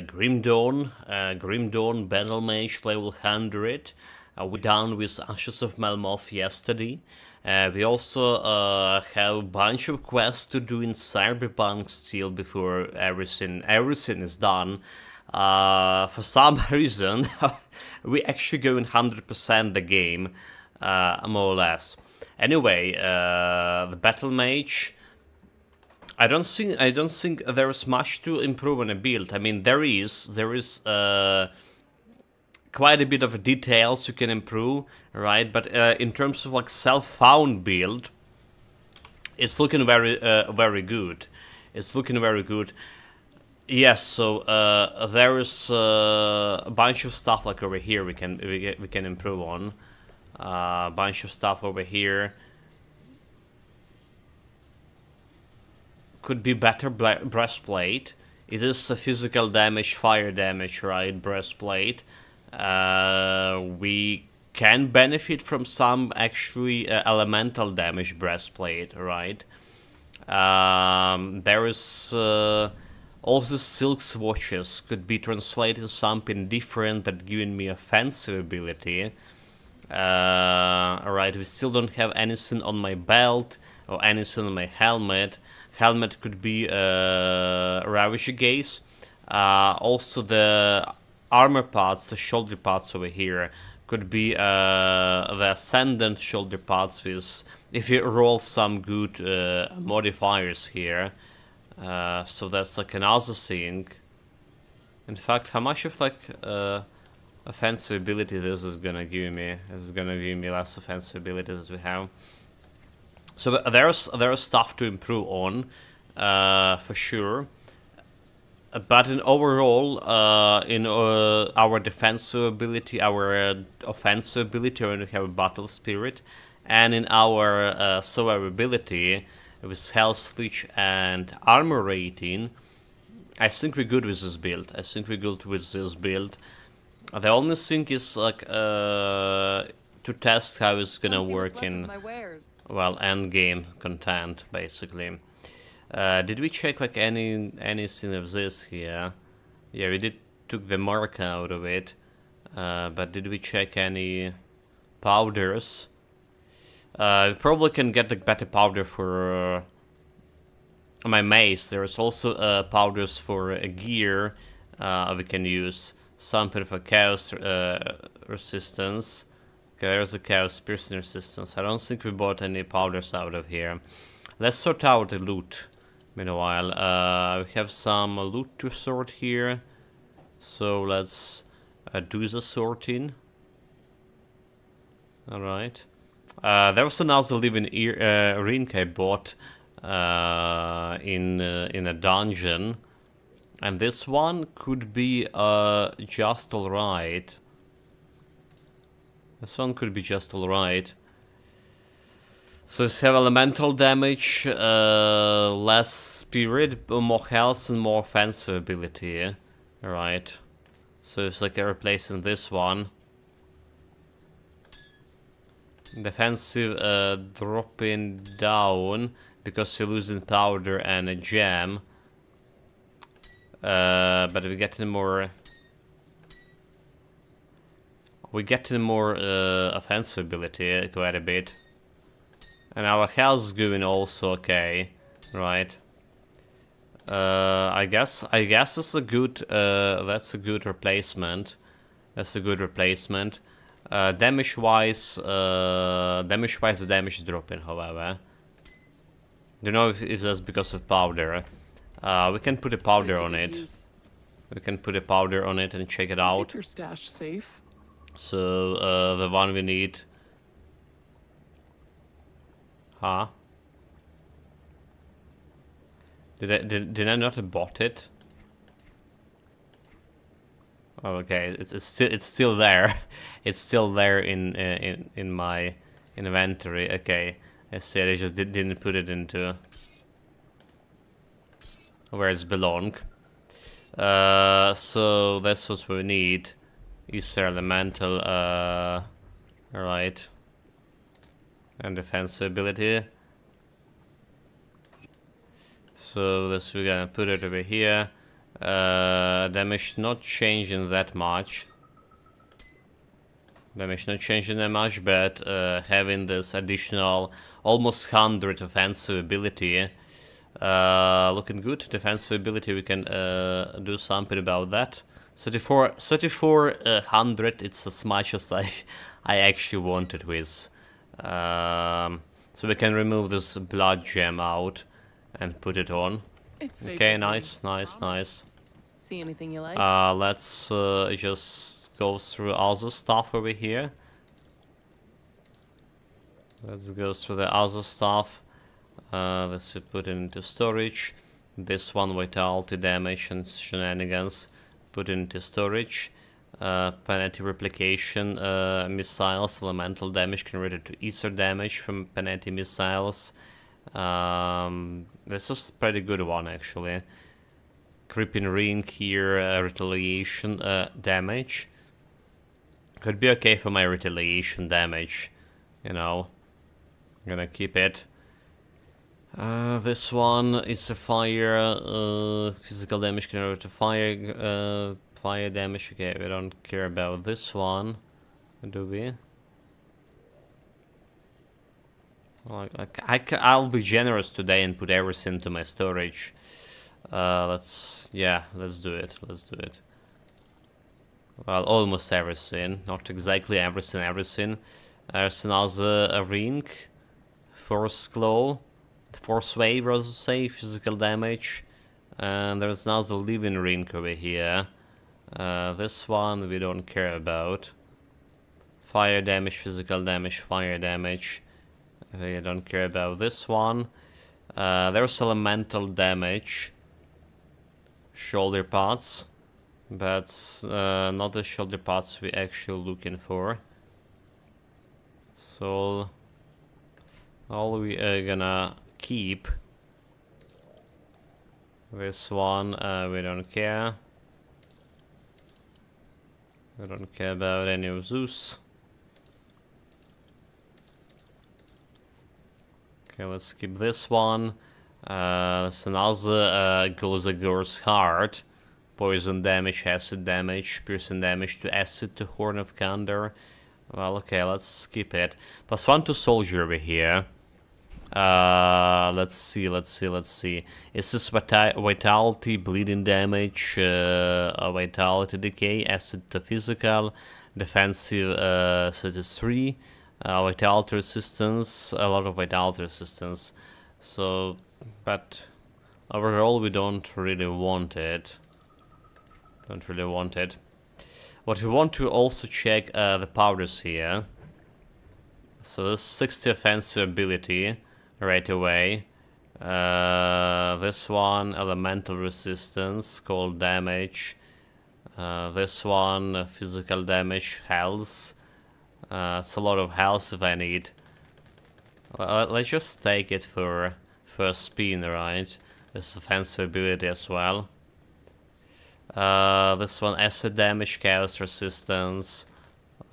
Grim Dawn. Grim Dawn Battle Mage level 100. We're done with Ashes of Melmoth yesterday. We also have a bunch of quests to do in Cyberpunk still before everything is done. For some reason, we actually going 100% the game, more or less. Anyway, the Battle Mage. I don't think there is much to improve on a build. I mean, there is quite a bit of details you can improve, right? But in terms of like self-found build, it's looking very good. It's looking very good. Yes, so there is a bunch of stuff like over here we can improve on. A bunch of stuff over here. Could be better breastplate. It is a physical damage, fire damage, right? Breastplate. We can benefit from some actually elemental damage breastplate, right? There is also silk swatches could be translated something different that giving me offensive ability. Alright, we still don't have anything on my belt or anything on my helmet. Helmet could be Ravager Gaze. Also the armor parts, the shoulder parts over here, could be the Ascendant shoulder parts with, if you roll some good modifiers here. So that's like another thing. In fact, how much of like offensive ability this is gonna give me? This is gonna give me less offensive ability as we have. So there's stuff to improve on, for sure. But in overall, in our defensive ability, our offensive ability, when we have a battle spirit, and in our survivability with health leech and armor rating, I think we're good with this build. The only thing is like to test how it's gonna work in, well, end game content basically. Did we check like anything of this here? Yeah, we took the mark out of it, but did we check any powders? We probably can get the better powder for my mace. There's also powders for gear we can use. Something for chaos resistance. Okay, there's a chaos piercing resistance. I don't think we bought any powders out of here. Let's sort out the loot. Meanwhile, we have some loot to sort here. So let's do the sorting. Alright. There was another living Rinka I bought in a dungeon. And this one could be just alright. This one could be just alright. So it's have elemental damage, less spirit, more health and more offensive ability. Alright. So it's like replacing this one. Defensive dropping down because you're losing powder and a gem. But we're getting more offensive ability quite a bit. And our health is going also okay, right? I guess it's a good that's a good replacement. Damage wise, the damage is dropping, however. Don't know if that's because of powder. We can put a powder on it. We can put a powder on it and check it out. Keep your stash safe. So the one we need. Huh? Did I not bought it? Oh, okay. It's still there. It's still there in my inventory. Okay. I see. I just didn't put it into where it's belong. So that's what we need. Ether elemental. Alright. And defensive ability. So this we're gonna put it over here. Damage not changing that much. Damage not changing that much, but having this additional almost 100 offensive ability. Looking good. Defensive ability, we can do something about that. 3400, it's as much as I actually wanted with. So we can remove this blood gem out and put it on. Okay, nice. See anything you like? Let's just go through other stuff over here. Let's go through the other stuff. Let's put it into storage. This one vitality damage and shenanigans. Put it into storage. Panetti replication missiles, elemental damage converted to ether damage from Panetti missiles. This is a pretty good one actually. Creeping ring here, retaliation damage. Could be okay for my retaliation damage, you know. I'm gonna keep it. This one is a fire, physical damage converted to fire, fire damage. Okay, we don't care about this one, do we? Well, I'll be generous today and put everything to my storage. Let's do it. Well, almost everything, not exactly everything. There's another ring, force glow. Force wave, I say, physical damage. And there's another living ring over here. This one we don't care about. Fire damage, physical damage, fire damage. We don't care about this one. There's elemental damage. Shoulder pads. But not the shoulder pads we're actually looking for. So all we are gonna keep this one. We don't care. We don't care about any of Zeus. Okay, let's keep this one. That's another Golzagor's Heart. Poison damage, acid damage, piercing damage to acid to Horn of Kandar. Well, okay, let's skip it. +1 to soldier over here. Let's see. Is this vitality, bleeding damage, vitality decay, acid to physical, defensive 33, vitality resistance, a lot of vitality resistance. So, but overall we don't really want it. What we want to also check the powders here. So this 60 offensive ability right away. This one, elemental resistance, cold damage. This one, physical damage, health. It's a lot of health if I need. Let's just take it for first spin, right? This offensive ability as well. This one, acid damage, chaos resistance.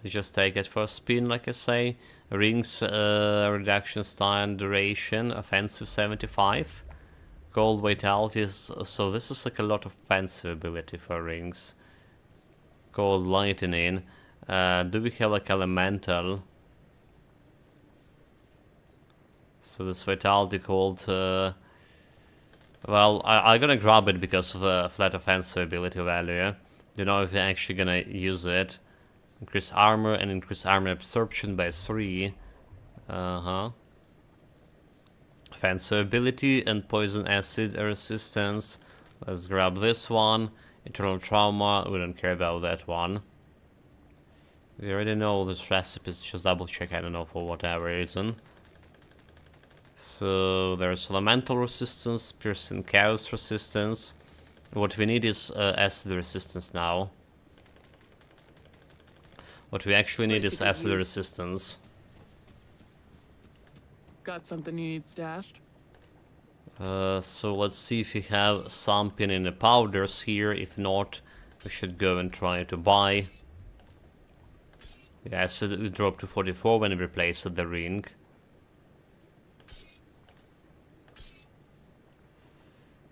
Let's just take it for a spin, like I say. Rings, reduction time, duration, offensive 75. Gold vitality, so this is like a lot of offensive ability for rings. Gold lightning. Do we have like elemental? So this vitality called... well, I'm gonna grab it because of the flat offensive ability value. Don't know if I'm actually gonna use it. Increase armor and increase armor absorption by 3. Offensive ability and poison acid resistance. Let's grab this one. Eternal trauma, we don't care about that one. We already know this recipe, just double check, I don't know, for whatever reason. So there's elemental resistance, piercing chaos resistance. What we need is acid resistance now. What we actually need is acid resistance. Got something you need stashed? So let's see if we have something in the powders here. If not, we should go and try to buy. The acid dropped to 44 when we replaced the ring.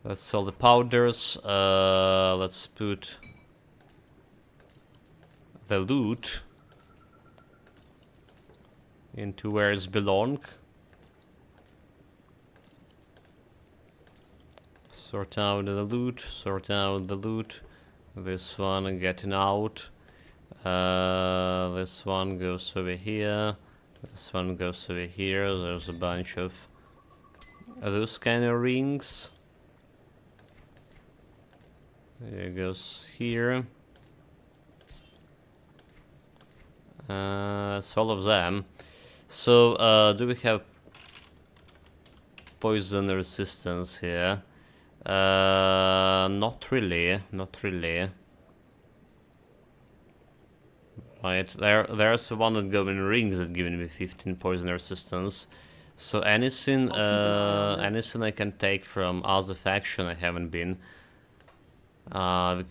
Let's sell the powders. Let's put the loot into where it's belong. Sort out the loot, sort out the loot. This one getting out. This one goes over here. This one goes over here. There's a bunch of those kind of rings. It goes here. That's all of them. So, do we have poison resistance here? Not really, not really. Right, there's one that going rings that giving me 15 poison resistance. So anything, anything I can take from other faction I haven't been. Cult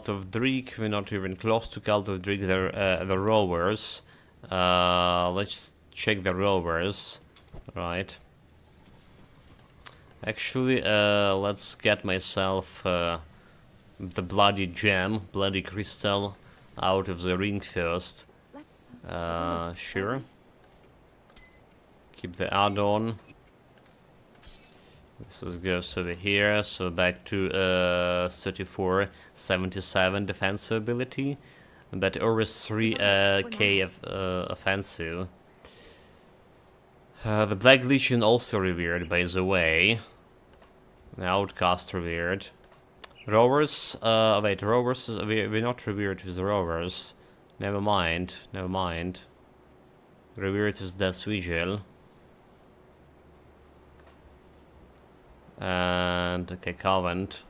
of Dreek, we're not even close to Cult of Dreek. They're the Rovers. Let's check the Rovers. Right. Actually, let's get myself the bloody gem, bloody crystal, out of the ring first. Sure. Keep the add-on. This goes over here, so back to 3477 defensive ability, but over 3k offensive. The Black Legion also revered, by the way. The Outcast revered. Rovers, wait, Rovers, we're not revered with Rovers. Never mind, never mind. Revered with Death Vigil. And, okay, Covent.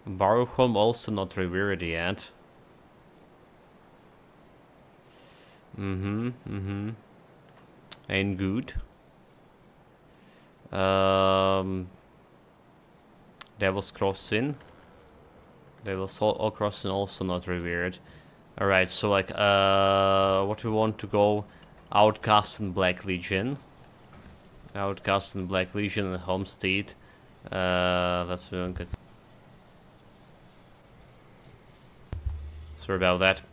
Barrowholm also not revered yet. Ain't good. Devil's Crossing. Devil's Crossing also not revered. Alright, so like, what we want to go, Outcast and Black Legion. Outcast and Black Legion and Homestead. That's what we want to get. Sorry about that.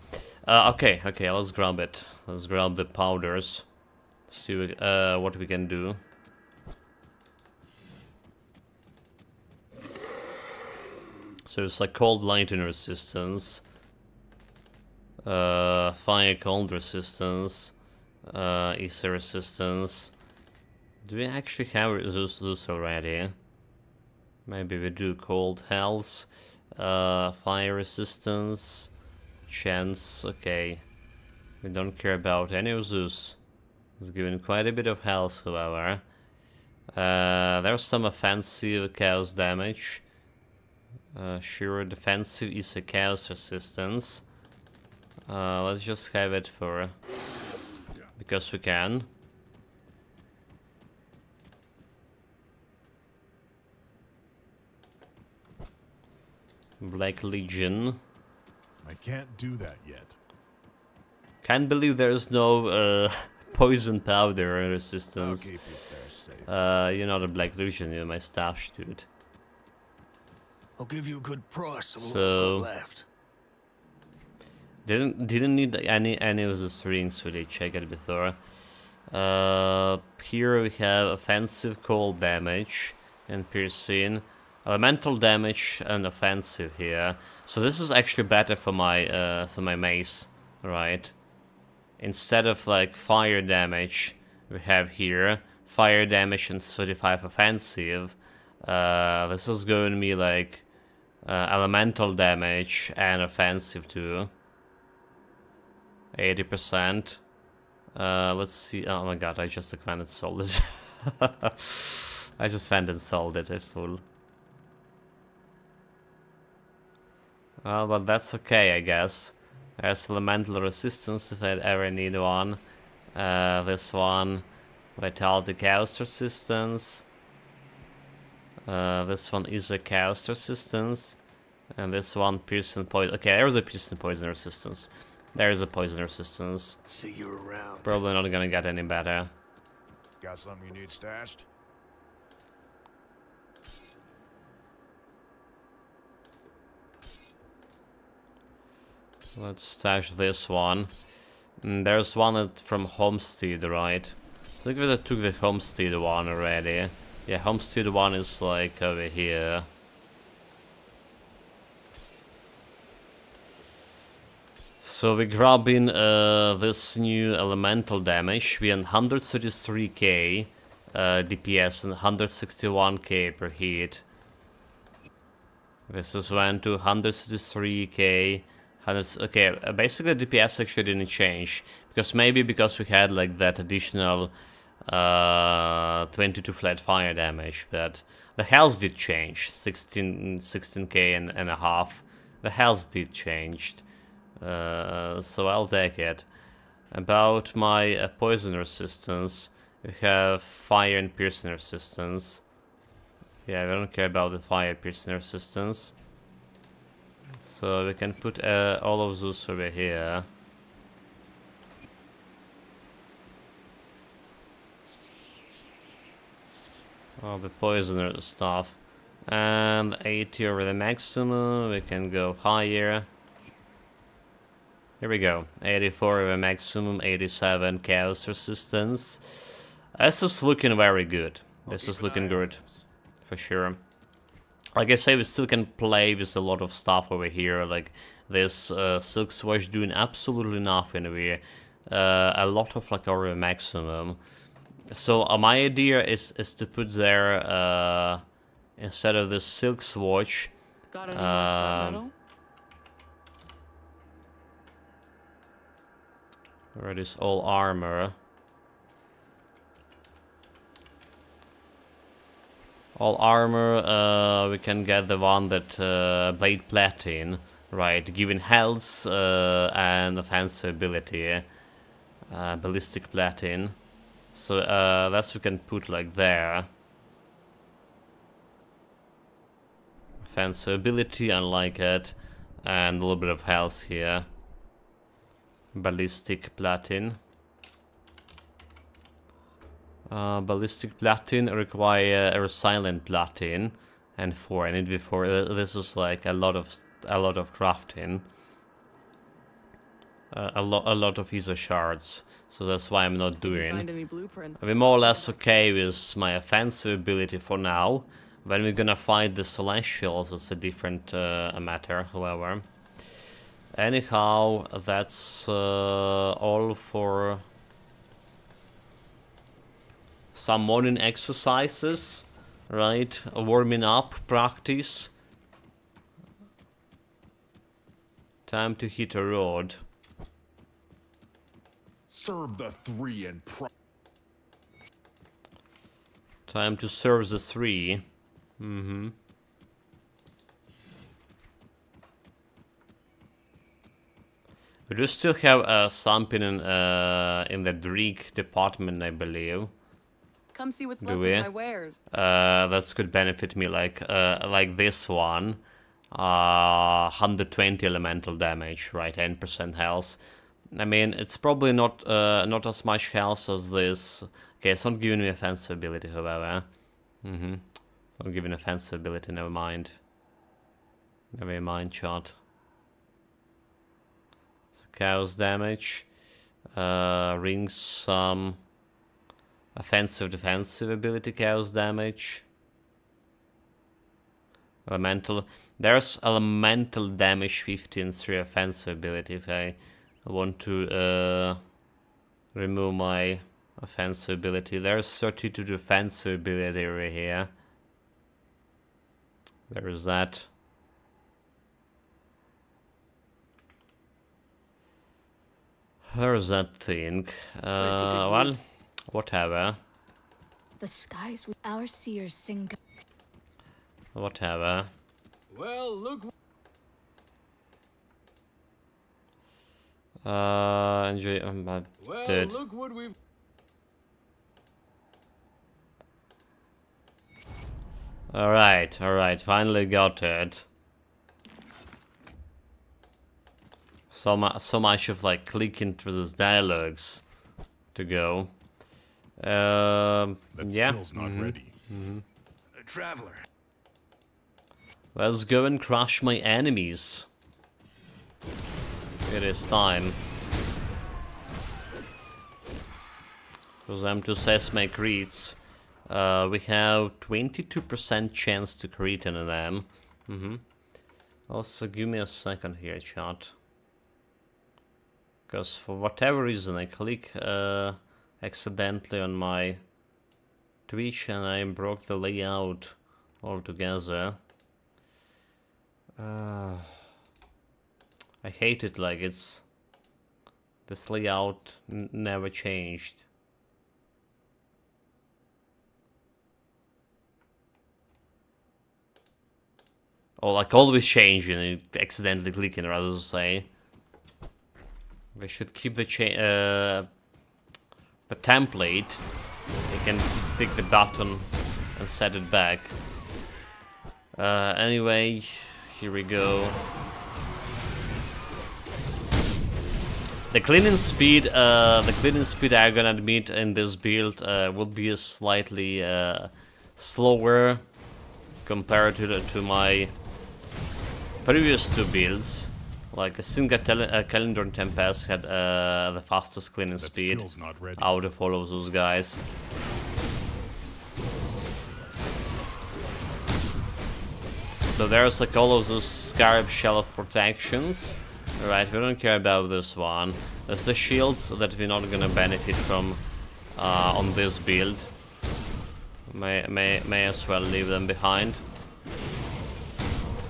Okay, let's grab it. Let's grab the powders. See what we can do. So it's like cold lightning resistance, fire cold resistance, ether resistance. Do we actually have those already? Maybe we do. Cold health, fire resistance, chance. Okay, we don't care about any of those. It's giving quite a bit of health, however. There's some offensive chaos damage. Sure, defensive is a chaos resistance. Let's just have it for because we can. Black Legion. I can't do that yet. Can't believe there's no poison powder resistance. I'll keep you safe. You're not a Black Legion, you're my staff dude. I'll give you a good price of what So I've got left. didn't need any of those rings, really. Check it before. Here we have offensive cold damage and piercing, elemental damage and offensive here. So this is actually better for my mace, right? Instead of like fire damage, we have here fire damage and 35 offensive. This is going to be like elemental damage and offensive too. 80%. Let's see. Oh my god, I just went and sold it. I just went and sold it at full. Well, but that's okay, I guess. There's elemental resistance if I ever need one. This one, vitality chaos resistance. This one is a chaos resistance. And this one, piercing poison. Okay, there's a piercing poison resistance. There's a poison resistance. See you around. Probably not gonna get any better. Got something you need stashed? Let's stash this one. There's one from Homestead, right? I think I took the Homestead one already. Yeah, Homestead one is like over here. So we're grabbing this new elemental damage. We have 133k DPS and 161k per hit. This is went to 133k. Okay, basically DPS actually didn't change because maybe because we had like that additional 22 flat fire damage, but the health did change. 16k and a half. The health did change. So I'll take it. About my poison resistance, we have fire and piercing resistance. Yeah, we don't care about the fire piercing resistance. So we can put all of those over here. All the poisoner stuff. And 80 over the maximum, we can go higher. Here we go, 84 over maximum, 87 chaos resistance. This is looking very good. This is looking good, for sure. Like I say, we still can play with a lot of stuff over here. Like this Silk Swash doing absolutely nothing. We a lot of like our maximum. So my idea is to put there instead of the Silk Swatch. Got any more scrap metal? Where it is all armor. All armor, we can get the one that Blade Platin, right? Giving health and offensive ability, Ballistic Platin. So that's we can put like there. Offensive ability, I like it, and a little bit of health here. Ballistic Platin. Ballistic Platin require a Silent Platin, and 4. I need before. This is like a lot of crafting. A lot of Ether shards, so that's why I'm not doing. Find any blueprints? I'm more or less okay with my offensive ability for now. When we're gonna fight the Celestials, it's a different matter, however. Anyhow, that's all for some morning exercises, right? Warming up practice. Time to hit a road. Serve the 3 and Time to serve the 3. We do still have something in the Dreek department, I believe. Come see what's Do left we? of my wares. That could benefit me, like this one. 120 elemental damage, right? 10% health. I mean, it's probably not as much health as this. Okay, it's not giving me offensive ability, however. It's not giving offensive ability. Never mind. Never mind, chat. Chaos damage. Rings some offensive defensive ability chaos damage. Elemental. There's elemental damage 15 3 offensive ability if I want to remove my offensive ability. There's 32 defensive ability right here. There is that. There's that thing. Well, whatever. The skies with our seers sing. Whatever. Well, look. Enjoy. Well, Dude. look what we've. Alright, finally got it. So much of like clicking through those dialogues to go. That Yeah. skill's not ready. A traveler. Let's go and crush my enemies. It is time. Because M2 says make crits. We have 22% chance to crit in them. Also, give me a second here, chat. Because for whatever reason I click accidentally on my Twitch and I broke the layout altogether. I hate it, like it's... This layout never changed. Or like always changing and accidentally clicking, rather to say. We should keep the template. You can click the button and set it back. Anyway, here we go. The cleaning speed I'm gonna admit in this build will be slightly slower compared to my previous two builds. Like I think Calendar and Tempest had the fastest cleaning speed out of all of those guys. So there's like all of those Scarab Shelf protections. Right, we don't care about this one. There's the shields that we're not gonna benefit from on this build. May as well leave them behind.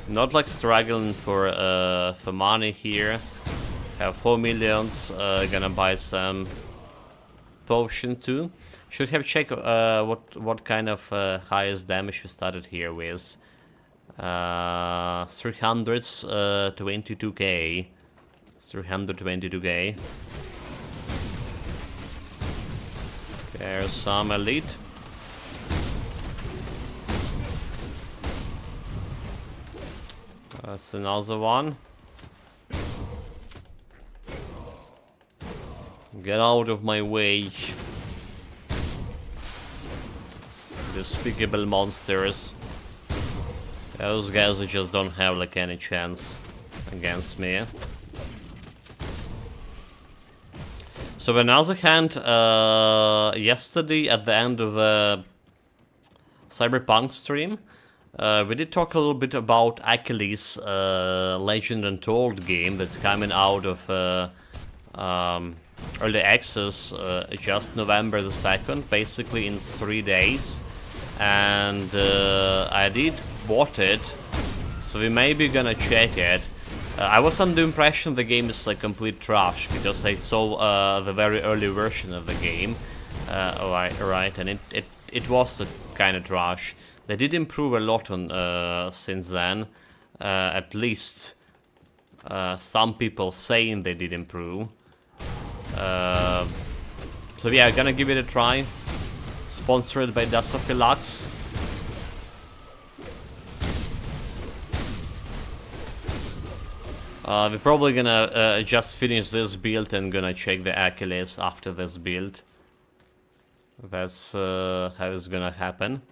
Not like struggling for money here. Have 4 millions. Gonna buy some potion too. Should have checked what kind of highest damage we started here with. 322k. 322k. There's some elite. That's another one. Get out of my way. Despicable monsters. Those guys just don't have like any chance against me. So on the other hand, yesterday at the end of the Cyberpunk stream, we did talk a little bit about Achilles Legend Untold game that's coming out of early access just November the 2nd, basically in 3 days. And I did bought it, so we may be gonna check it. I was under the impression the game is like complete trash because I saw the very early version of the game. Right, and it was a kind of trash. They did improve a lot on since then. At least some people saying they did improve. So yeah, I'm gonna give it a try. Sponsored by Dasophilax. We're probably gonna just finish this build and gonna check the Achilles after this build. That's how it's gonna happen.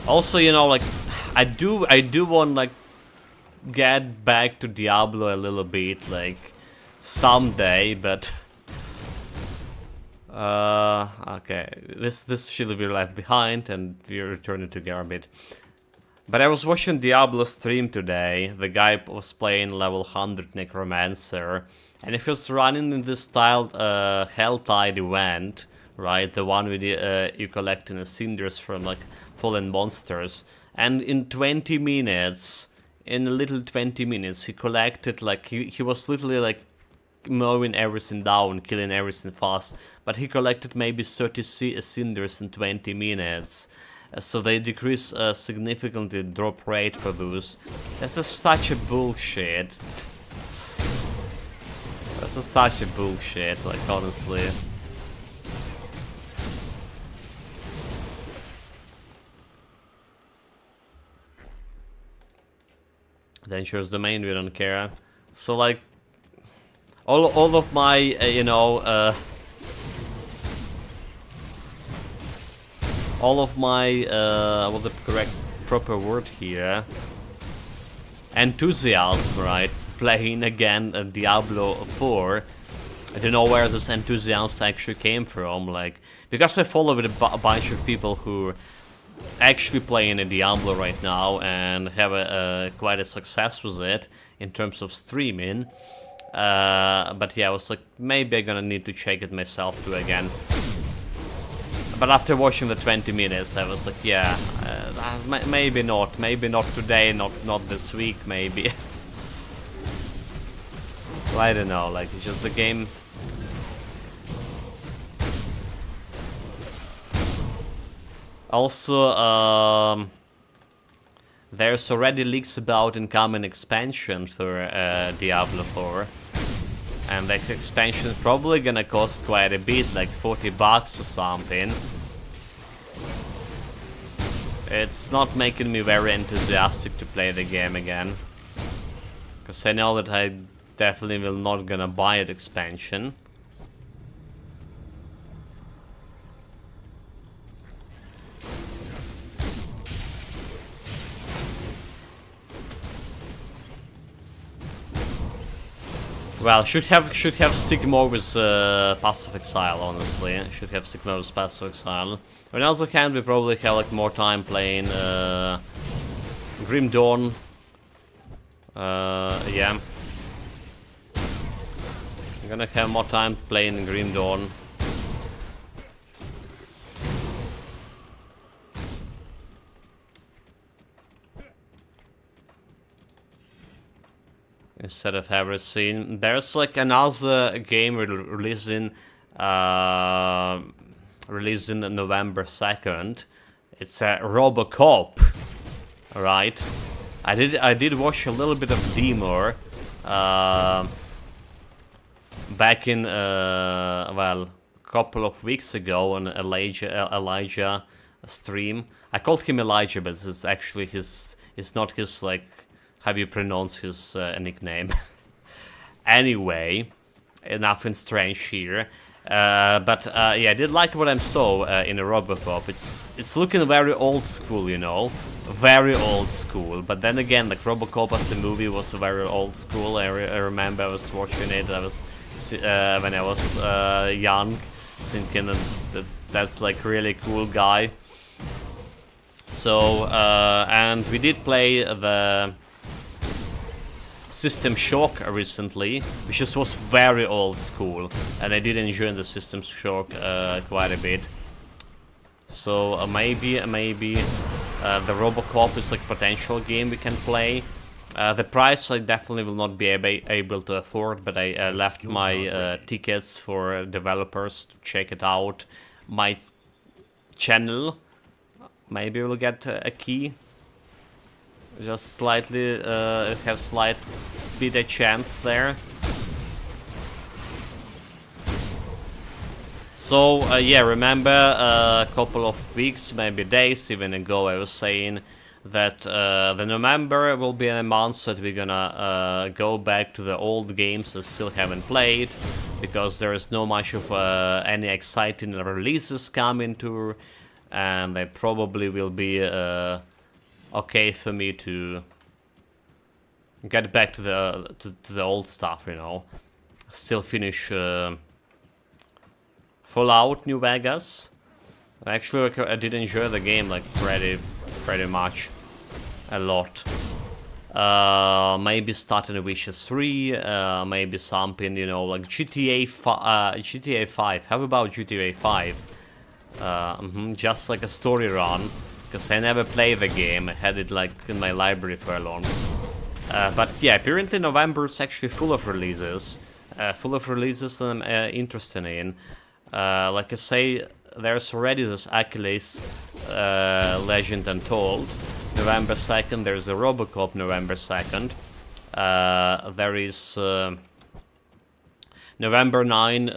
Also, you know, like I do want like get back to Diablo a little bit, like someday, but okay, this should be left behind and we return it to Garbage. But I was watching Diablo stream today. The guy was playing level 100 Necromancer, and if he was running in this styled Helltide event, right, the one with you collecting the cinders from like fallen monsters, and in 20 minutes, in a little 20 minutes, he collected like he was literally like mowing everything down, killing everything fast, but he collected maybe 30 cinders in 20 minutes. So they decrease significantly drop rate for those. That's such a bullshit. That's such a bullshit, like honestly. Dangerous domain, we don't care. So like all of my you know all of my what the correct proper word here. Enthusiasm, right? Playing again Diablo 4. I don't know where this enthusiasm actually came from, like, because I follow with a bunch of people who actually playing a Diablo right now and have quite a success with it in terms of streaming. But yeah, I was like, maybe I'm gonna need to check it myself too again. But after watching the 20 minutes, I was like, yeah, maybe not today, not this week, maybe. Well, I don't know, like, it's just the game. Also, there's already leaks about incoming expansion for Diablo 4. And that expansion is probably gonna cost quite a bit, like $40 or something. It's not making me very enthusiastic to play the game again. Because I know that I definitely will not gonna buy the expansion. Well, should have stick more with Path of Exile, honestly. Should have stick more with Path of Exile. On the other hand, we probably have like more time playing Grim Dawn. Yeah. I'm gonna have more time playing Grim Dawn. Instead of everything. There's like another game releasing November 2nd. It's a Robocop, right? I did watch a little bit of demo back in well, a couple of weeks ago on Elijah stream. I called him Elijah, but it's actually it's not his, like, how you pronounce his nickname. Anyway, nothing strange here. But yeah, I did like what I saw in a Robocop. It's looking very old school, you know, very old school. But then again, like, Robocop as a movie was very old school. I remember I was watching it. I was when I was young, thinking that's like really cool guy. So and we did play the System Shock recently, which just was very old school, and I did enjoy the System Shock quite a bit. So maybe the Robocop is like a potential game we can play. The price I definitely will not be able to afford, but I left my tickets for developers to check it out. My channel, maybe we'll get a key. Just slightly, have slight bit a chance there. So yeah, remember a couple of weeks, maybe days even ago, I was saying that the November will be a month that we're gonna go back to the old games I still haven't played, because there is no much of any exciting releases coming to, and they probably will be okay for me to get back to the old stuff, you know. Still finish Fallout New Vegas. Actually, I did enjoy the game, like, pretty much a lot. Maybe starting Witcher 3, maybe something, you know, like GTA 5. How about GTA 5? Just like a story run. Because I never played the game, I had it like in my library for a long. But yeah, apparently November is actually full of releases. That I'm interested in. Like I say, there's already this Achilles Legend Untold. November 2nd, there's a Robocop November 2nd. There is November 9,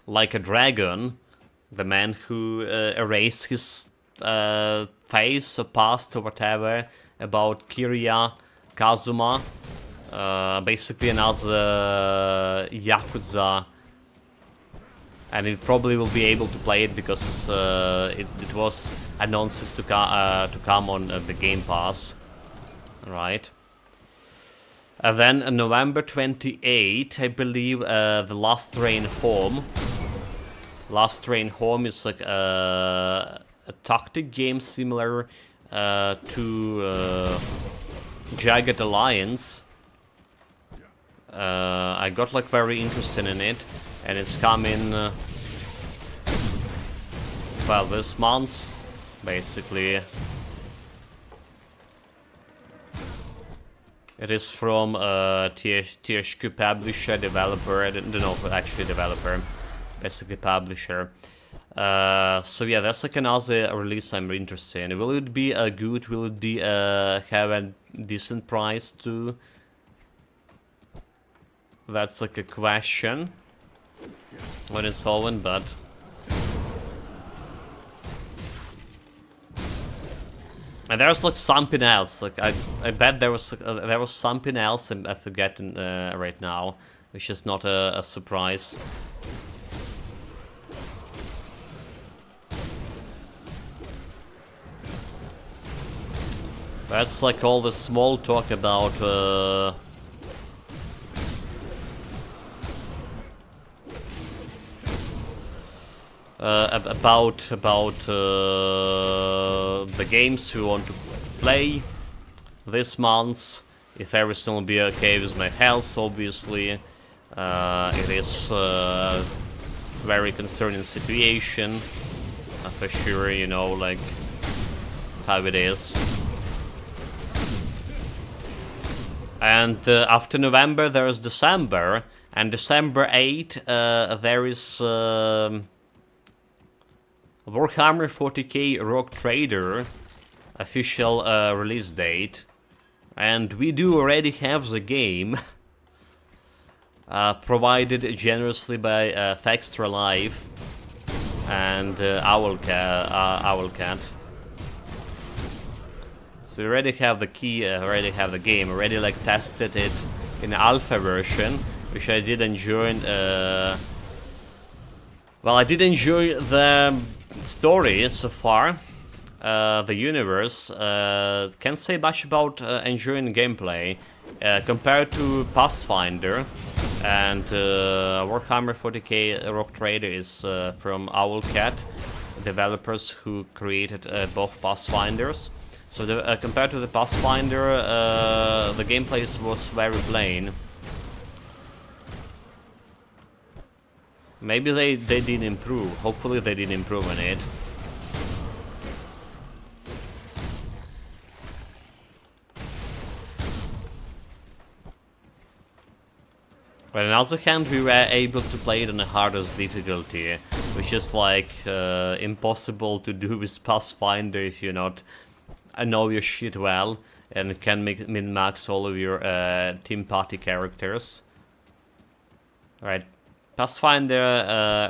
Like a Dragon. The man who erased his face or past or whatever, about Kiria Kazuma. Basically another Yakuza and we probably will be able to play it because it was announced to come on the Game Pass, right? And then on November 28, I believe, the Last Train Home. Last Train Home is like a tactic game similar to Jagged Alliance. I got like very interested in it, and it's coming well this month, basically. It is from THQ publisher, developer, I don't know, actually developer, basically publisher. So yeah, that's like another release I'm interested in. Will it be good? Will it be have a decent price too? That's like a question when it's solvent, but and there's like something else. Like I bet there was something else I'm forgetting right now, which is not a surprise. That's like all the small talk about the games we want to play this month. If everything will be okay with my health, obviously. It is a very concerning situation, for sure, you know, like how it is. And after November there is December, and December 8 there is Warhammer 40k Rogue Trader official release date, and we do already have the game provided generously by Faxtra Live and Owlcat. So we already have the key, already have the game, already like tested it in alpha version, which I did enjoy. Well, I did enjoy the story so far, the universe. Can't say much about enjoying gameplay compared to Pathfinder, and Warhammer 40k Rogue Trader is from Owlcat, developers who created both Pathfinders. So compared to the Pathfinder, the gameplay was very plain. Maybe they did improve. Hopefully they did improve on it. But on the other hand, we were able to play it on the hardest difficulty, which is like impossible to do with Pathfinder if you not know your shit well and can min-max all of your team party characters. Right. Pathfinder,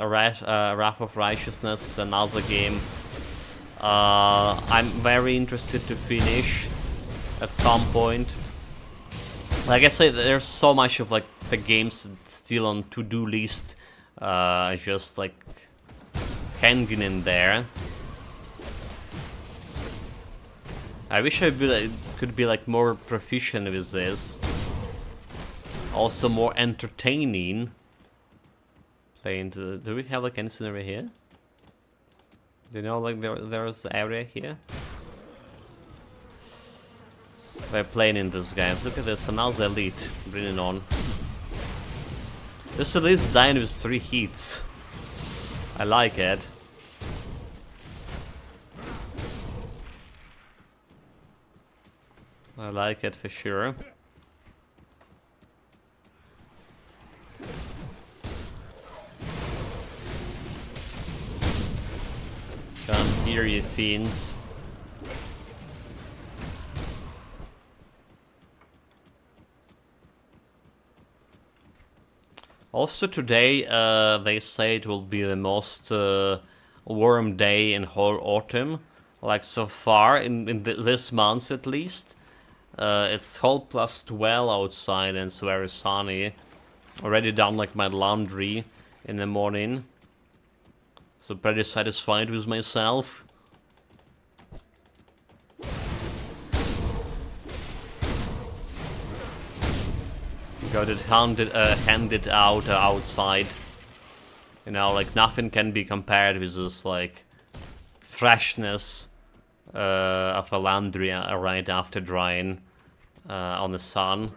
Wrath of Righteousness, another game I'm very interested to finish at some point. Like I said, there's so much of like the games still on to-do list, just like hanging in there. I wish I could be like more proficient with this. Also more entertaining. Do we have like anything over here? Do you know like there's an area here? We're playing in this game. Look at this, another elite. Bring it on. This elite's dying with 3 hits. I like it. I like it for sure. Come here, you fiends. Also today, they say it will be the most warm day in whole autumn. Like so far, in this month at least. It's whole +12 outside and it's very sunny. Already done like my laundry in the morning. So pretty satisfied with myself. Got it handed out outside. You know, like nothing can be compared with this like freshness of a laundry right after drying on the sun.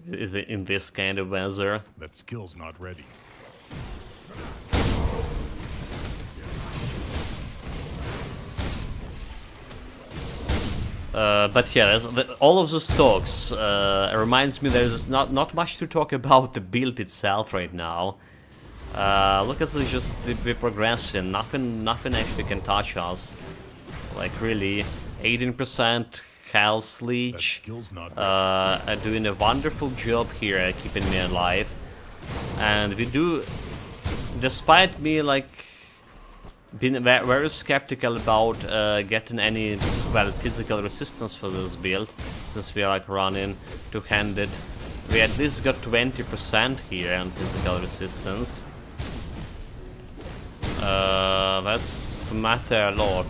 Is it in this kind of weather? That skill's not ready. But yeah, all of the stocks reminds me there's not much to talk about the build itself right now. Look at this, just the progression. Nothing actually can touch us. Like really, 18% health leech. Doing a wonderful job here, keeping me alive. And we do, despite me like being very skeptical about getting any, well, physical resistance for this build, since we are like running two-handed. We at least got 20% here on physical resistance. That's matter a lot.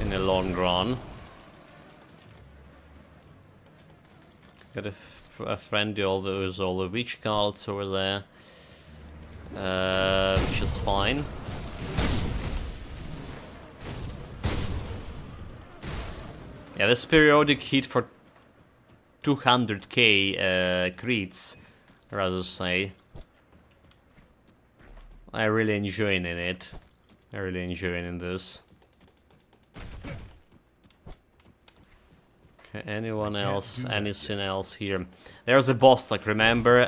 In the long run. Got a friendly, although there's all the witch cards over there, which is fine. Yeah, this periodic hit for 200k crits, rather say. I really enjoying in it. I really enjoying in this. Okay, anyone else? Anything else here? There's a boss, like remember,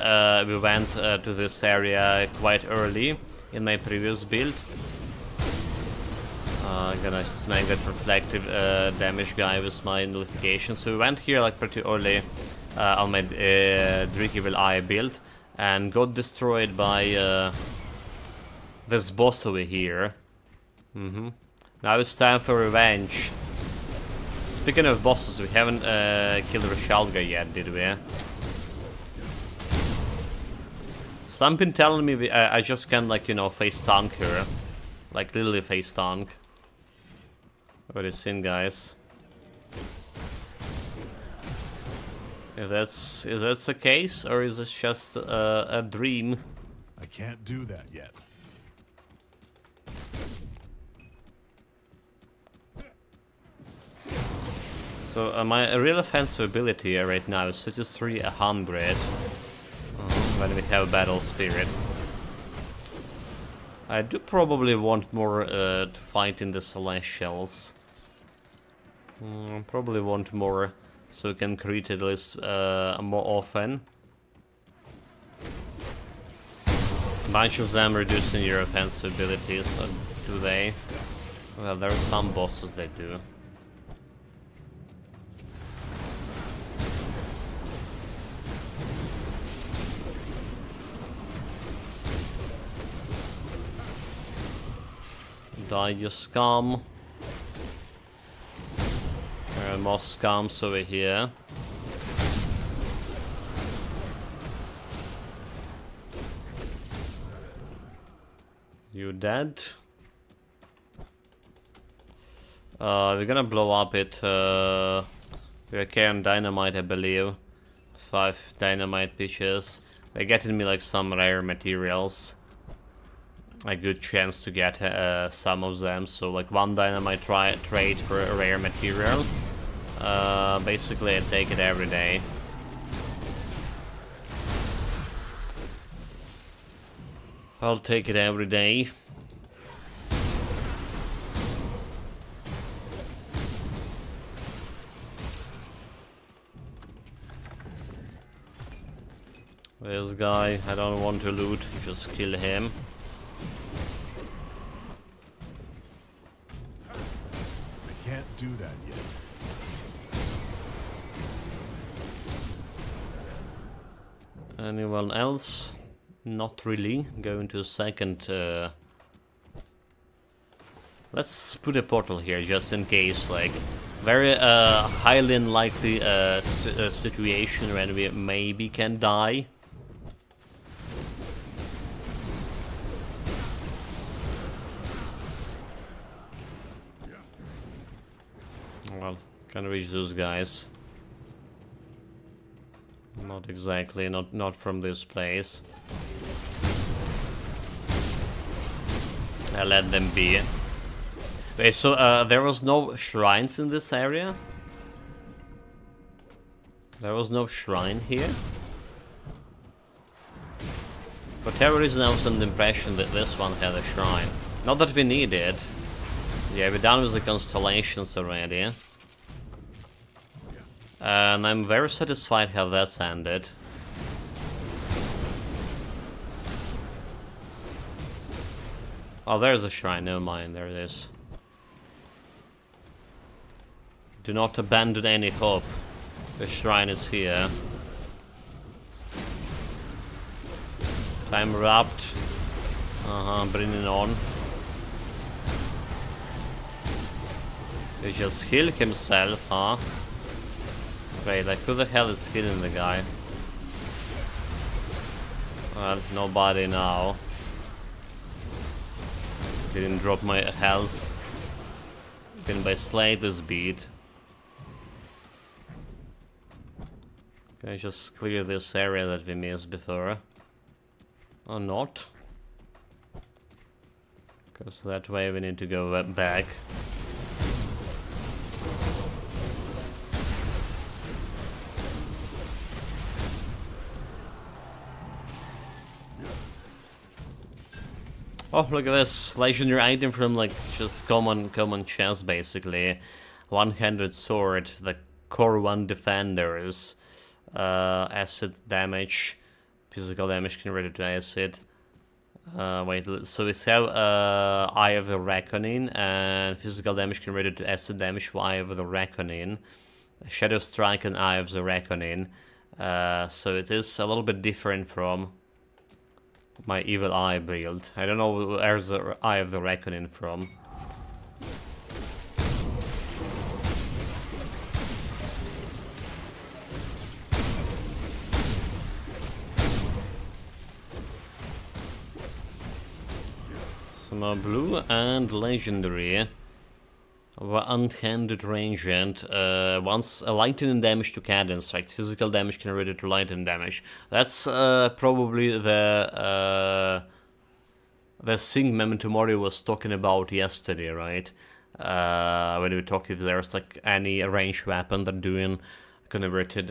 we went to this area quite early in my previous build. I'm gonna smack that reflective damage guy with my nullification. So we went here like pretty early on my Drake Evil Eye build and got destroyed by this boss over here. Now it's time for revenge. Speaking of bosses, we haven't killed Rashalga yet, did we? Some been telling me I just can, like, you know, face tank her. Like, literally face tank. What is in, guys? If that's the case, or is it just a dream? I can't do that yet. So my real offensive ability right now is 3300 when we have Battle Spirit. I do probably want more to fight in the Celestials. Probably want more so we can crit at least more often. A bunch of them reducing your offensive abilities, so do they? Well, there are some bosses that do. Die, you scum. There are more scums over here. You dead? We're gonna blow up it. We're carrying dynamite, I believe. 5 dynamite pitches. They're getting me like some rare materials. A good chance to get some of them, so like 1 dynamite trade for a rare material. Basically I take it every day. I'll take it every day. This guy, I don't want to loot, just kill him. Can't do that yet. Anyone else? Not really. Going to a second. Let's put a portal here just in case. Like very highly unlikely situation when we maybe can die. Can reach those guys. Not exactly, not from this place. I let them be. Wait, so there was no shrines in this area? There was no shrine here? For whatever reason, I was under the impression that this one had a shrine. Not that we need it. Yeah, we're done with the constellations already. And I'm very satisfied how that's ended. Oh, there's a shrine, never mind, there it is. Do not abandon any hope. The shrine is here. Time wrapped. Bring it on. He just healed himself, huh? Wait, like who the hell is killing the guy? Well, nobody now. Didn't drop my health. Even by Slater's beat. Can I just clear this area that we missed before? Or not? Because that way we need to go back. Oh, look at this legendary item from like just common chest basically. One-handed sword, the Core 1 Defenders. Acid damage, physical damage converted to acid. Wait, so we have Eye of the Reckoning and physical damage converted to acid damage for Eye of the Reckoning. Shadow Strike and Eye of the Reckoning. So it is a little bit different from my Evil Eye build. I don't know where's the Eye of the Reckoning from. Some more blue and legendary. Unhanded ranged. Once a lightning damage to cadence strikes, physical damage converted to lightning damage. That's probably the thing Memento Mori was talking about yesterday, right? When we talked if there's like any ranged weapon that doing converted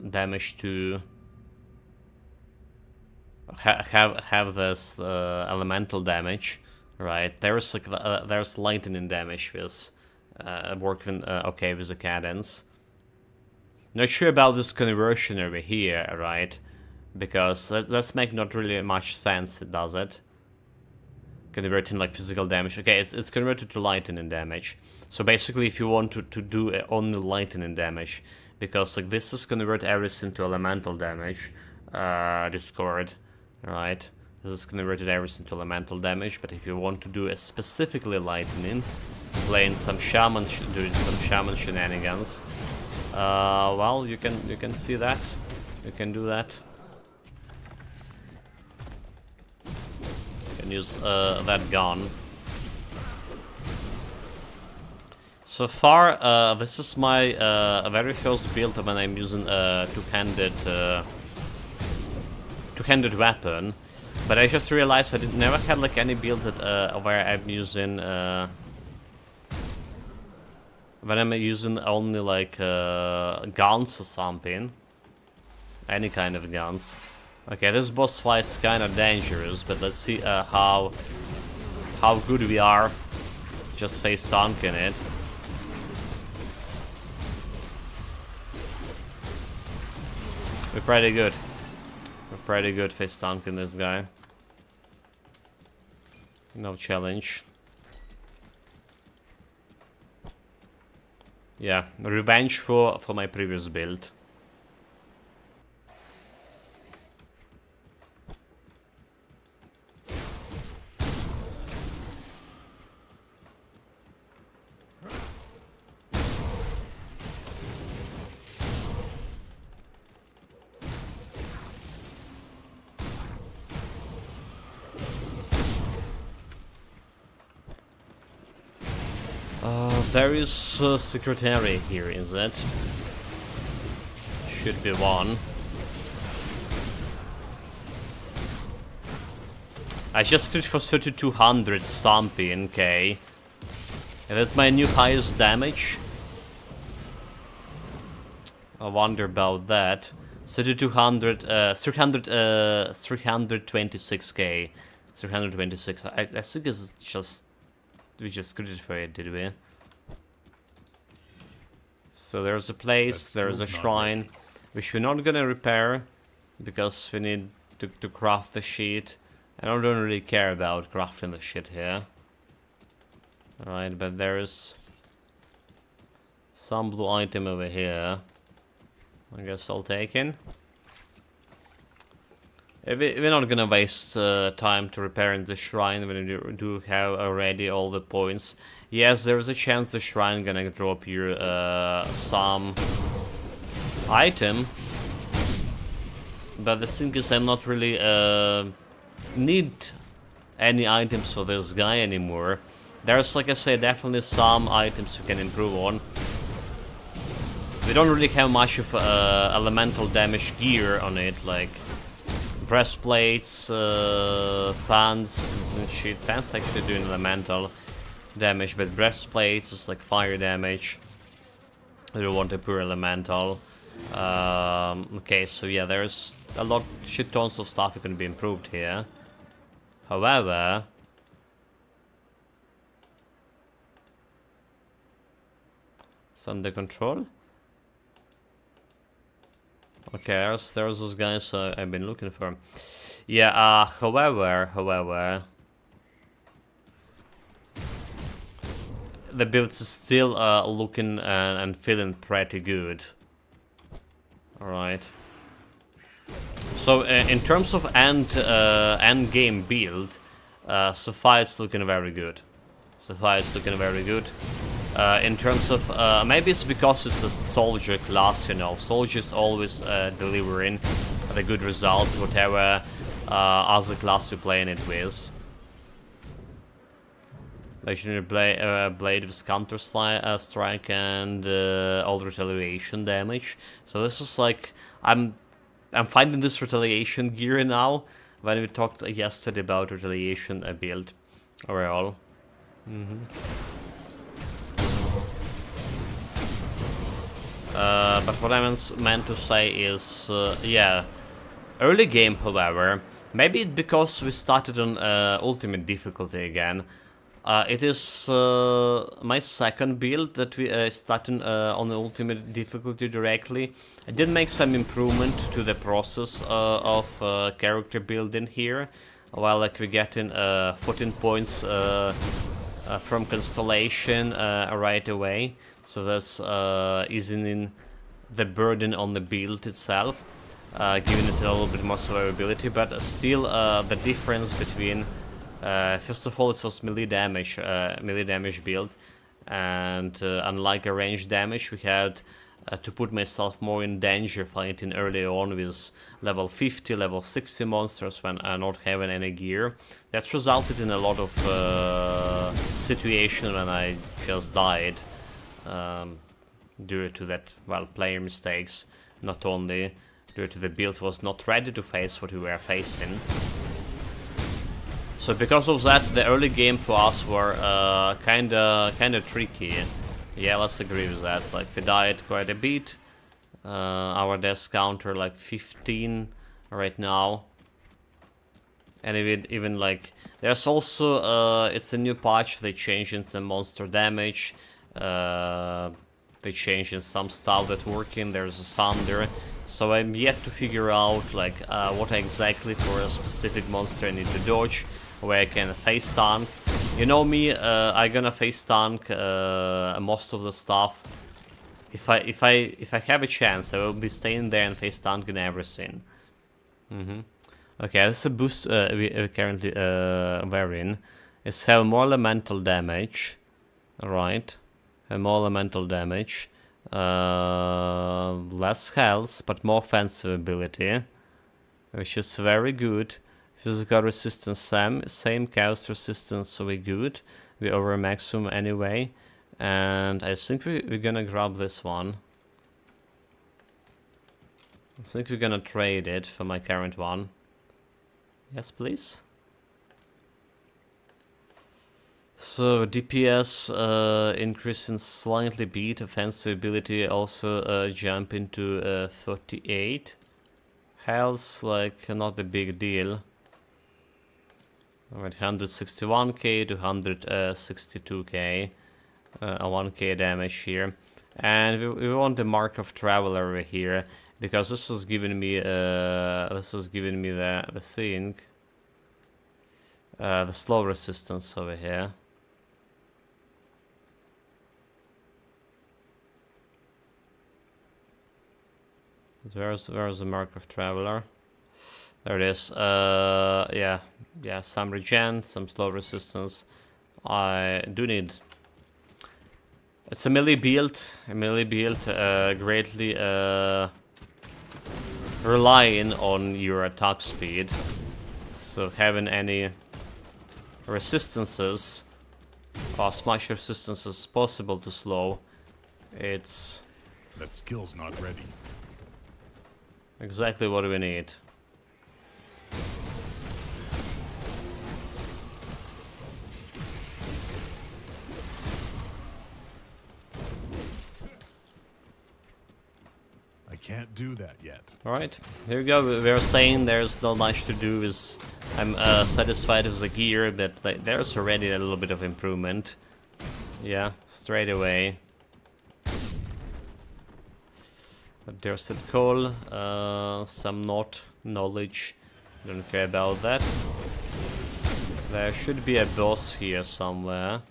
damage to have this elemental damage. Right, there's like there's lightning damage with working okay with the cadence. Not sure about this conversion over here, right? Because that's make not really much sense, does it? Converting like physical damage. Okay, it's converted to lightning damage. So basically, if you want to do only lightning damage, because like this is convert everything to elemental damage, Discord, right? This is converted everything to elemental damage, but if you want to do a specifically lightning, playing some shaman, doing some shaman shenanigans, well, you can see that, you can do that. You can use that gun. So far, this is my very first build when I'm using two-handed weapon. But I just realized I never had like any build that where I'm using when I'm using only like guns or something, any kind of guns. Okay, this boss fight's kind of dangerous, but let's see how good we are just face tanking it. We're pretty good. Pretty good face tanking this guy. No challenge. Yeah, revenge for my previous build. There is a secret area here, is it? Should be one. I just clicked for 3200 something, okay. And that's my new highest damage. I wonder about that. 3200, 326k. 326. I think it's just... We just clicked for it, did we? So there's a place, there's a shrine, which we're not gonna repair, because we need to craft the sheet. And I don't really care about crafting the shit here. Alright, but there's some blue item over here. I guess I'll take it. We're not gonna waste time to repairing the shrine when we do have already all the points. Yes, there's a chance the shrine gonna drop you some item. But the thing is, I'm not really need any items for this guy anymore. There's, like I said, definitely some items we can improve on. We don't really have much of elemental damage gear on it, like breastplates, fans and shit. Fans actually doing elemental damage, but breastplates is like fire damage. We don't want a pure elemental. Okay, so yeah, there's a lot, shit tons of stuff that can be improved here. However, it's under control. Okay, there's those guys I've been looking for. Yeah, however, the build is still looking and feeling pretty good. Alright. So in terms of end game build, Sapphire's looking very good. Sapphire's looking very good. In terms of maybe it's because it's a soldier class, you know. Soldiers always delivering the good results, whatever other class you're playing it with. Legendary blade with counter strike and all retaliation damage. So this is like I'm finding this retaliation gear now. When we talked yesterday about retaliation build overall. But what I meant to say is, yeah, early game, however, maybe it's because we started on ultimate difficulty again. It is my second build that we started on the ultimate difficulty directly. I did make some improvement to the process of character building here, while like we're getting 14 points from Constellation right away. So that's easing the burden on the build itself, giving it a little bit more survivability, but still the difference between first of all, it was melee damage build, and unlike a ranged damage, we had to put myself more in danger fighting early on with level 50, level 60 monsters when not having any gear. That resulted in a lot of situations when I just died due to that, well, player mistakes, not only due to the build was not ready to face what we were facing. So because of that, the early game for us were kinda tricky. Yeah, let's agree with that. Like we died quite a bit. Our death counter like 15 right now, and even like there's also it's a new patch. They changing some monster damage. They changing some stuff that's working. There's a Sunder. So I'm yet to figure out like what exactly for a specific monster I need to dodge, where I can face tank. You know me, I gonna face tank most of the stuff. If I have a chance, I will be staying there and face tanking everything. Okay, this is a boost we currently wearing. It's have more elemental damage, right? Have more elemental damage, less health, but more offensive ability, which is very good. Physical resistance same chaos resistance, so we good. We over maximum anyway. And I think we're gonna grab this one. I think we're gonna trade it for my current one. Yes, please. So DPS increasing slightly beat, offensive ability also jump into 38. Health, like, not a big deal. Alright, 161k to 162k. A 1k damage here. And we want the Mark of Traveler over here, because this is giving me the thing. The slow resistance over here. Where's the Mark of Traveler? There it is. Yeah, some regen, some slow resistance. I do need. It's a melee build. Greatly relying on your attack speed. So having any resistances, or as much resistance as possible to slow, it's That skill's not ready. exactly what we need. I can't do that yet. Alright, here we go. We're saying there's not much to do. I'm satisfied with the gear, but like, there's already a little bit of improvement. Yeah, straight away. But there's that call, some knowledge. Don't care about that. There should be a boss here somewhere.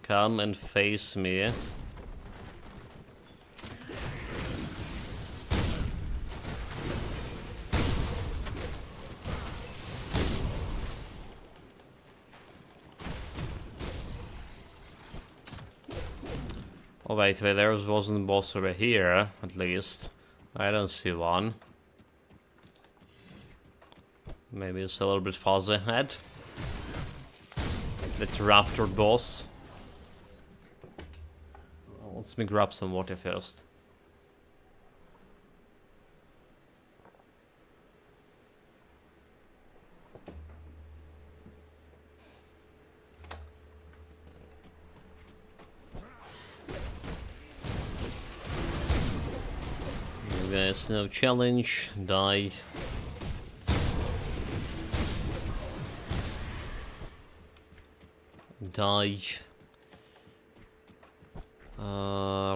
Come and face me. Oh wait, there wasn't a boss over here, at least. I don't see one. Maybe it's a little bit farther ahead. The raptor boss. Let me grab some water first. You guys know challenge, die. Die.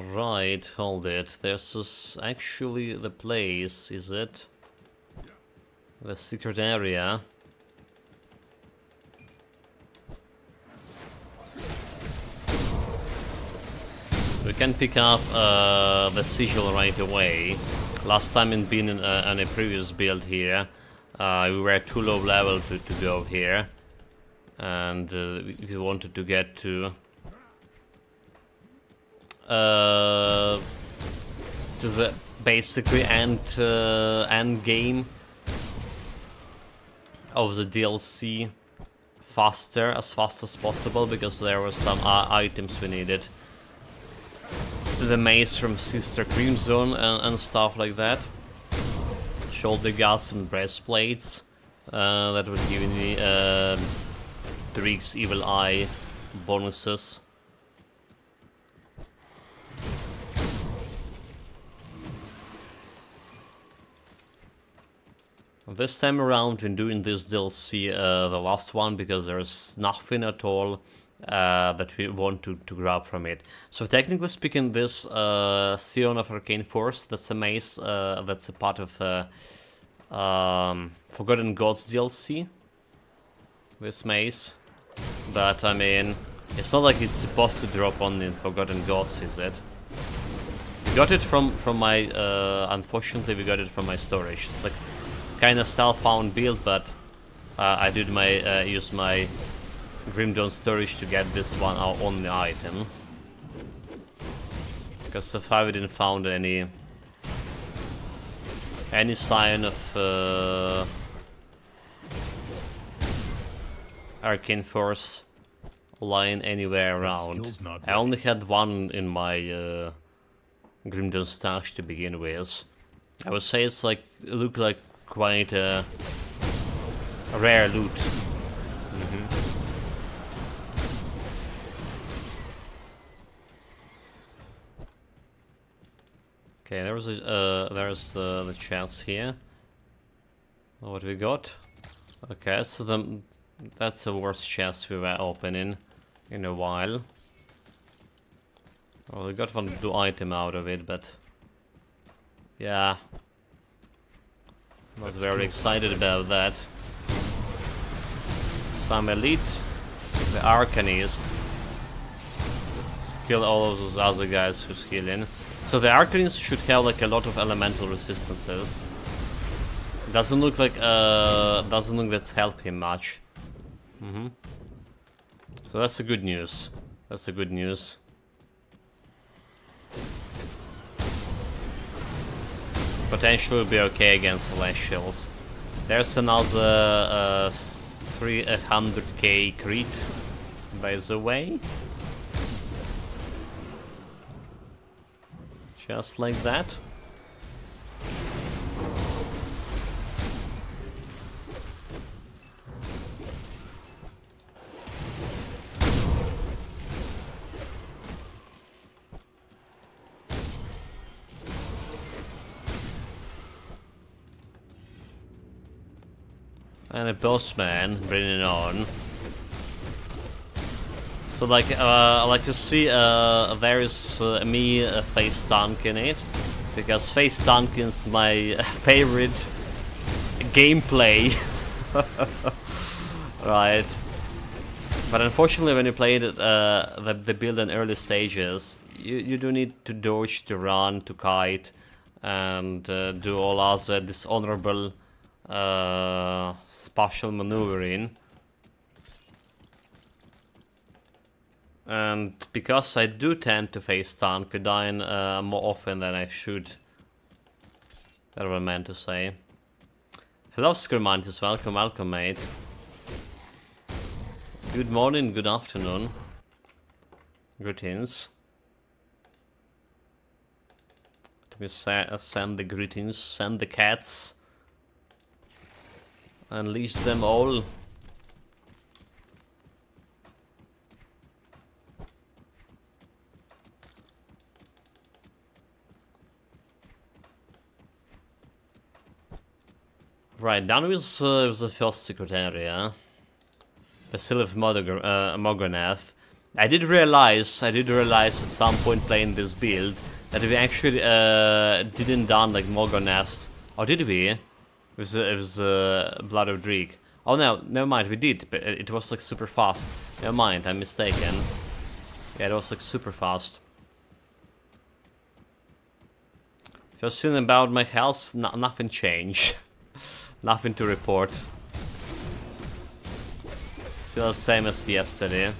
Right, hold it. This is actually the place, is it? The secret area. We can pick up the sigil right away. Last time in being in on a previous build here, we were too low level to go here. And we wanted to get to the basically end game of the DLC as fast as possible, because there were some items we needed. The mace from Sister Crimson and stuff like that. Shoulder guards and breastplates that would give me Drieg's Evil Eye bonuses. This time around, when doing this DLC, the last one, because there's nothing at all that we want to grab from it. So technically speaking, this Scion of Arcane Force, that's a mace, that's a part of Forgotten Gods DLC. This mace. But I mean, it's not like it's supposed to drop on in Forgotten Gods, is it? We got it from my, unfortunately we got it from my storage. It's like kind of self-found build, but I did my use my Grim Dawn storage to get this one on the item. Because so far we didn't found any sign of Arcane Force lying anywhere around. skill's not I only had one in my Grimdon stash to begin with. I would say it's like look like quite a rare loot. Okay, there's the chance here. What we got? Okay, so that's the worst chest we were opening in a while. Well, we got one blue item out of it, but yeah, not very excited about that. Some elite, the Arcanist, kill all of those other guys who's healing. So the Arcanist should have like a lot of elemental resistances. Doesn't look that's help him much. So that's the good news. That's the good news. Potentially will be okay against Celestials. There's another 300k crit, by the way. Just like that. And a bossman, bringing it on. So like you see, there is me face tank in it, because face tank is my favorite gameplay. Right. But unfortunately, when you play it, the build in early stages, you do need to dodge, to run, to kite, and do all other dishonorable spatial maneuvering. And because I do tend to face tank, we die more often than I should. That's what I meant to say. Hello Skirmantis, welcome mate. Good morning, good afternoon. Greetings. Let me send the greetings, send the cats. Unleash them all. Right, down with the first secret area. Basilisk Mogonath. I did realize at some point playing this build that we actually didn't done like Mogonath. Or did we? It was Blood of Dreek. Oh no, never mind, we did, but it was like super fast. Never mind, I'm mistaken. Yeah, it was like super fast. If you're saying about my health, nothing changed. Nothing to report. Still the same as yesterday.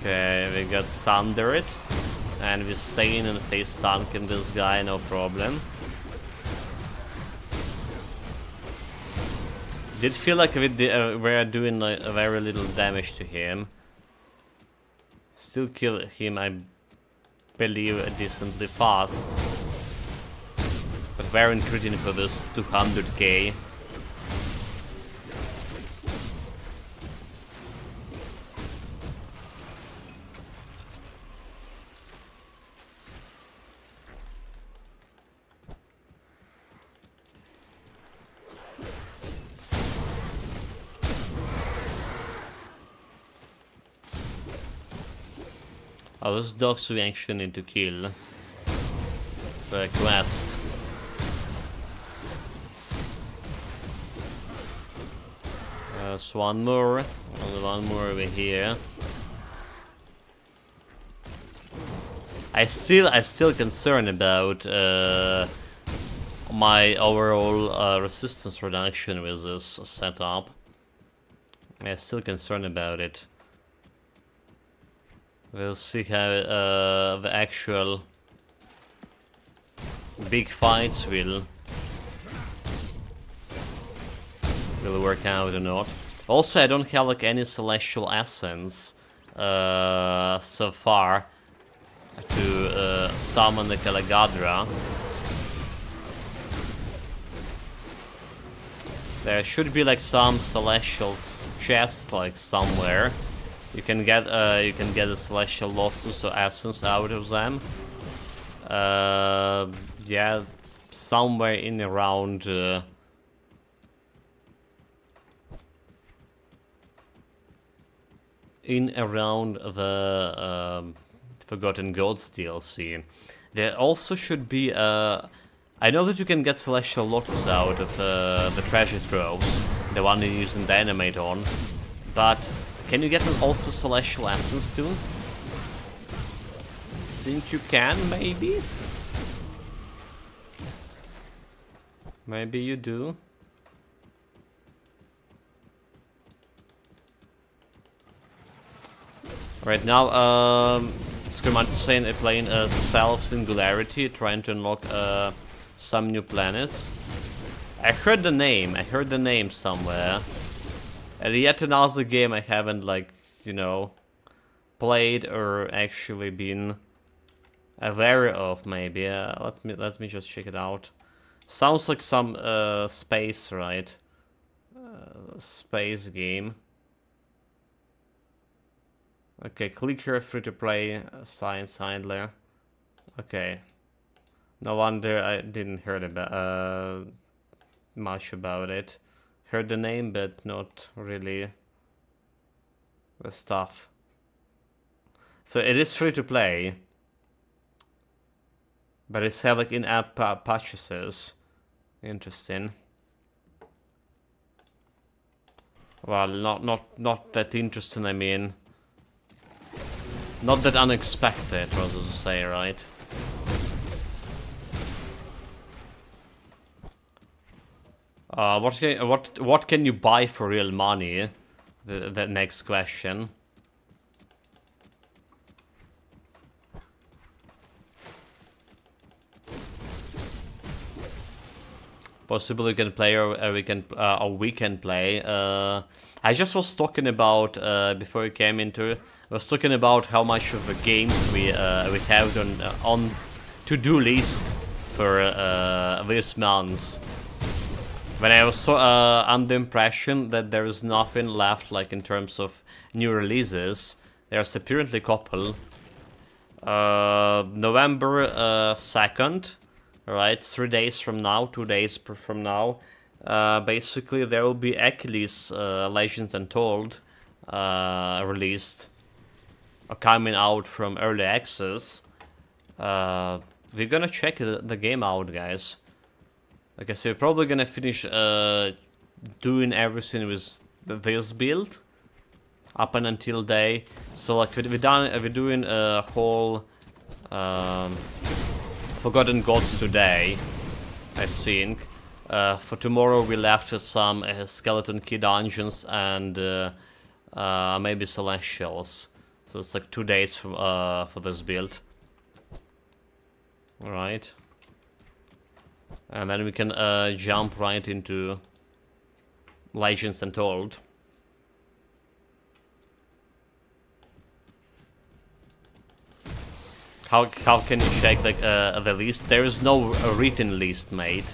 Okay, we got Sundered. And we're staying and face tanking this guy, no problem. Did feel like we're doing like, very little damage to him. Still kill him, I believe, decently fast. But we're critting for this 200k. Oh, those dogs we actually need to kill. The quest. There's one more. Only one more over here. I still concerned about my overall resistance reduction with this setup. I'm still concerned about it. We'll see how the actual big fights will will work out or not. Also, I don't have like any celestial essence so far to summon the Calagadra. There should be like some celestial chest like somewhere. You can get a celestial lotus or essence out of them. Yeah, somewhere in around. The Forgotten Gods DLC. There also should be I know that you can get Celestial Lotus out of the treasure troves, the one you use in Dynamite on, but can you get also Celestial Essence too? I think you can, maybe? Maybe you do. Right now, Skermanticene is playing a Self-Singularity, trying to unlock some new planets. I heard the name somewhere. And yet another game I haven't, like, you know, played or actually been aware of, maybe. Let me just check it out. Sounds like some space, right? Space game. Okay, click here, free to play, Science Handler. Okay. No wonder I didn't hear about much about it. Heard the name, but not really the stuff. So it is free to play, but it's have like in-app purchases. Interesting. Well, not that interesting. I mean. Not that unexpected, rather to say, right? What can you buy for real money? The next question. Possibly we can play, or we can play. I just was talking about before we came into. I was talking about how much of the games we have on to-do list for this month. When I was under the impression that there is nothing left, like in terms of new releases. There's apparently a couple. November 2nd, right? 3 days from now, 2 days from now. Basically, there will be Achilles Legends Untold released, coming out from early access. We're gonna check the game out, guys. Like I said, we're probably gonna finish doing everything with this build up and until day. So like we're doing a whole Forgotten Gods today, I think. For tomorrow we left some Skeleton Key dungeons and maybe Celestials. So it's like 2 days for this build. Alright. And then we can jump right into Legends Untold. How can you check like the list? There is no written list made.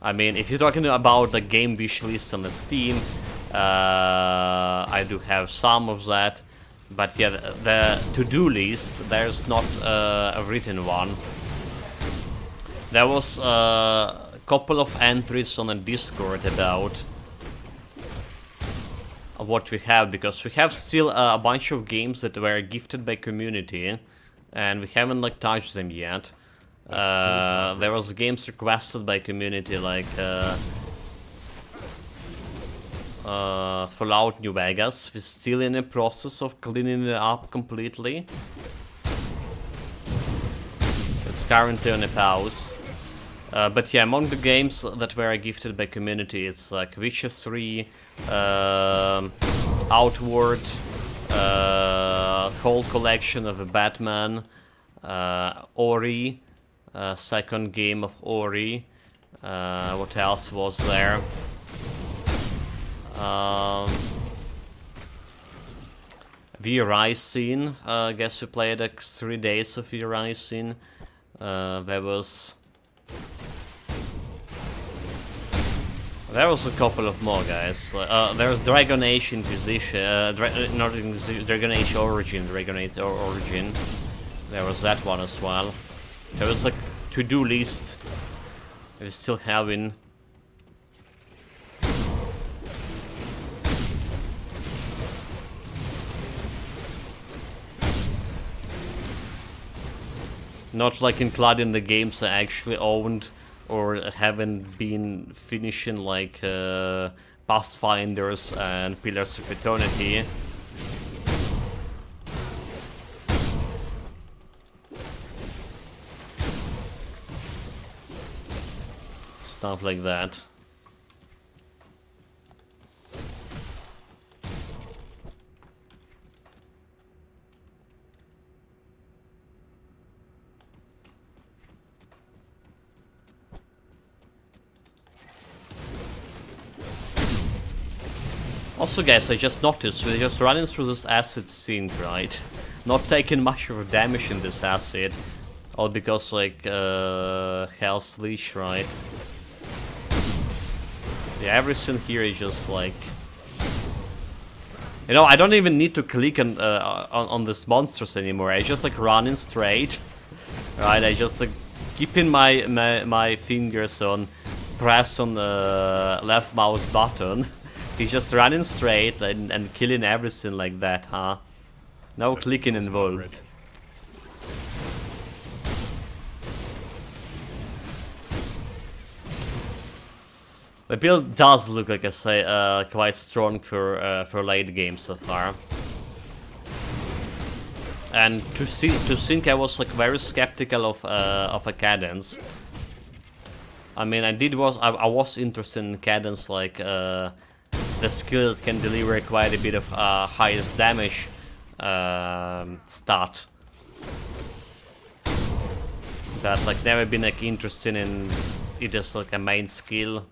I mean, if you're talking about the game wish list on the Steam, I do have some of that. But yeah, the to-do list, there's not a written one. There was a couple of entries on the Discord about what we have, because we have still a bunch of games that were gifted by community, and we haven't like touched them yet. There was games requested by community, like Fallout New Vegas. We're still in the process of cleaning it up completely. It's currently on a pause. But yeah, among the games that were gifted by community, it's like Witcher 3, Outward, whole collection of Batman, Ori, second game of Ori. What else was there? VRI scene. I guess we played like 3 days of VRI scene. There was a couple of more guys. There was Dragon Age Inquisition, not Inquisition, Dragon Age Origin, Dragon Age Origin. There was that one as well. There was like to-do list. We're still having. Not like including the games I actually owned or haven't been finishing, like Pathfinders and Pillars of Eternity. Stuff like that. Also guys, I just noticed, we're just running through this acid scene, right? Not taking much of a damage in this acid. All because like, Hell's Leash, right? Yeah, everything here is just like... You know, I don't even need to click on these monsters anymore, I just like running straight. Right, I just like keeping my fingers on, press on the left mouse button. He's just running straight and killing everything like that, huh? No clicking involved. The build does look, like I say, quite strong for late game so far. And to think I was like very skeptical of a cadence. I mean, I was interested in cadence, like the skill that can deliver quite a bit of highest damage stat. But like never been like interested in it as like a main skill.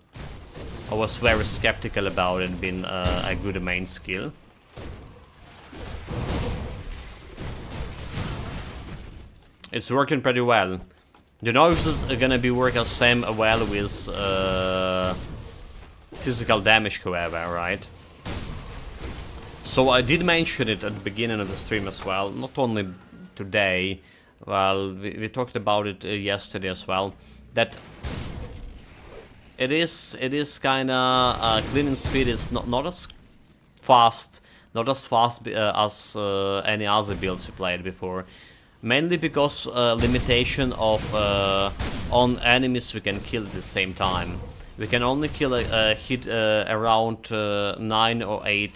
I was very skeptical about it being a good main skill. It's working pretty well. You know if this is gonna be working same well with physical damage, however, right? So I did mention it at the beginning of the stream as well, not only today. Well, we talked about it yesterday as well. That it is kind of cleaning speed is not as fast, as any other builds we played before. Mainly because limitation of on enemies we can kill at the same time. We can only kill hit around 9 or 8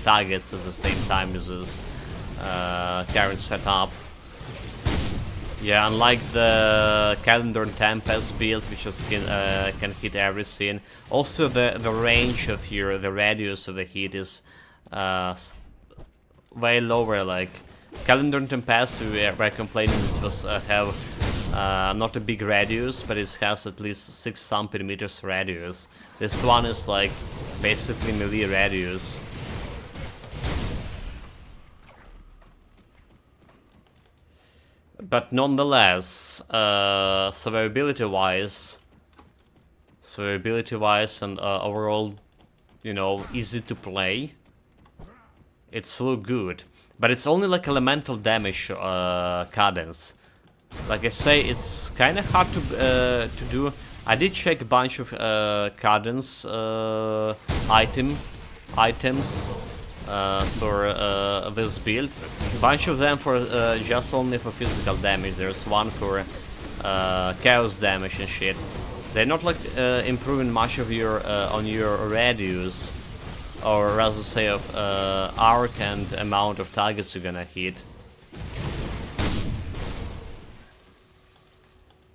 targets at the same time with this current setup. Yeah, unlike the Calendar and Tempest build, which just can hit everything. Also, the range of the radius of the hit is way lower. Like Calendar and Tempest, we were complaining it was have not a big radius, but it has at least 6 something meters radius. This one is like basically melee radius. But nonetheless, survivability-wise and overall, you know, easy to play, it's so good. But it's only like elemental damage cadence. Like I say, it's kind of hard to do. I did check a bunch of cadence items for this build. A bunch of them for just only for physical damage. There's one for chaos damage and shit. They're not like improving much of your on your radius, or rather say of arc and amount of targets you're gonna hit.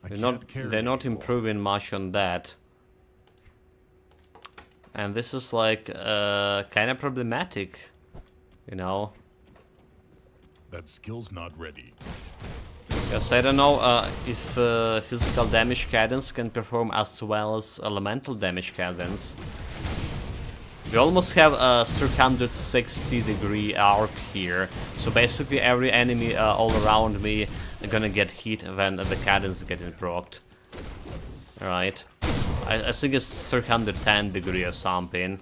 They're not improving much on that. And this is like kind of problematic, you know. That skill's not ready. Because I don't know if physical damage cadence can perform as well as elemental damage cadence. We almost have a 360-degree arc here, so basically every enemy all around me are gonna get hit when the cadence is getting procced. Alright. I think it's 310 degree or something,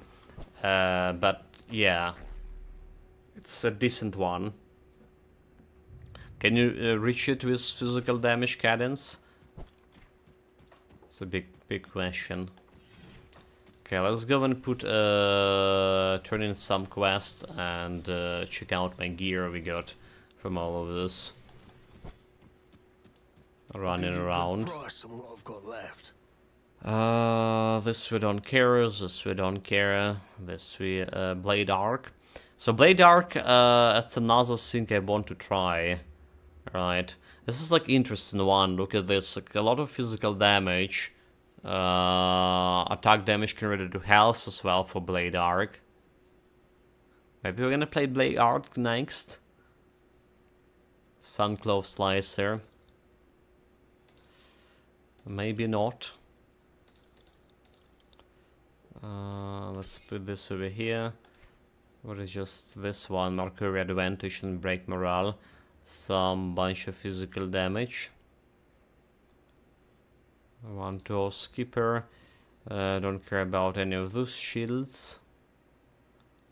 but yeah, it's a decent one. Can you reach it with physical damage cadence? It's a big question. Okay, let's go and put turn in some quests and check out my gear we got from all of this running around. Price on what I've got left. This we don't care, this we don't care, this we Blade Arc. So Blade Arc, that's another thing I want to try. Right, this is like interesting one. Look at this, like a lot of physical damage. Attack damage converted to health as well for Blade Arc. Maybe we're gonna play Blade Arc next. Sunclove Slicer. Maybe not. Let's put this over here. What is just this one? Mercury Advantage and Break Morale. Some bunch of physical damage. 1-2 Skipper. Don't care about any of those shields.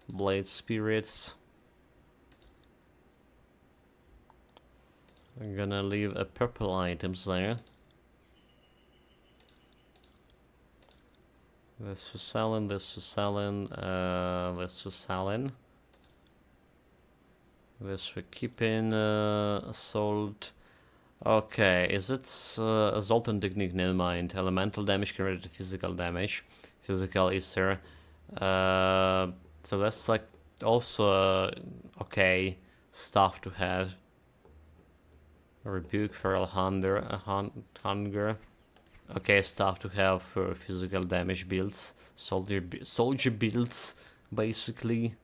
Blade Spirits. I'm gonna leave a purple items there. This for selling, this for selling, this for selling. This for keeping, assault. Okay, is it Assault and Technique? Never mind. Elemental damage converted to physical damage. Physical Ether. So that's like also okay stuff to have. Rebuke, Feral Hunger. Okay, stuff to have for physical damage builds. Soldier builds, basically.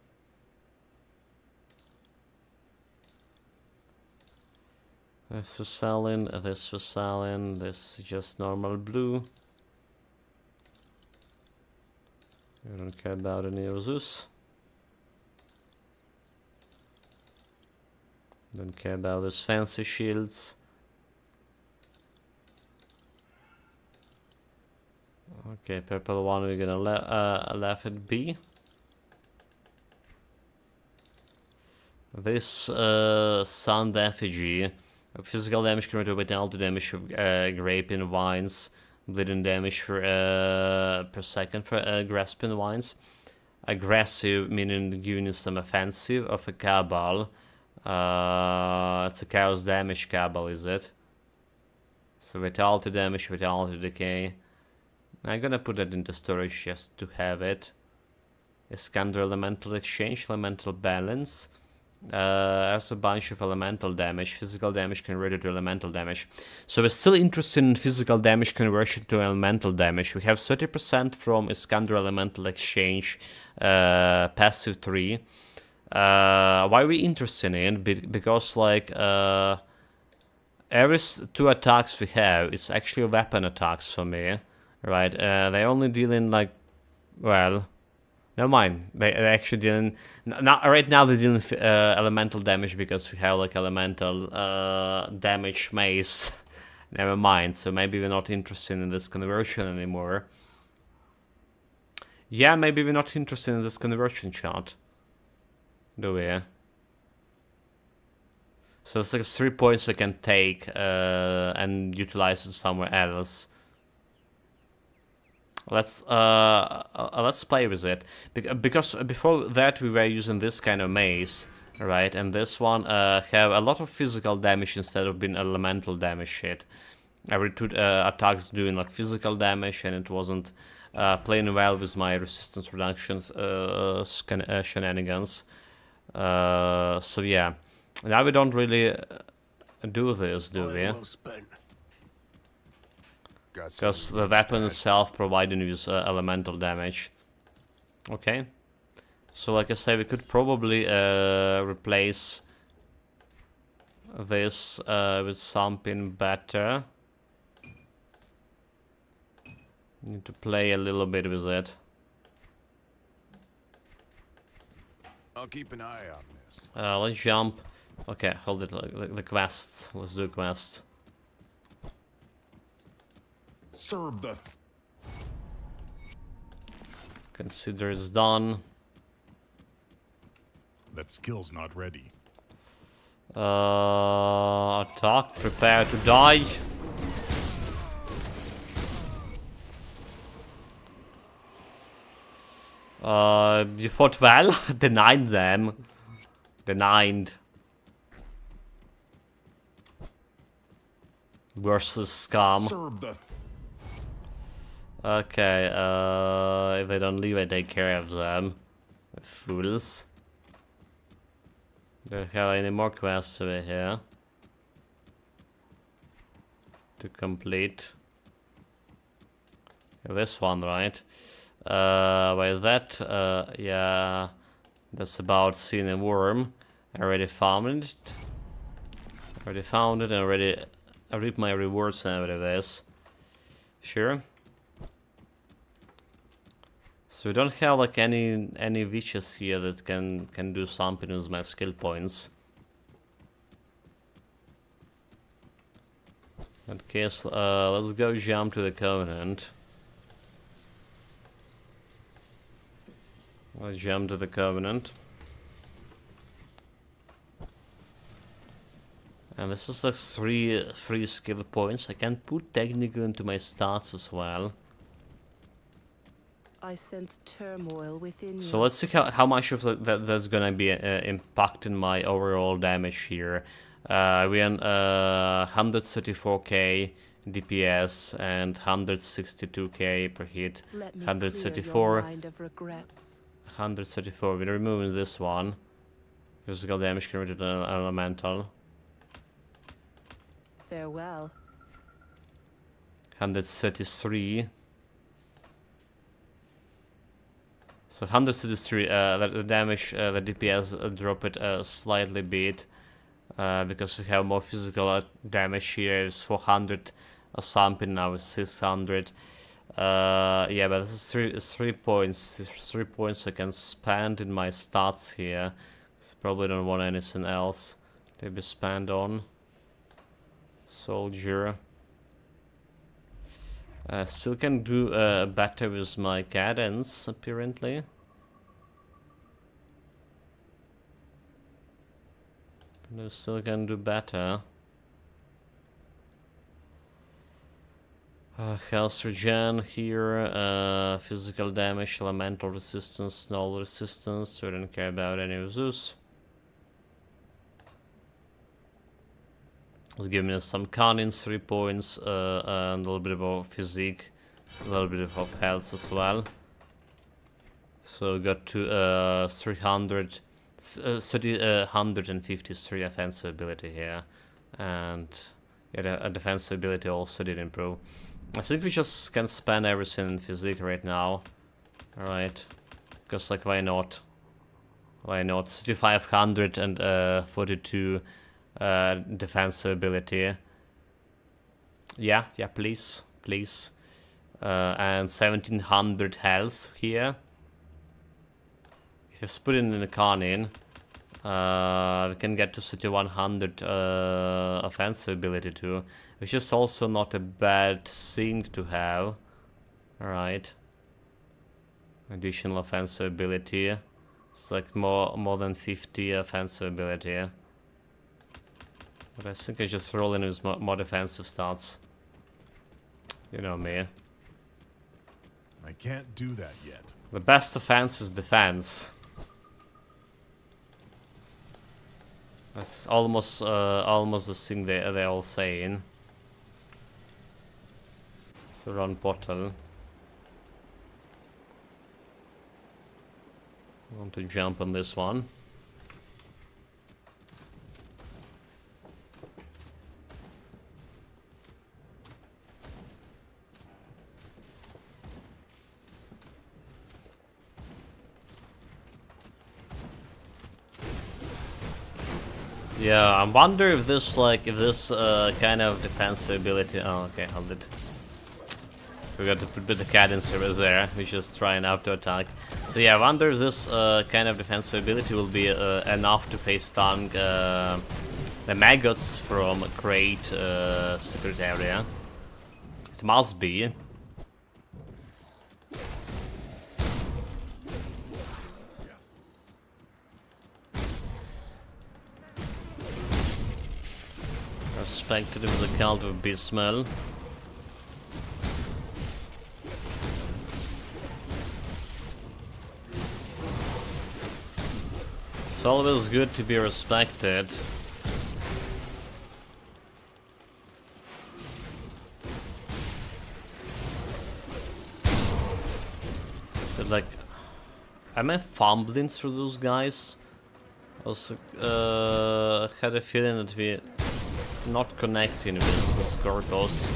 This for selling, this for selling, this is just normal blue. I don't care about any of this. Don't care about those fancy shields. Okay, purple one we're gonna let it be. This Sand Effigy. Physical damage converted to vitality damage of Grasping Vines. Bleeding damage for per second for Grasping Vines. Aggressive, meaning giving you some offensive of a Cabal. It's a Chaos Damage Cabal, is it? So vitality damage, vitality decay. I'm gonna put that into storage just to have it. Iskander Elemental Exchange, Elemental Balance. There's a bunch of elemental damage, physical damage converted to elemental damage. So we're still interested in physical damage conversion to elemental damage. We have 30% from Iskander Elemental Exchange, passive 3. Why are we interested in it? Because like every 2 attacks we have, it's actually weapon attacks for me, right? They only deal in like, well, never mind. They actually didn't. Not right now. They didn't elemental damage because we have like elemental damage mace. Never mind. So maybe we're not interested in this conversion anymore. Yeah, maybe we're not interested in this conversion chart. Do we? So it's like 3 points we can take and utilize it somewhere else. Let's play with it, because before that we were using this kind of mace, right? And this one have a lot of physical damage instead of being elemental damage shit. Every 2 attacks doing like physical damage, and it wasn't playing well with my resistance reductions shenanigans. So yeah, now we don't really do this, do we? Because the weapon itself providing you with elemental damage. Okay. So like I say, we could probably replace this with something better. Need to play a little bit with it. I'll keep an eye on this. Let's jump. Okay, hold it. The quests. Let's do quests. Serve the... Consider it's done. That skill's not ready. Attack. Prepare to die. You fought well. Denied them. Denied. Versus scum. Serve the... Okay, if they don't leave, I take care of them. Fools. Don't have any more quests over here to complete. This one, right? By that, yeah, that's about seeing a worm. I already found it. Already found it, and already I reap my rewards and everything. This, sure. So we don't have like any witches here that can do something with my skill points. In that case, let's go jump to the Covenant. Let's jump to the Covenant. And this is like three skill points. I can put technical into my stats as well. I sense turmoil within So you. let's see how much of that's gonna be impacting my overall damage here. We on 134k DPS and 162k per hit. Let me 134. clear your mind of regrets. 134. We're removing this one. Physical damage converted to elemental. Farewell. 133. So 133, the damage, the DPS drop it slightly bit, because we have more physical damage here. It's 400 or something, now it's 600. Yeah, but this is 3 points. 3 points I can spend in my stats here. So probably don't want anything else to be spent on. Soldier. Still can do better with my cadence, apparently. But I still can do better. Health regen here, physical damage, elemental resistance, null resistance, so I don't care about any of those. Let's give me some cunning, 3 points, and a little bit of physique, a little bit of health as well. So got to 153 offensive ability here, and yeah, a defensive ability also did improve. I think we just can spend everything in physique right now. Alright, because like why not? Why not? 3500 and 42 defensive ability. Yeah, please. And 1700 health here. If you put it in the Carnin, we can get to 3100 offensive ability too, which is also not a bad thing to have. Alright. Additional offensive ability. It's like more than 50 offensive ability. But I think I just roll in with more defensive stats. You know me. I can't do that yet. The best offense is defense. That's almost the thing they're all saying. So run portal. I want to jump on this one. Yeah, I wonder if this kind of defensive ability. Oh, okay, hold it. Forgot to put the cadence service there, which is trying auto attack. So yeah, I wonder this kind of defensive ability will be enough to face tank the maggots from Great Secret Area. It must be. Respected with the cult of Bismel. It's always good to be respected. But like, am I fumbling through those guys? I was had a feeling that we're not connecting with the Scorpos.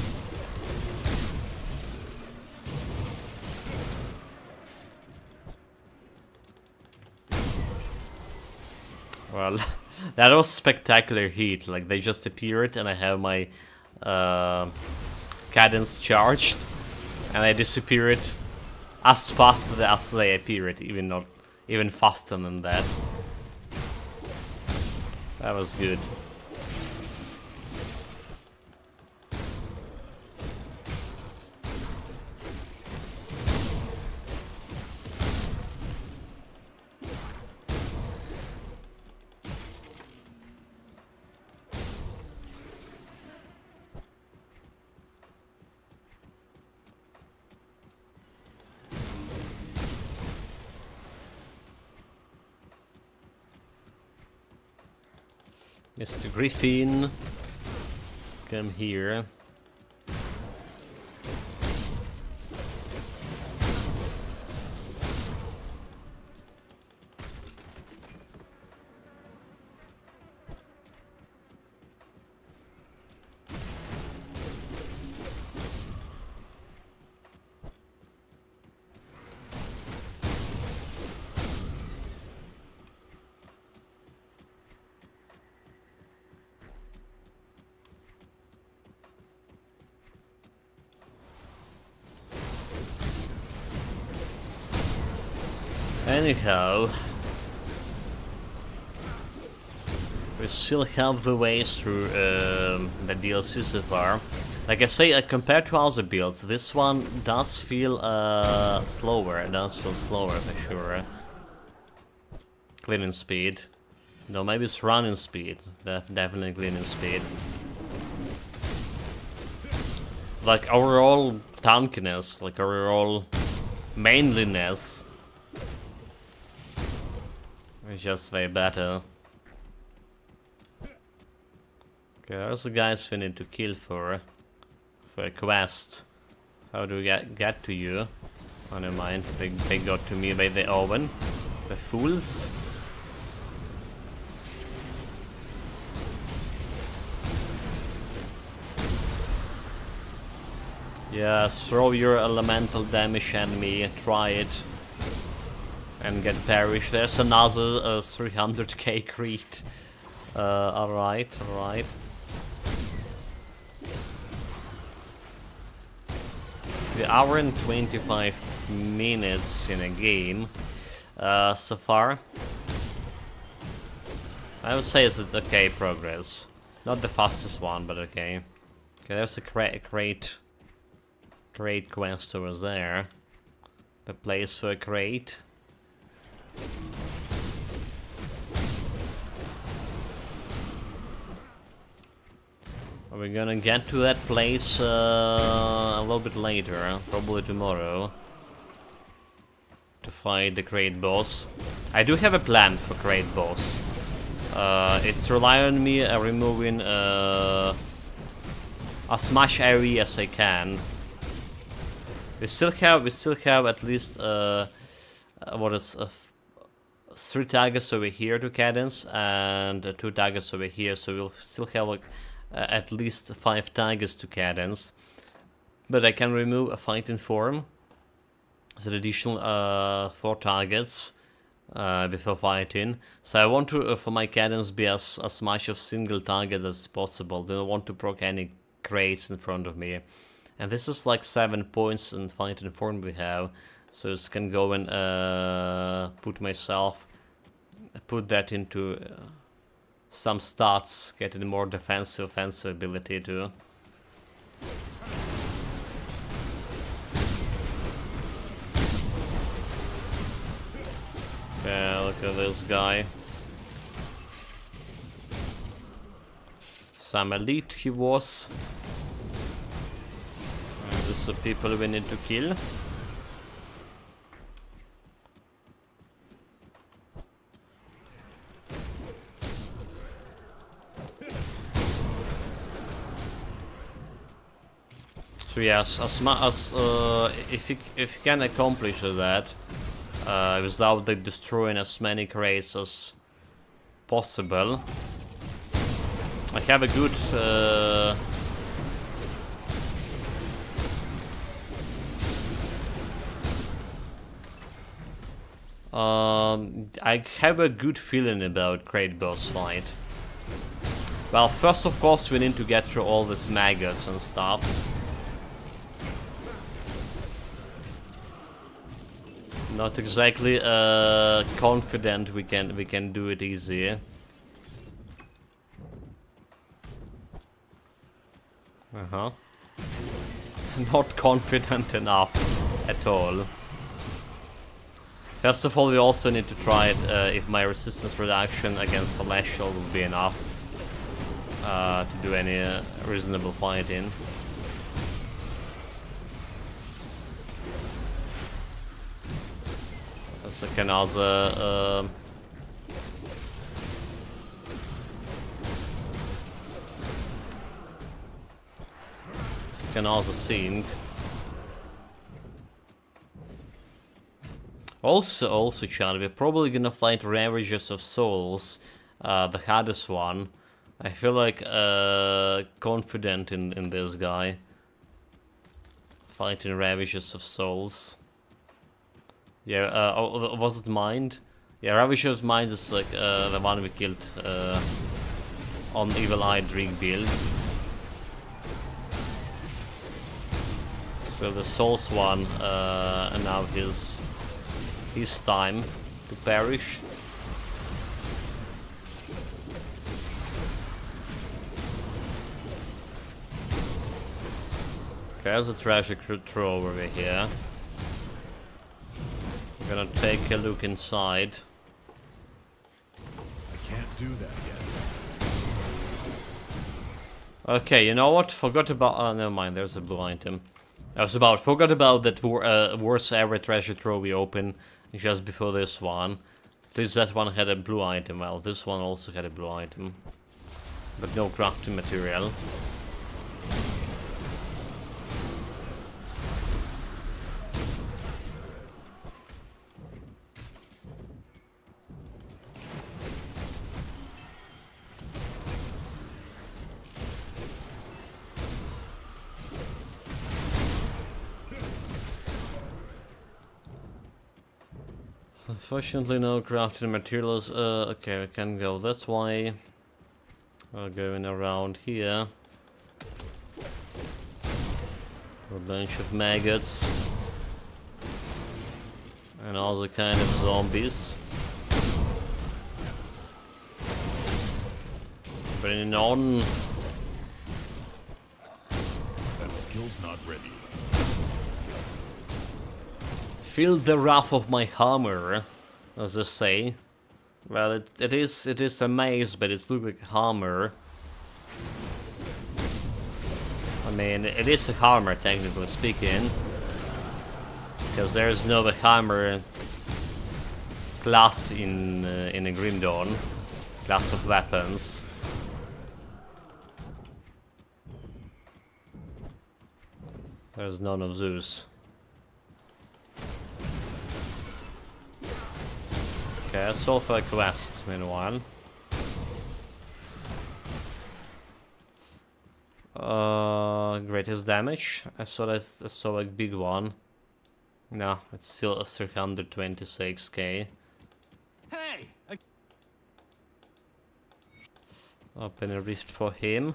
Well, that was spectacular heat. Like, they just appeared and I have my cadence charged and they disappeared as fast as they appeared, even faster than that. That was good. Mr. Griffin, come here. Anyhow, we still have the way through the DLC so far. Like I say, compared to other builds, this one does feel slower. It does feel slower for sure. Cleaning speed. No, maybe it's running speed. Definitely cleaning speed. Like overall tankiness, like overall mainliness. It's just way better. Okay, there's the guys we need to kill for a quest. How do we get to you? Oh, never mind. They got to me by the oven. The fools. Yeah, throw your elemental damage at me. Try it. And get perished. There's another 300k Crete. Alright, alright. The hour and 25 minutes in a game so far. I would say it's okay progress. Not the fastest one, but okay. Okay, there's a great quest over there. The place for a crate. We're gonna get to that place a little bit later, probably tomorrow, to fight the Great Boss. I do have a plan for Great Boss. It's rely on me removing as much area as I can. We still have at least what is 3 targets over here to cadence and 2 targets over here, so we'll still have like at least 5 targets to cadence. But I can remove a fighting form as an additional 4 targets before fighting. So I want to for my cadence be as much of single target as possible. Don't want to proc any crates in front of me. And this is like 7 points in Fight Informed we have. So I can go and put that into some stats, getting more defensive, offensive ability too. Yeah, look at this guy. Some elite he was. And these are people we need to kill. So yes, if you can accomplish that without like, destroying as many crates as possible, I have a good I have a good feeling about crate boss fight. Well, first of course we need to get through all these maggots and stuff. Not exactly confident we can do it easy. Not confident enough at all. First of all, we also need to try it if my resistance reduction against Celestial will be enough to do any reasonable fighting. So I can also sync. Also, Chad, we're probably gonna fight Ravagers of Souls, the hardest one. I feel like confident in this guy. Fighting Ravagers of Souls. Yeah, was it Mind? Yeah, Ravager's Mind is like the one we killed on Evil Eye Dream build. So the Souls one, and now his time to perish. Okay, there's a treasure trove over here. We're gonna take a look inside. I can't do that yet. Okay, you know what? Forgot about. Oh, never mind. There's a blue item. Forgot about that worst ever treasure trove we opened just before this one. At least that one had a blue item. Well, this one also had a blue item, but no crafting material. Unfortunately, no crafting materials. Okay, we can go this way. We're going around here. A bunch of maggots. And all the kind of zombies. Bringing on. That skill's not ready. Feel the wrath of my hammer, as I say. Well, it is a maze, but it's look like a hammer. I mean, it is a hammer, technically speaking, because there is no hammer class in a Grim Dawn, class of weapons. There's none of Zeus. Okay, I solved a quest meanwhile. Greatest damage. I saw a big one. No, it's still a 326k. Hey! Open a rift for him.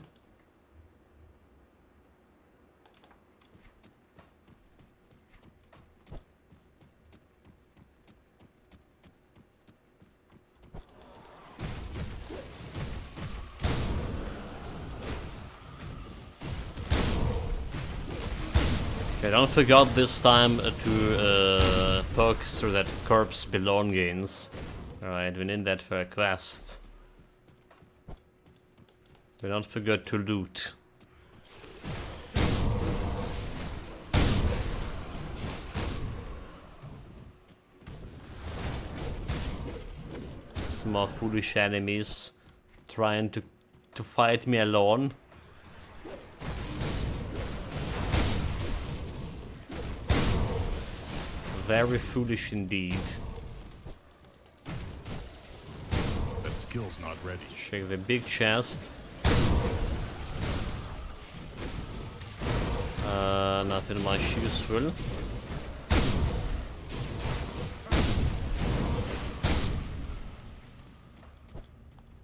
Okay, don't forget this time to poke through that corpse belongings. Alright, we need that for a quest. Do not forget to loot. Some more foolish enemies trying to fight me alone. Very foolish indeed. That skill's not ready. Check the big chest. Nothing much useful.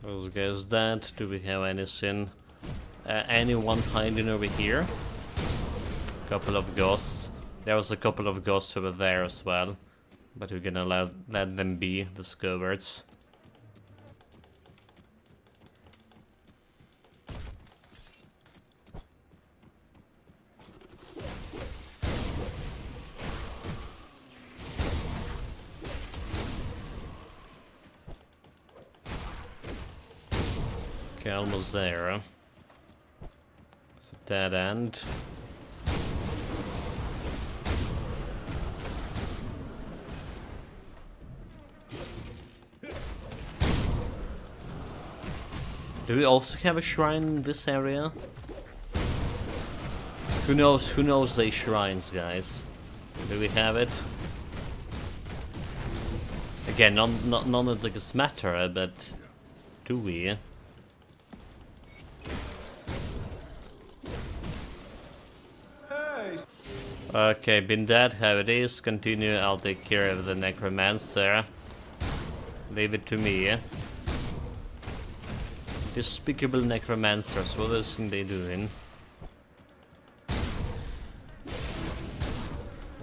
Those guys dead. Do we have anything? Anyone hiding over here? Couple of ghosts. There was a couple of ghosts over there as well, but we're gonna let them be discovered. Okay, almost there. It's a dead end. Do we also have a shrine in this area? Who knows these shrines, guys? Do we have it? Again, none of this matter, but do we? Okay, been dead, how it is. Continue, I'll take care of the necromancer. Leave it to me. Despicable necromancers, what is they doing?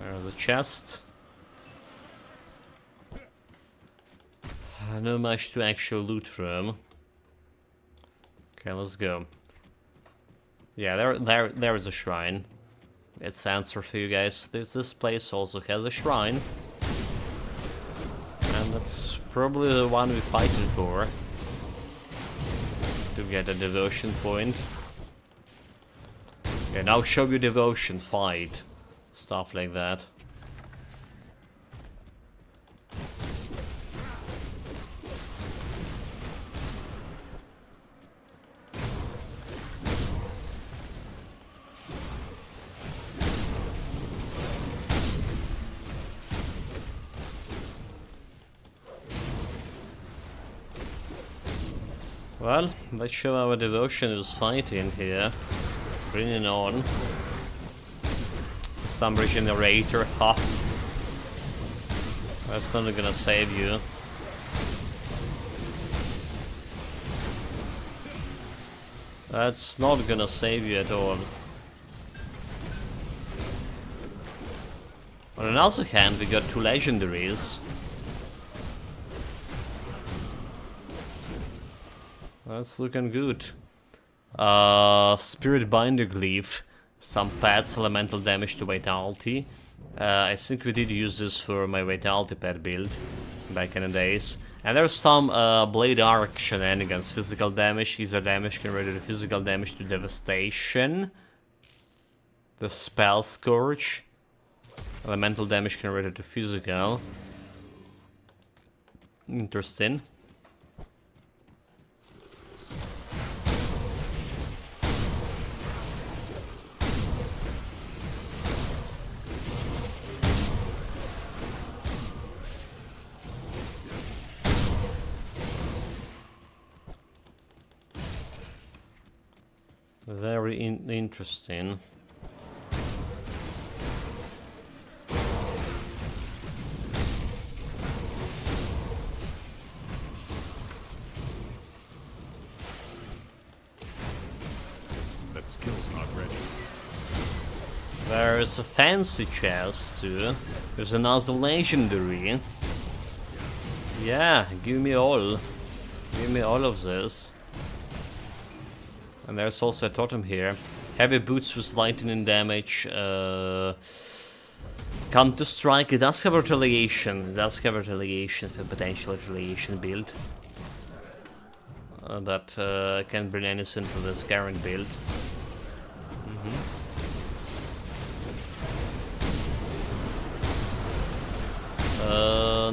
There's a chest. No much to actual loot from. Okay, let's go. Yeah, there is a shrine. It's answer for you guys. This place also has a shrine. And that's probably the one we're fighting for. To get a devotion point. Okay, now show your devotion, fight. Stuff like that. Well, let's show our devotion is fighting here. Bring it on. Some regenerator, ha! That's not gonna save you. That's not gonna save you at all. On the other hand, we got two legendaries. That's looking good. Spirit Binder Glyph. Some pets, elemental damage to Vitality. I think we did use this for my Vitality pet build back in the days. And there's some Blade Arc shenanigans. Physical damage, either damage converted to physical damage to Devastation. The Spell Scourge. Elemental damage converted to physical. Interesting. Very interesting. That skill's not ready. There's a fancy chest too. There's another legendary. Yeah, give me all. Give me all of this. And there's also a totem here. Heavy boots with lightning damage. Counter strike. It does have retaliation. It does have retaliation for potential retaliation build. But can bring anything to this current build.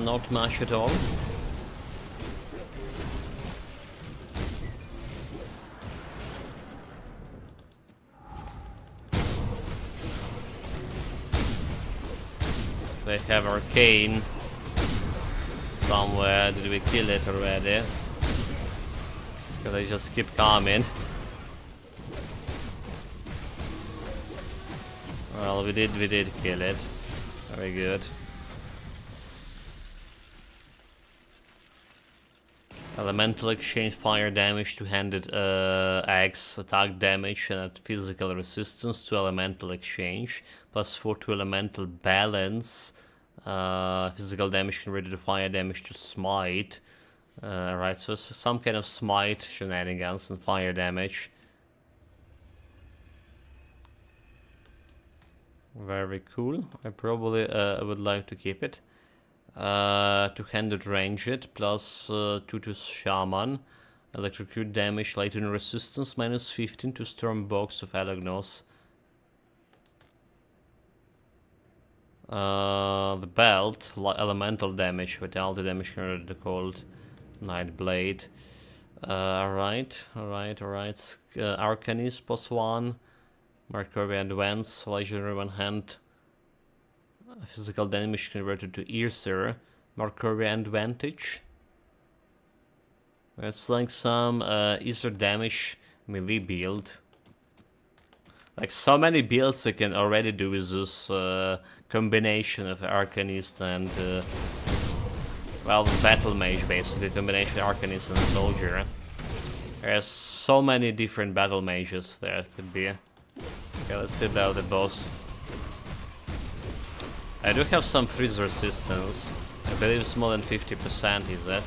Not much at all. They have Arcane somewhere. Did we kill it already? Because they just keep coming. Well, we did kill it. Very good. Elemental exchange fire damage to handed X attack damage and add physical resistance to elemental exchange. +4 to elemental balance. Physical damage converted to fire damage to smite. Right, so it's some kind of smite shenanigans and fire damage. Very cool. I probably would like to keep it. Two-handed range it, +2 to Shaman. Electrocute damage, lightning resistance, -15 to Storm Box of Elagnos. The belt, elemental damage, vitality damage converted to cold. Night Blade. Alright. Arcanist, +1. Mercury Advance, legendary one hand. Physical damage converted to Earser. Mercury Advantage. It's like some Earser damage melee build. Like so many builds I can already do with this combination of Arcanist and well, Battle Mage basically, combination of Arcanist and Soldier. There's so many different Battle Mages there could be. Okay, let's see about the boss. I do have some freeze resistance. I believe it's more than 50%, is that?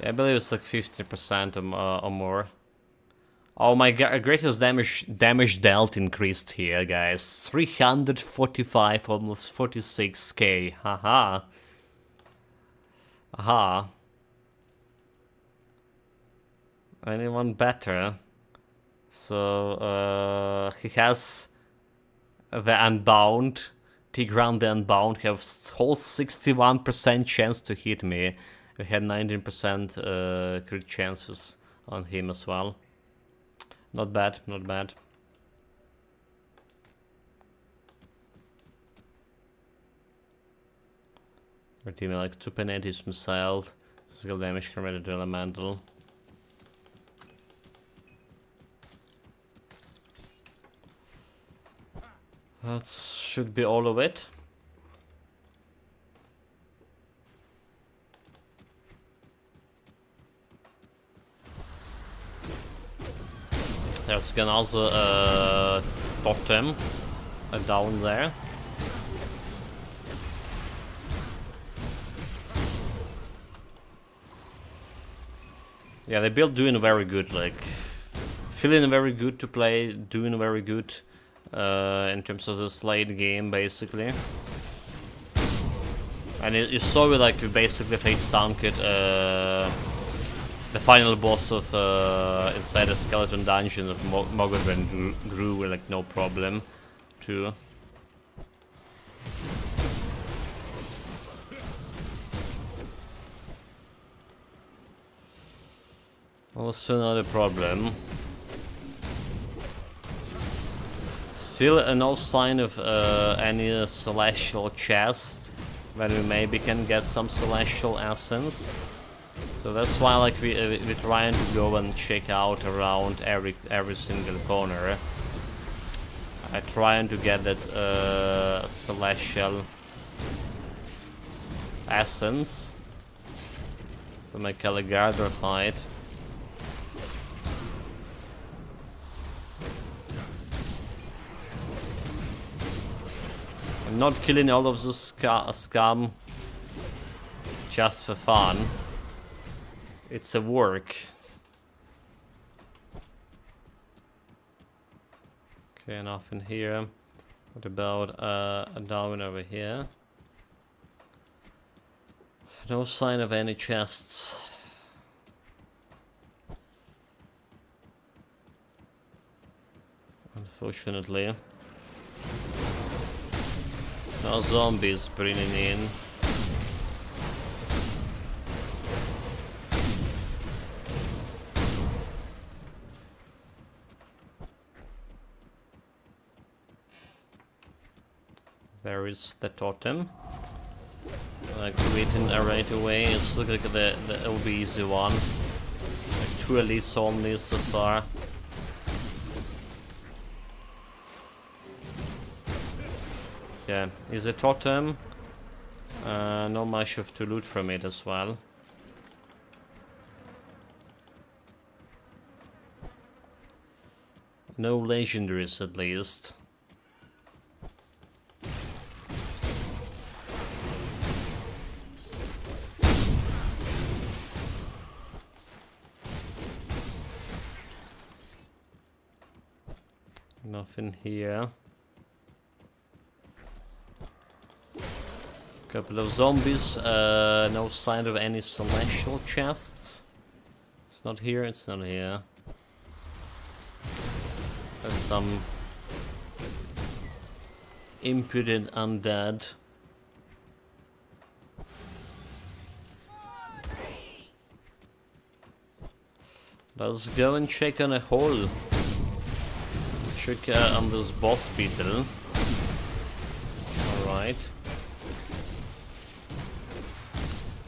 Yeah, I believe it's like 50% or more. Oh my god, greatest damage dealt increased here, guys. 345, almost 46k. Haha. Aha. Anyone better? So, he has the Unbound. Tigran the Unbound have whole 61% chance to hit me. We had 19% crit chances on him as well. Not bad, not bad. We're teaming like 2 penalties missile, physical damage converted to elemental. That should be all of it. There's another totem down there. Yeah, they build doing very good, like feeling very good to play, doing very good in terms of this late game basically. And you saw it like we basically face tanked the final boss of inside the skeleton dungeon of Mogadren grew like no problem too. Also not a problem. Still no sign of any celestial chest, when we maybe can get some celestial essence. So that's why like we're trying to go and check out around every single corner. I'm trying to get that celestial essence for my Caligardra fight. I'm not killing all of the scum just for fun. It's a work. Okay, enough in here. What about a down over here? No sign of any chests. Unfortunately. No zombies bringing in. Where is the totem? Waiting right away. It's looking like the easy one. Like 2 elites only so far. Yeah, is a totem. Not much of to loot from it as well. No legendaries at least. Nothing here. Couple of zombies. No sign of any celestial chests. It's not here. It's not here. There's some impudent undead. Let's go and check on a hole. Check on this boss beetle. Alright.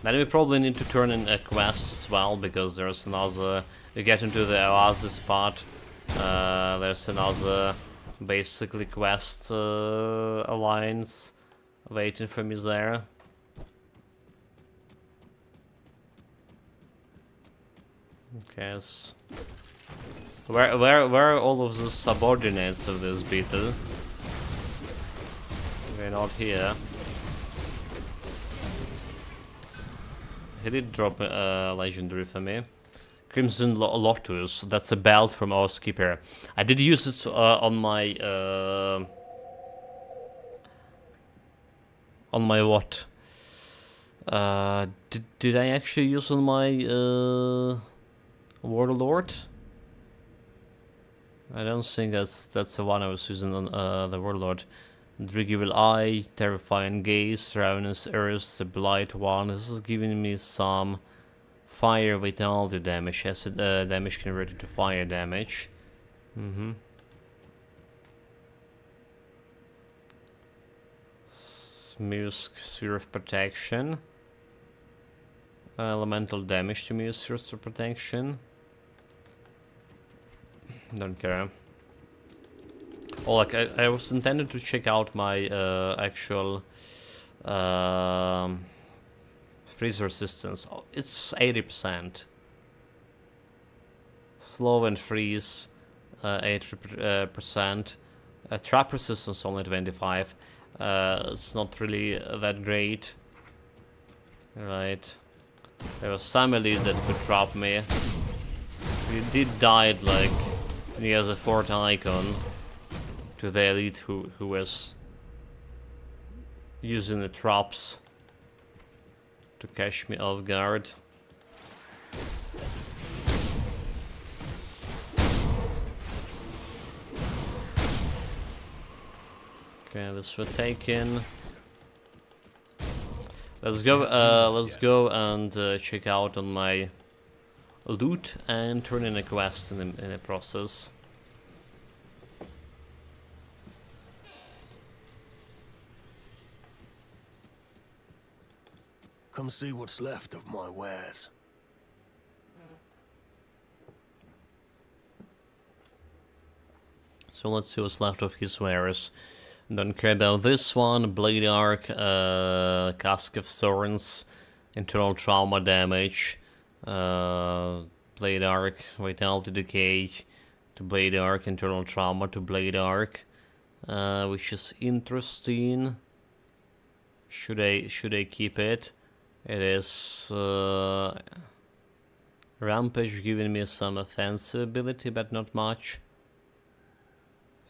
Then we probably need to turn in a quest as well, because there's another... We get into the Oasis part. There's another basically quest alliance waiting for me there. Okay, where are all of the subordinates of this beetle? They're not here. He did drop a legendary for me. Crimson Lotus. That's a belt from our skipper. I did use it on my what? Did I actually use on my Warlord? I don't think that's the one I was using on the Warlord. Driggy Eye, Terrifying Gaze, Ravenous Earth, the Blight one. This is giving me some fire vitality damage, acid damage converted to fire damage. Musk Sphere of Protection. Elemental damage to Musk Sphere of Protection. Don't care. Oh, like I was intended to check out my actual freeze resistance. Oh, it's 80%. Slow and freeze 80%. Trap resistance only 25. It's not really that great. Right. There was some elite that could trap me. He did die like near the fourth icon to the elite who was using the traps to catch me off guard. Okay, this was taken. Let's go and check out on my loot and turn in a quest in the process. Come see what's left of my wares. So let's see what's left of his wares. Don't care about this one. Blade Arc, Cask of Thorns, internal trauma damage, Blade Arc, Vitality Decay to Blade Arc, internal trauma to Blade Arc, which is interesting. Should I keep it? It is Rampage giving me some offensive ability, but not much.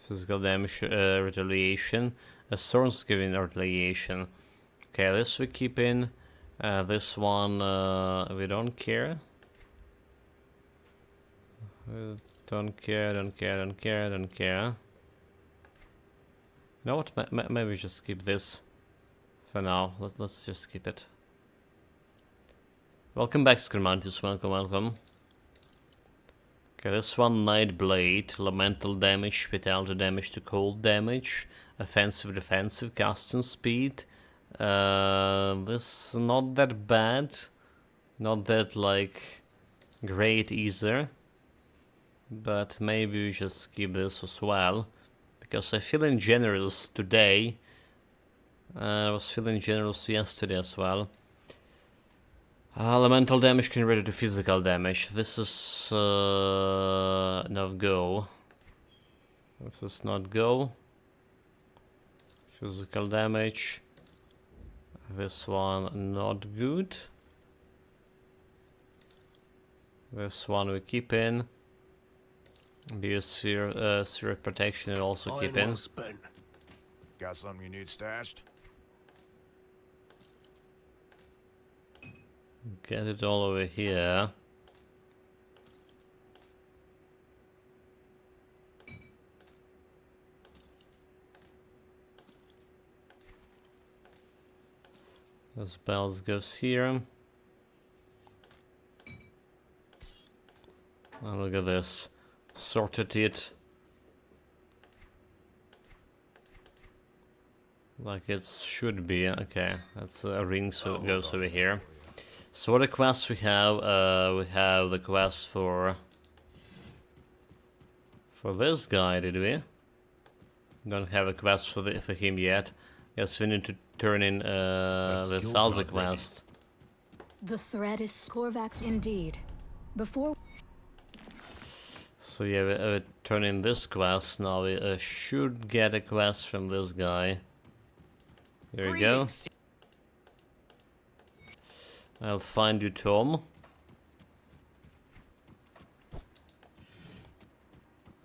Physical damage, retaliation. Thorns giving retaliation. Okay, this we keep in. This one we don't care. Don't care. You know what? Maybe just keep this for now. Let's just keep it. Welcome back, Scarmantius. Welcome. Okay, this one, Nightblade, elemental damage, vitality damage to cold damage, offensive, defensive, casting speed. This not that bad, not that like great either, but maybe we just keep this as well, because I feeling generous today. I was feeling generous yesterday as well. Elemental damage converted to physical damage. This is not go. This is not go. Physical damage. This one not good. This one we keep in. Biosphere sphere protection we also keep in. Got something you need stashed? Get it all over here. This bells goes here. And look at this. Sorted it. Like it should be. Okay, that's a ring, so it goes over here. So what quests we have? We have the quest for this guy, did we? Don't have a quest for him yet. Yes, we need to turn in this other quest. The threat is Korvax indeed. Before. So yeah, we turn in this quest now. We should get a quest from this guy. There we go. I'll find you, Tom.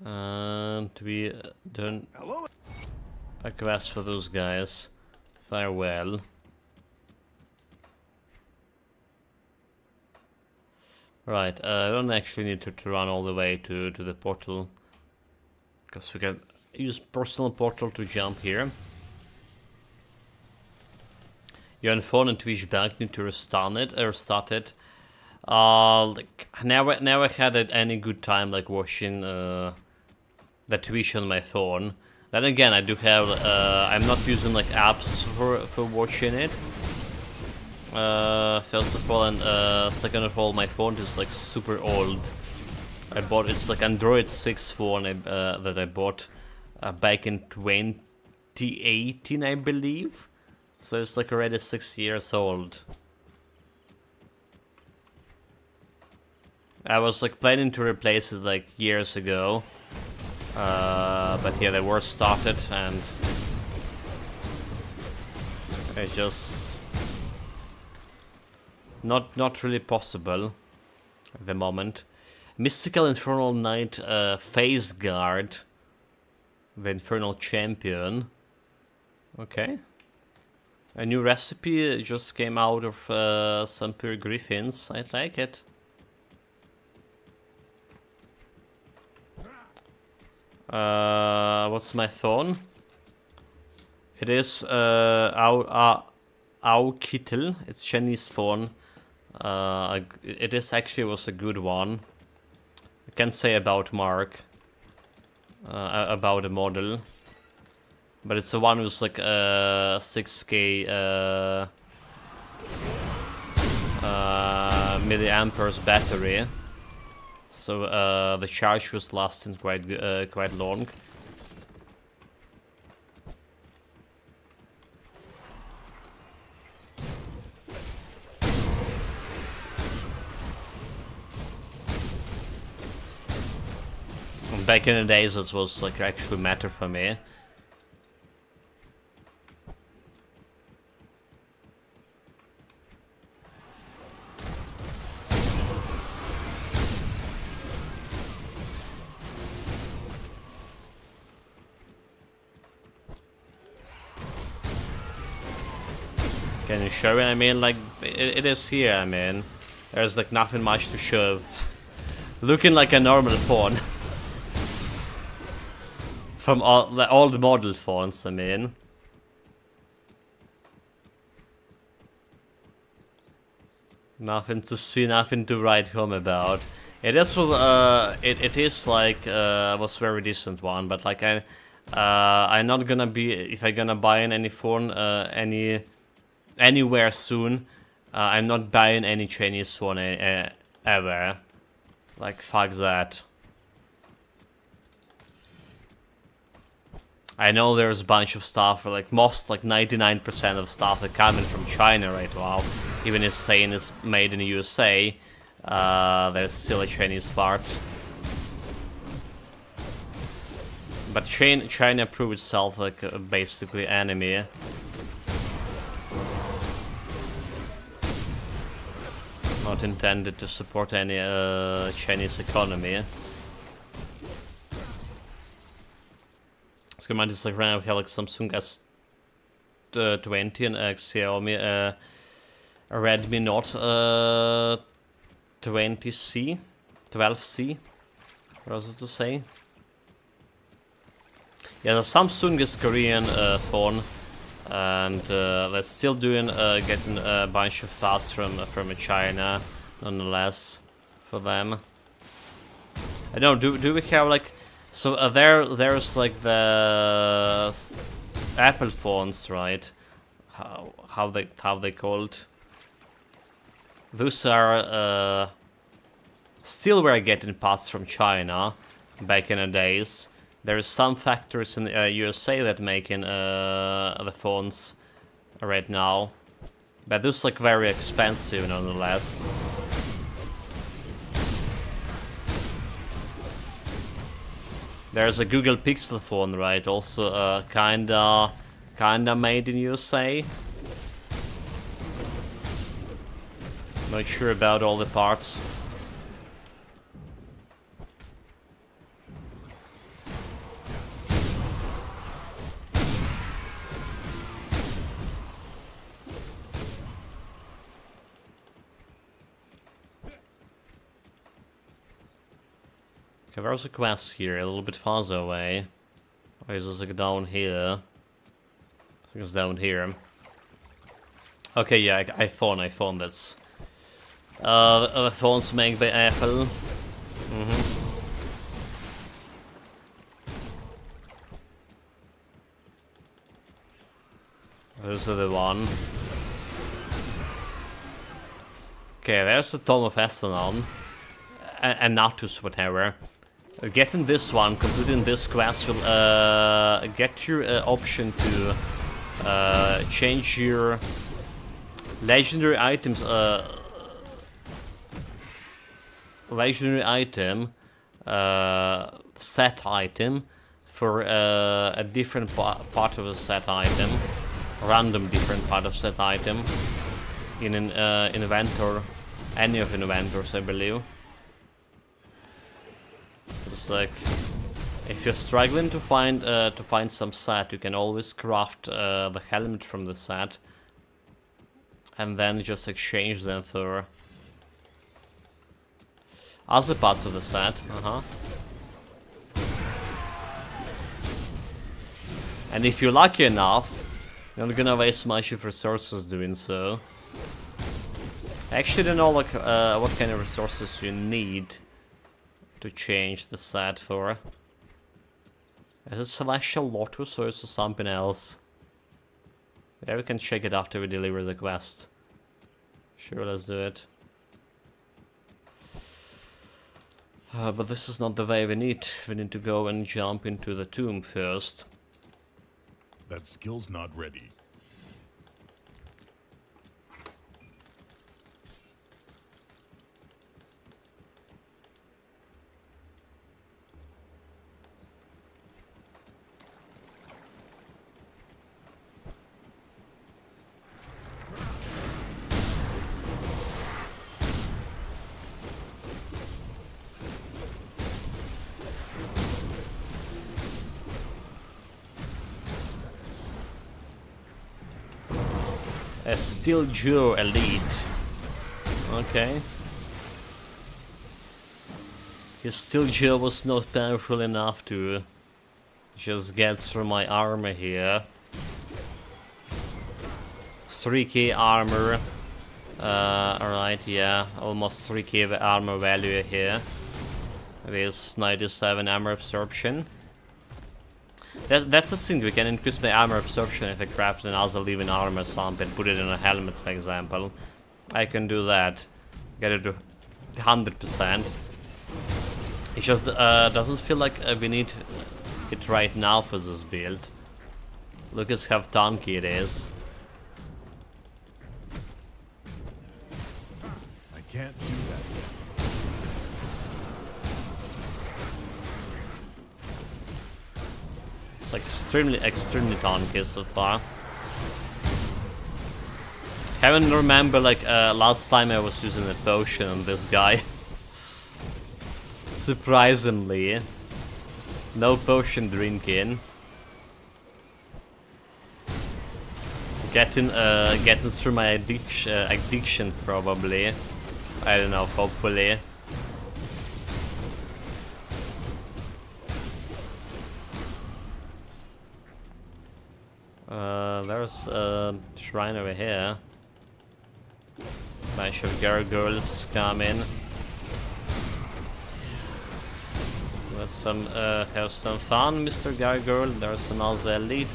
And we done a quest for those guys. Farewell. Right, I don't actually need to run all the way to the portal, because we can use personal portal to jump here. You're on phone and Twitch back, need to restart it. Like never had any good time like watching the Twitch on my phone. Then again, I do have I'm not using like apps for watching it. First of all, and second of all, my phone is like super old. It's like Android 6 phone that I bought back in 2018, I believe. So it's like already 6 years old. I was like planning to replace it like years ago. But yeah, the war started and it's just not really possible at the moment. Mystical Infernal Knight Phase Guard, the Infernal Champion. Okay. A new recipe just came out of some pure griffins. I like it. What's my phone? It is Ao Kittel. It's Chinese phone. It is actually was a good one. I can say about Mark, about the model. But it's the one who's like 6K milliamperes battery, so the charge was lasting quite long. Back in the days, this was like actually matter for me. Can you show it? I mean, like, it is here, I mean. There's, like, nothing much to show. Looking like a normal phone. From all the old model phones, I mean. Nothing to see, nothing to write home about. It is was very decent one, but like I'm not gonna be, if I'm gonna buy any phone anywhere soon. I'm not buying any Chinese phone ever. Like fuck that. I know there's a bunch of stuff, like most, like 99% of stuff that coming from China right now. Even if saying it's made in the USA, there's still a Chinese parts. But China proved itself like basically enemy. Not intended to support any Chinese economy. Schematic is like right now we have like Samsung S20 and Xiaomi Redmi Note 20C, 12C, what was it to say? Yeah, the Samsung is Korean phone, and they're still doing getting a bunch of parts from China, nonetheless, for them. I don't know. Do we have like so there's like the Apple phones, right? How they called? Those are still were getting parts from China back in the days. There's some factories in the USA that making the phones right now, but those like very expensive nonetheless. There's a Google Pixel phone, right? Also kinda made in USA. Not sure about all the parts. Okay, there's a quest here, a little bit farther away. Or is this like down here? I think it's down here. Okay, yeah, I found this. The phones made by Apple. Those are the one. Okay, there's the Tom of Estenon. And Natus, whatever. Getting this one, completing this quest will get your option to change your legendary items. Legendary item, set item, for a different part of the set item, random different part of set item in an inventor, any of the inventors, I believe. It's like if you're struggling to find some set, you can always craft the helmet from the set, and then just exchange them for other parts of the set. And if you're lucky enough, you're not gonna waste much of resources doing so. I actually don't know like what kind of resources you need to change the set for. Is it Celestial Lotus or is it something else? Yeah, we can check it after we deliver the quest. Sure, let's do it. But this is not the way we need. We need to go and jump into the tomb first. That skill's not ready. A Steel Jaw Elite. Okay. His Steel Jaw was not powerful enough to just get through my armor here. 3k armor. Alright, yeah, almost 3k armor value here. It is 97 armor absorption. That's the thing, we can increase my armor absorption if I craft another living armor something, put it in a helmet for example. I can do that. Get it to 100%. It just doesn't feel like we need it right now for this build. Look at how tanky it is. I can't do that yet. It's like extremely tanky so far. Haven't remember like last time I was using a potion on this guy. Surprisingly, no potion drinking. Getting through my addiction probably. I don't know, hopefully. There's a shrine over here. Bunch of gargoyles coming. Let's have some fun, Mr. Gargoyle. There's another elite.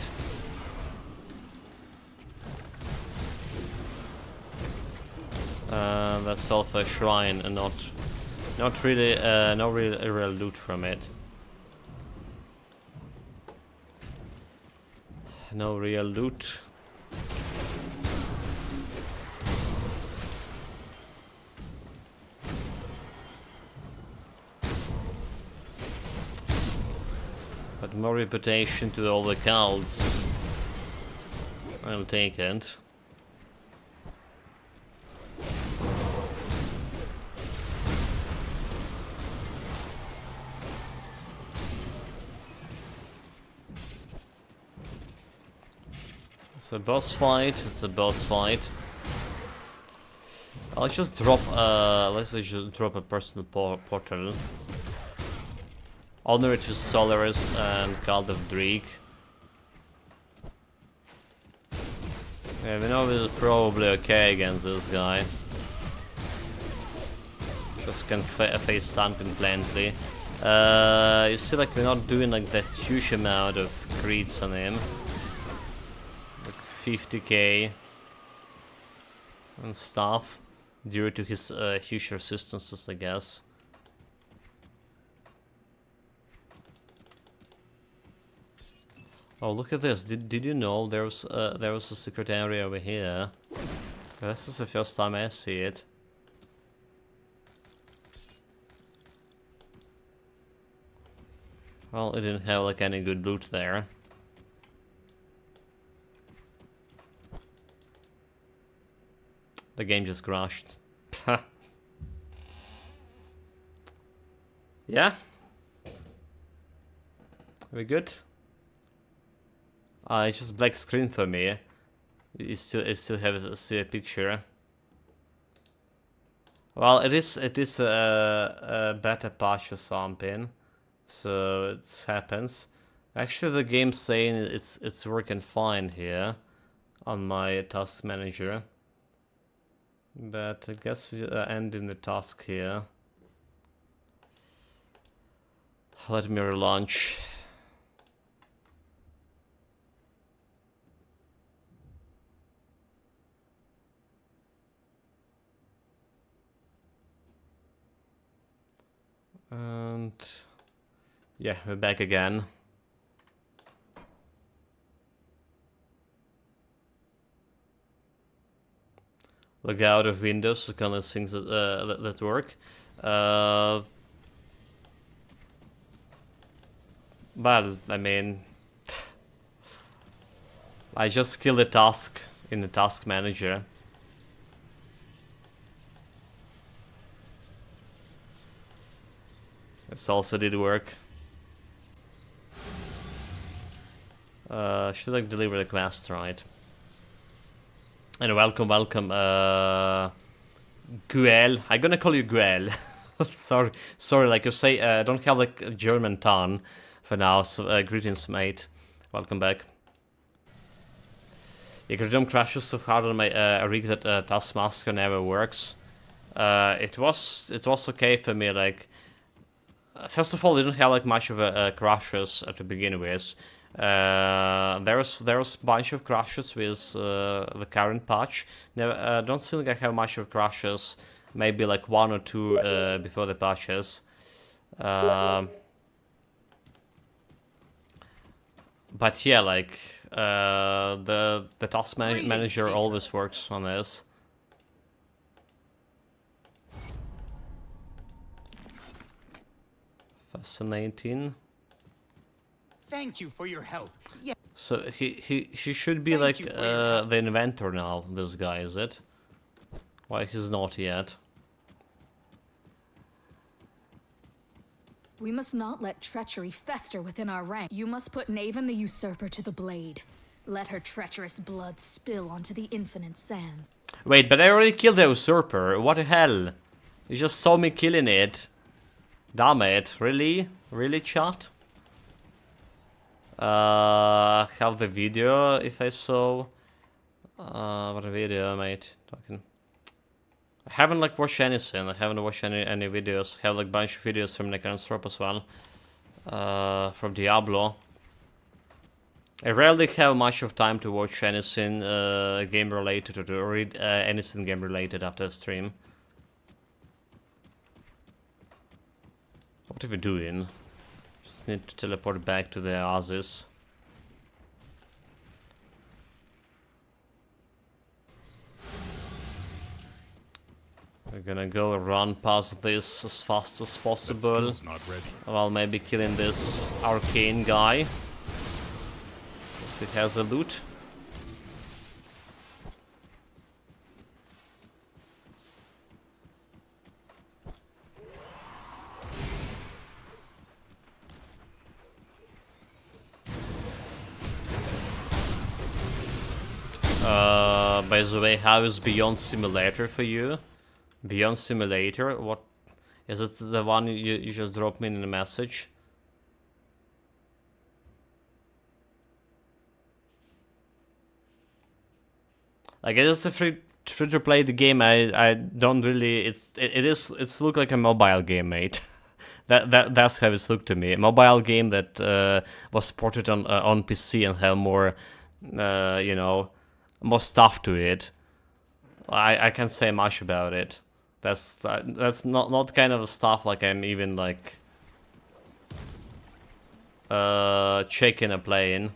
That's also a shrine, and not really, no real loot from it. No real loot. But more reputation to all the cults. I'll take it. It's a boss fight, it's a boss fight. I'll just drop, let's just drop a personal portal. Honor to Solaris and Cult of Dreek. Yeah, we know we're probably okay against this guy. Just can face stamping bluntly. You see, like, we're not doing like that huge amount of creeds on him. Like 50k and stuff, due to his huge resistances, I guess. Oh, look at this! Did you know there was a secret area over here? This is the first time I see it. Well, it didn't have like any good loot there. The game just crashed. Yeah? We good? It's just black screen for me. You still have see a picture. Well, it is a beta patch or something, so it happens. Actually, the game's saying it's working fine here on my task manager. But I guess we ending the task here. Let me relaunch. And yeah, we're back again. Log out of Windows, the kind of things that that work. Well, I mean, I just killed a task in the task manager. This also did work. Should I deliver the quest, right? And welcome, welcome, Guel. I'm gonna call you Guel. sorry, like you say, I don't have like a German tongue for now, so greetings, mate. Welcome back. Yeah, Gridom crashes so hard on my rig that Taskmaster never works. It was okay for me, like... First of all, I didn't have like much of a crashes to begin with. There was a bunch of crashes with the current patch. Never, don't think I have much of crashes. Maybe like 1 or 2 before the patches. But yeah, like the task manager always works on this. Fascinating. Thank you for your help. Yeah. So she should be like the inventor now, this guy, is it? Why he's not yet? We must not let treachery fester within our rank. You must put Naven the Usurper to the blade. Let her treacherous blood spill onto the infinite sands. Wait, but I already killed the Usurper. What the hell? You just saw me killing it. Damn it. Really? Really, chat? Have the video if I saw. What a video, mate. Talking. I haven't like watched anything. I haven't watched any videos. I have like a bunch of videos from Necrostrop as well. From Diablo. I rarely have much of time to watch anything game related or to read anything game related after a stream. What are we doing? Just need to teleport back to the oasis. We're gonna go run past this as fast as possible. Not ready. While maybe killing this arcane guy. Guess it has a loot. By the way, how is Beyond Simulator for you? Beyond Simulator? What is it? The one you just dropped me in a message? Like, it is a free to play the game. I don't really. It's look like a mobile game, mate. That's how it's looked to me. A mobile game that was ported on PC and have more, you know, more stuff to it. I can't say much about it. That's not kind of stuff like I'm even like checking a plane.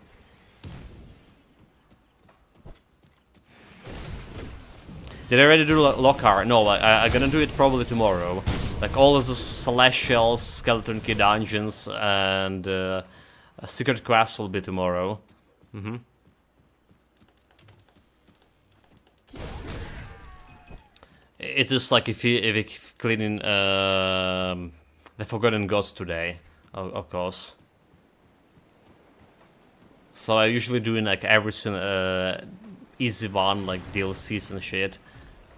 Did I already do Lokar? No, I'm gonna do it probably tomorrow. Like all of the Celestials, Skeleton Key dungeons, and a Secret Quest will be tomorrow. It's just like if you cleaning the Forgotten Gods today, of course. So I usually doing like everything easy one, like DLCs and shit,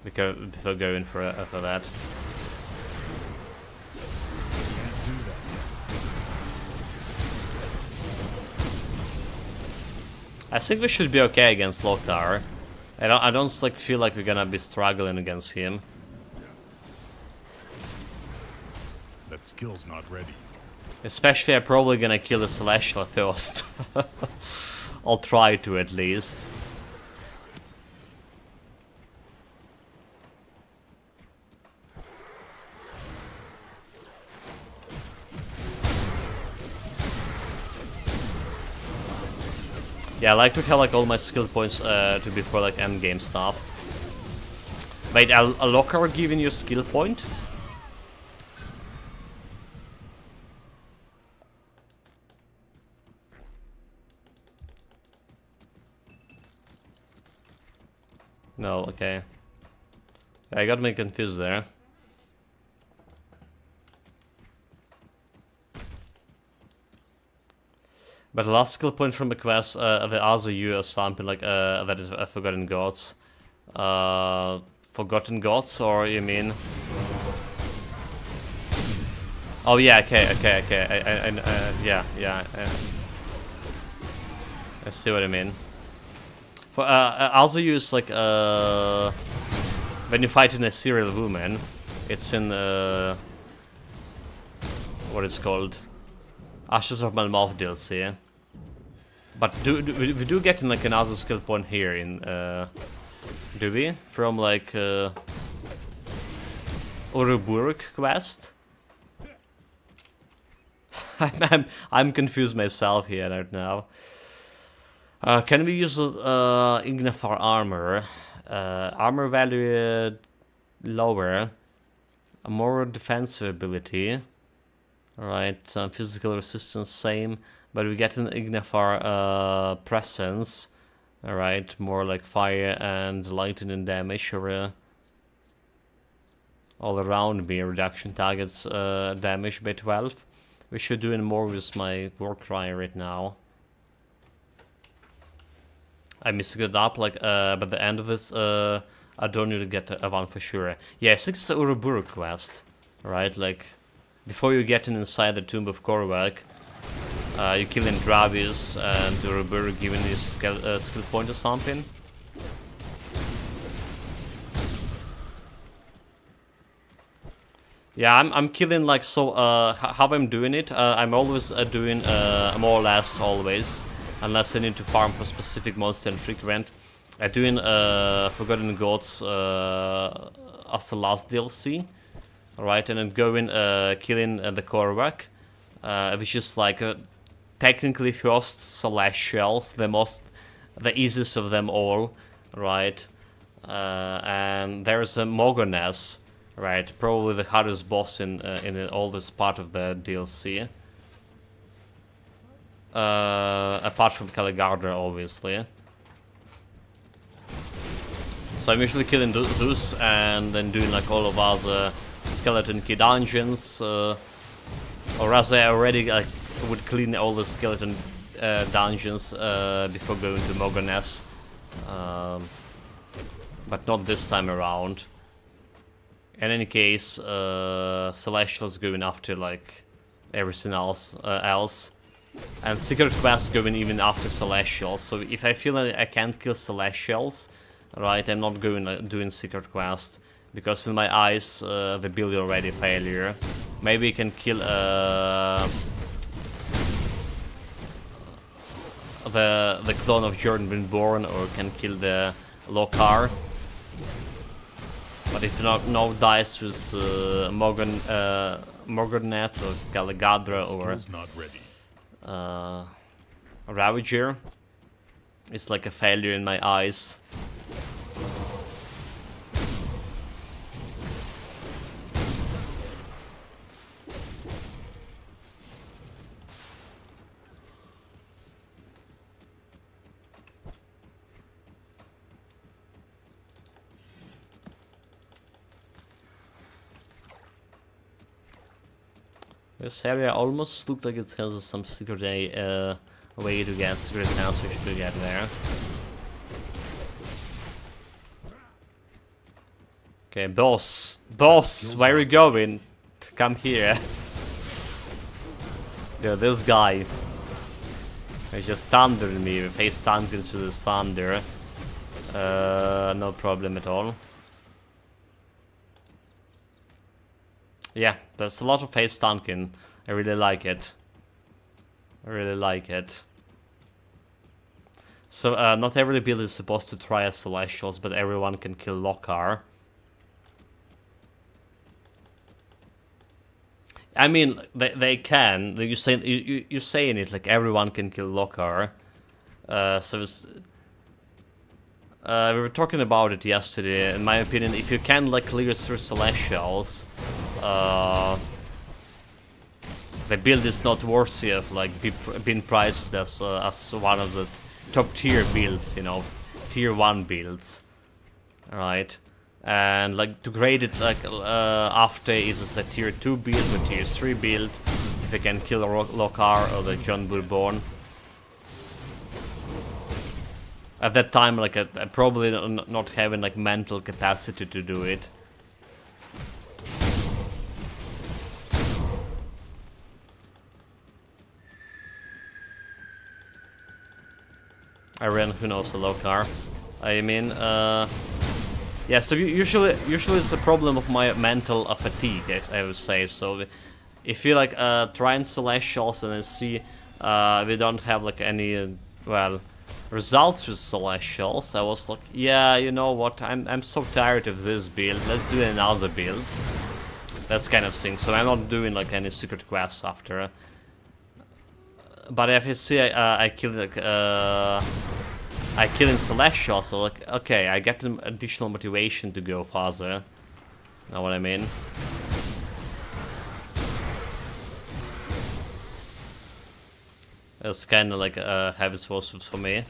before going for that. Can't do that. I think we should be okay against Lokar. I don't like feel like we're gonna be struggling against him. That skill's not ready. Especially, I'm probably gonna kill the Celestial first. I'll try to at least. Yeah, I like to have like all my skill points to be for like end game stuff. Wait, a locker giving you a skill point? No, okay. I got me confused there. But the last skill point from the quest, the Azayu or something like that is Forgotten Gods. Forgotten Gods, or you mean? Oh yeah, okay. Yeah. I see what I mean. For I also use like when you fight in a serial woman, it's in what it's called, Ashes of Malmouth DLC. But we do get in like another skill point here in do we? From like Uruburg quest? I'm confused myself here right now. Can we use Ignifar armor? Armor value lower, a more defensive ability. Alright, physical resistance same, but we get an Ignifar presence. Alright, more like fire and lightning damage, or all around me, reduction targets damage by 12. We should do it more with my Warcry right now. I missed it up, like, by the end of this, I don't need to get a one for sure. Yeah, 6 Uruburu quest, right? Like, before you get inside the Tomb of Korvac, you kill Dravius and Uruburu giving you skill point or something. Yeah, I'm killing like so. How I'm doing it? I'm always doing more or less always, unless I need to farm for specific monster and frequent. I'm doing Forgotten Gods as the last DLC, right? And then going killing the Korvac, which is like technically first Celestials, the easiest of them all, right? And there's a Mogoness. Right, probably the hardest boss in all this part of the DLC. Apart from Caligardra, obviously. So I'm usually killing those and then doing like all of other skeleton key dungeons. Or rather, I already like would clean all the skeleton dungeons before going to Mogoness. But not this time around. In any case, Celestial's going after like everything else, and Secret Quest going even after Celestials. So if I feel like I can't kill Celestials, right, I'm not going doing Secret Quest, because in my eyes the build is already a failure. Maybe you can kill the clone of Jordan Brinborn, or can kill the Lokar. But if no dice with Morganath or Galagadra or not ready. Ravager, it's like a failure in my eyes. This area almost looked like it has some secret way to get secret passage to get there. Okay, boss, where are you going? Come here. Yeah, this guy. He just thundered me, face tanked into the thunder. No problem at all. Yeah, there's a lot of face tanking. I really like it. I really like it. So, not every build is supposed to try as Celestials, but everyone can kill Lokar. I mean, they can. You're saying it like everyone can kill Lokar. So it's, we were talking about it yesterday. In my opinion, if you can like clear through Celestials, the build is not worthy of like being priced as one of the top tier builds, you know, tier 1 builds, right? And like to grade it like after it is a tier 2 build or tier 3 build, if you can kill Lokar or the John Bourbon. At that time, like, I probably not having, like, mental capacity to do it. I ran, who knows, the low car. I mean, yeah, so usually it's a problem of my mental fatigue, I would say. So if you like trying Celestials and then see we don't have like any well results with Celestials, I was like, yeah, you know what, I'm so tired of this build, let's do another build. That's kind of thing. So I'm not doing like any secret quests after. But if you see I killed like I kill in Celestial, so like, okay, I get an additional motivation to go faster. Know what I mean? It's kind of like a heavy source for me.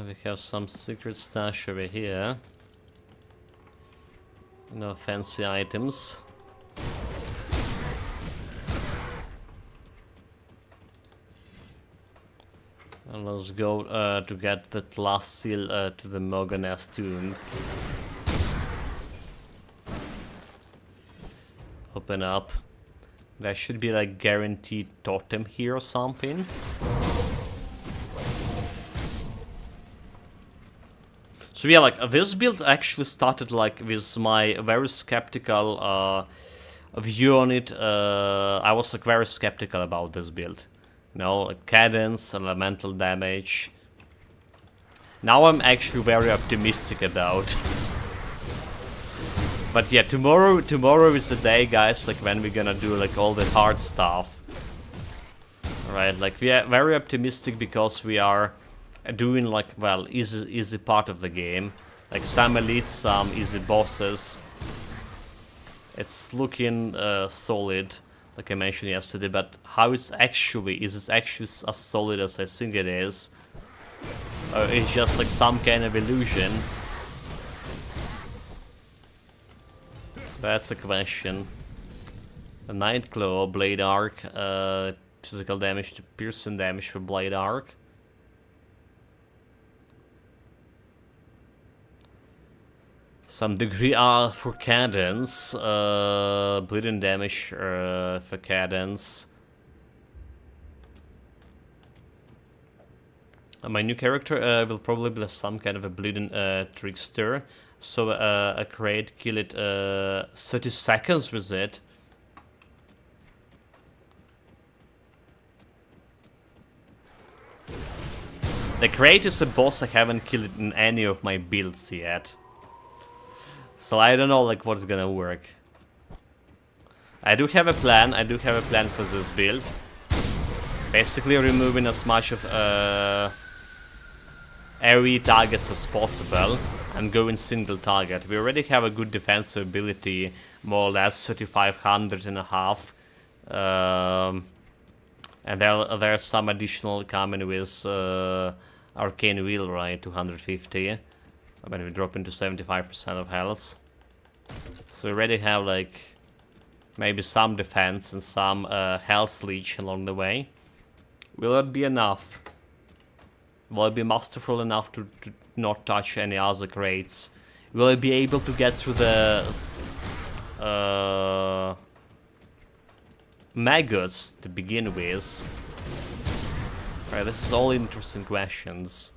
We have some secret stash over here. No fancy items. And let's go to get that last seal to the Mogoness tomb. Open up. There should be like guaranteed totem here or something. So yeah, like this build actually started like with my very skeptical view on it. I was like very skeptical about this build. You know, like cadence, elemental damage. Now I'm actually very optimistic about. But yeah, tomorrow is the day, guys, like when we're gonna do like all the hard stuff. Alright, like we are very optimistic because we are doing like, well, easy part of the game. Like some elites, some easy bosses. It's looking solid, like I mentioned yesterday, but how it's actually, is it actually as solid as I think it is? Or it's just like some kind of illusion? That's a question. A Nightclaw, Blade Arc, physical damage to piercing damage for Blade Arc. Some degree for cadence, bleeding damage for cadence. My new character will probably be some kind of a bleeding trickster. So a crate, kill it 30 seconds with it. The crate is a boss I haven't killed in any of my builds yet. So I don't know like what's gonna work. I do have a plan for this build. Basically removing as much of AoE targets as possible and going single target. We already have a good defensive ability, more or less 3500 and a half. And there's some additional coming with Arcane Wheel, right, 250. When we drop into 75% of health. So we already have like maybe some defense and some health leech along the way. Will it be enough? Will it be masterful enough to not touch any other crates? Will it be able to get through the maggots to begin with? Right, this is all interesting questions.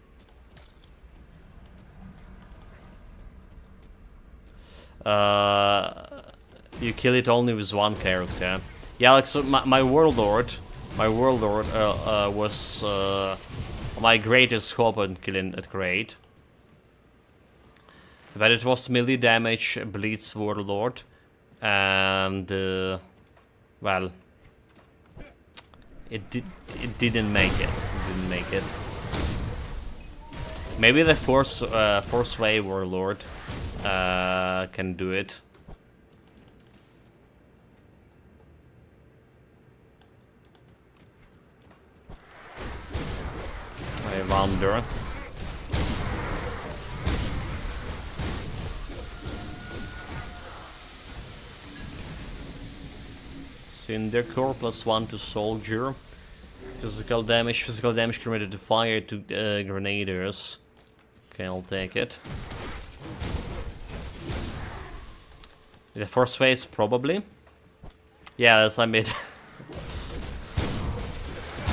You kill it only with one character. Yeah, like so my warlord was my greatest hope on killing that crate. But it was melee damage, bleeds warlord, and well, it didn't make it. Maybe the force wave warlord can do it. I wonder. Cinder Core +1 to Soldier. Physical damage committed to fire to Grenadiers. Okay, I'll take it. The first phase, probably. Yeah, that's I made.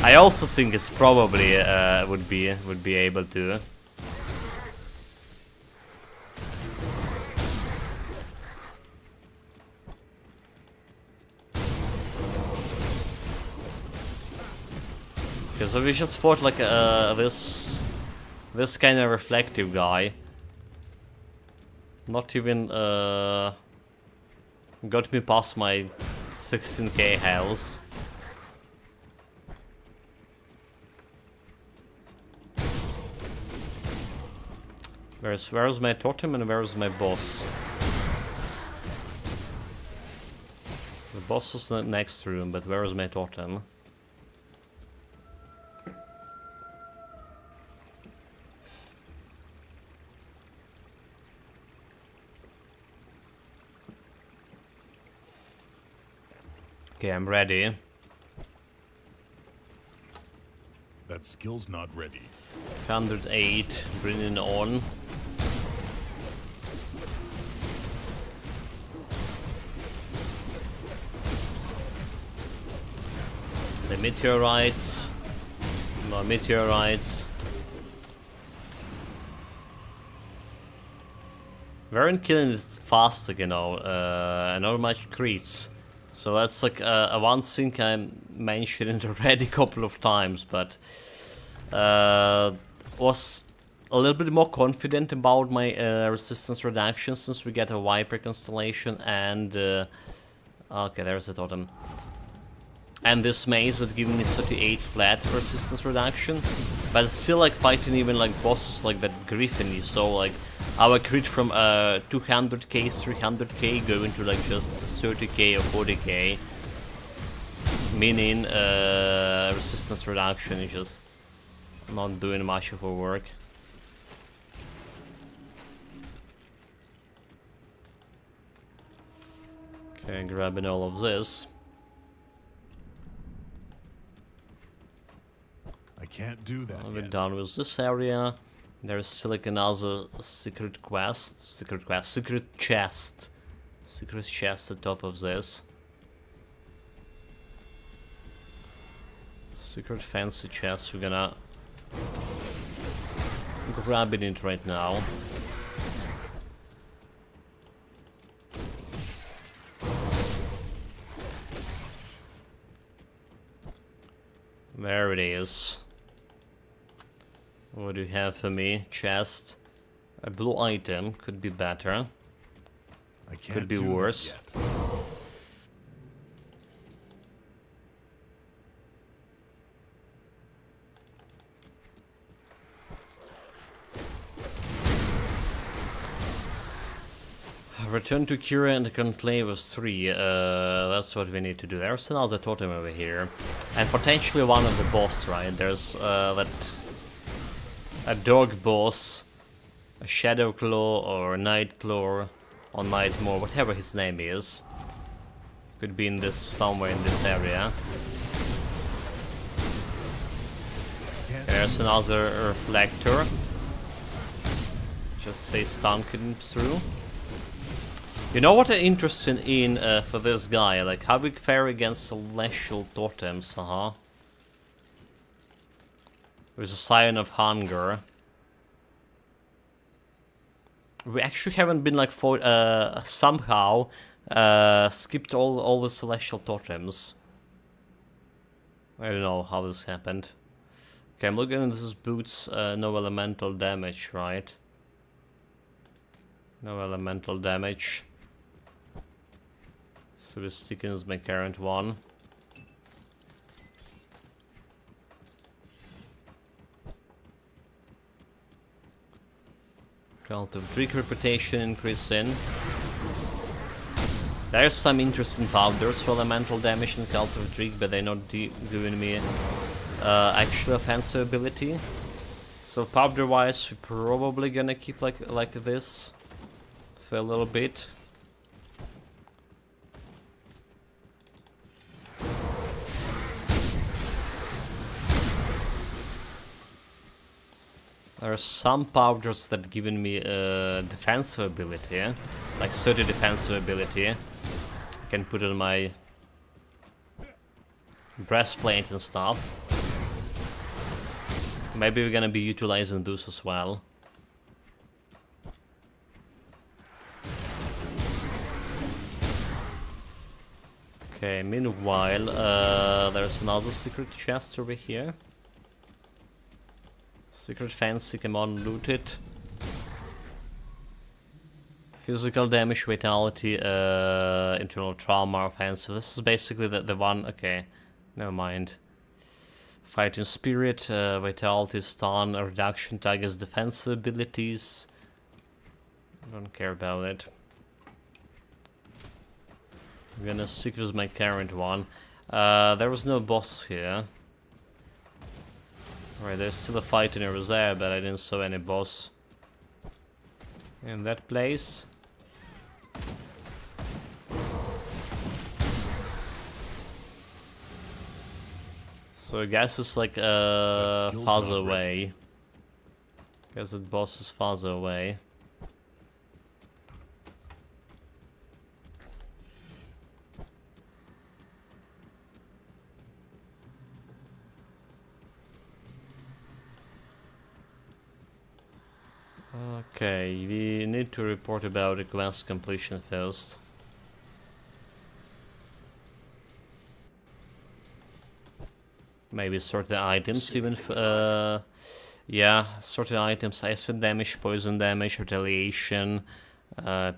I also think it's probably would be able to. Okay, so we just fought like this kind of reflective guy. Not even got me past my 16k health. Where's my totem and where's my boss? The boss is in the next room, but where is my totem? Okay, I'm ready. That skill's not ready. 108, bring it on. The meteorites. No meteorites. Weren't killing it fast, you know, and not much creeps. So that's like a one thing I mentioned already a couple of times, but was a little bit more confident about my resistance reduction since we get a Viper constellation and okay, there's the totem. And this maze would give me 38 flat resistance reduction, but it's still like fighting even like bosses like that Griffin you saw, like our crit from 200k, 300k going to like just 30k or 40k, meaning resistance reduction is just not doing much of a work. Okay, grabbing all of this. I can't do that. We're yet. done with this area. There's still like another secret chest at top of this. Secret fancy chest, we're gonna grab it right now. There it is. What do you have for me? Chest. A blue item. Could be better. I can't Could be do that worse. yet. Return to Kira and the Conclave of 3. That's what we need to do. There's another totem over here. And potentially one of the boss, right? There's that... a dog boss, a Shadow Claw or a Night Claw or Nightmare, whatever his name is. Could be in this somewhere in this area. There's another reflector. Just say stun him through. You know what I'm interested in for this guy? Like how we fare against celestial totems, With a sign of hunger. We actually haven't been like somehow skipped all the celestial totems. I don't know how this happened. Okay, I'm looking at this boots no elemental damage, right? No elemental damage. So the sticking is my current one. Cult of Drake reputation increasing. There's some interesting powders for elemental damage in Cult of Drake, but they're not giving me actual offensive ability. So powder wise, we're probably gonna keep like this for a little bit. There are some powders that given me defensive ability, like 30 defensive ability. I can put on my breastplate and stuff. Maybe we're gonna be utilizing those as well. Okay, meanwhile, there's another secret chest over here. Secret fancy, come on, loot it. Physical damage, vitality, internal trauma, offensive. This is basically the one, okay, never mind. Fighting spirit, vitality, stun, reduction, target's defensive abilities. I don't care about it. I'm gonna stick with my current one. There was no boss here. Alright, there's still a fight in there, but I didn't saw any boss in that place. So I guess it's like farther away. Guess that boss is farther away. Okay, we need to report about the quest completion first. Maybe sort the items even, yeah, sort the items, acid damage, poison damage, retaliation,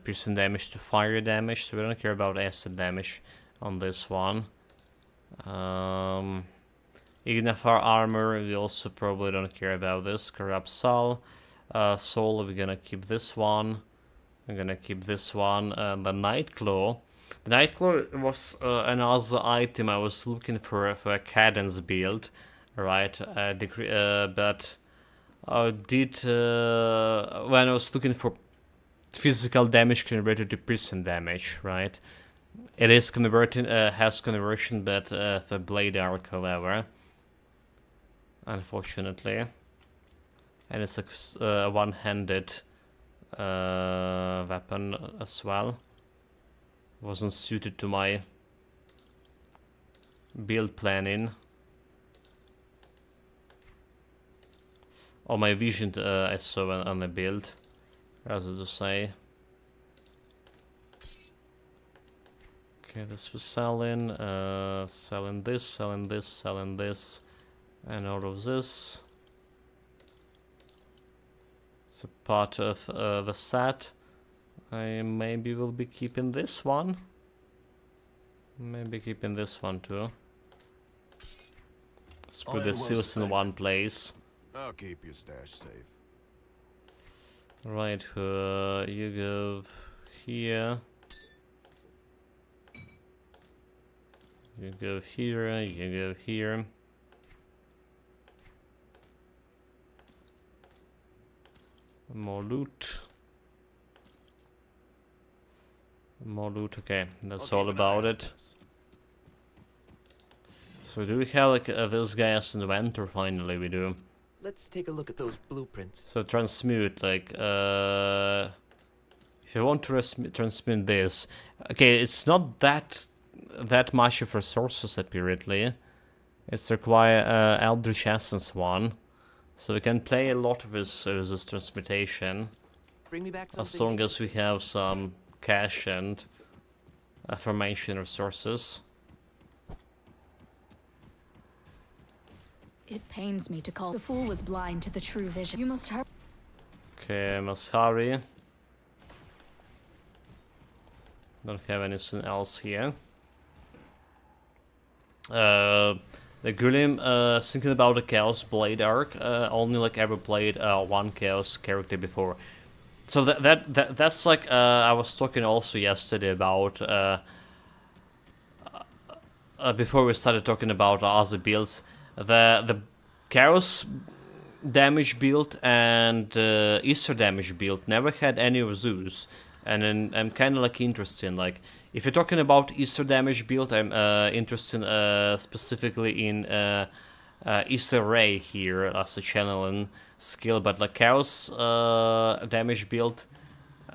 piercing damage to fire damage, so we don't care about acid damage on this one. Ignifar armor, we also probably don't care about this. Corrupt soul, soul, we're gonna keep this one. I'm gonna keep this one. The Nightclaw. The Nightclaw was another item I was looking for a cadence build, right? But I did when I was looking for physical damage converted to piercing damage, right? It is converting, has conversion, but for blade arc, however, unfortunately, and it's a one-handed weapon as well. Wasn't suited to my build planning or my vision I saw on the build, rather to say. Okay, this was selling, selling this, selling this, selling this, and all of this. It's a part of the set. I maybe will be keeping this one. Maybe keeping this one too. Let's put the seals in one place. I'll keep your stash safe. Right, you go here. You go here, you go here. More loot. More loot, okay, that's all about it. So do we have like this guy as an inventor? Finally we do. Let's take a look at those blueprints. So transmute, like, if you want to transmute this, okay, it's not that much of resources apparently. It's require Eldritch Essence 1, so we can play a lot of this transmutation. Bring me back as long as we have some cash and formation resources. It pains me to call. The fool was blind to the true vision. You must hurry. Okay, I must hurry. Don't have anything else here. The Gulim, thinking about the Chaos Blade arc, only like ever played one Chaos character before. So that's like I was talking also yesterday about before we started talking about other builds. The Chaos damage build and Ether damage build never had any of those, and then I'm kind of like interested. Like if you're talking about Ether damage build, I'm interested specifically in Issa Rae here as a channeling skill, but like Chaos damage build,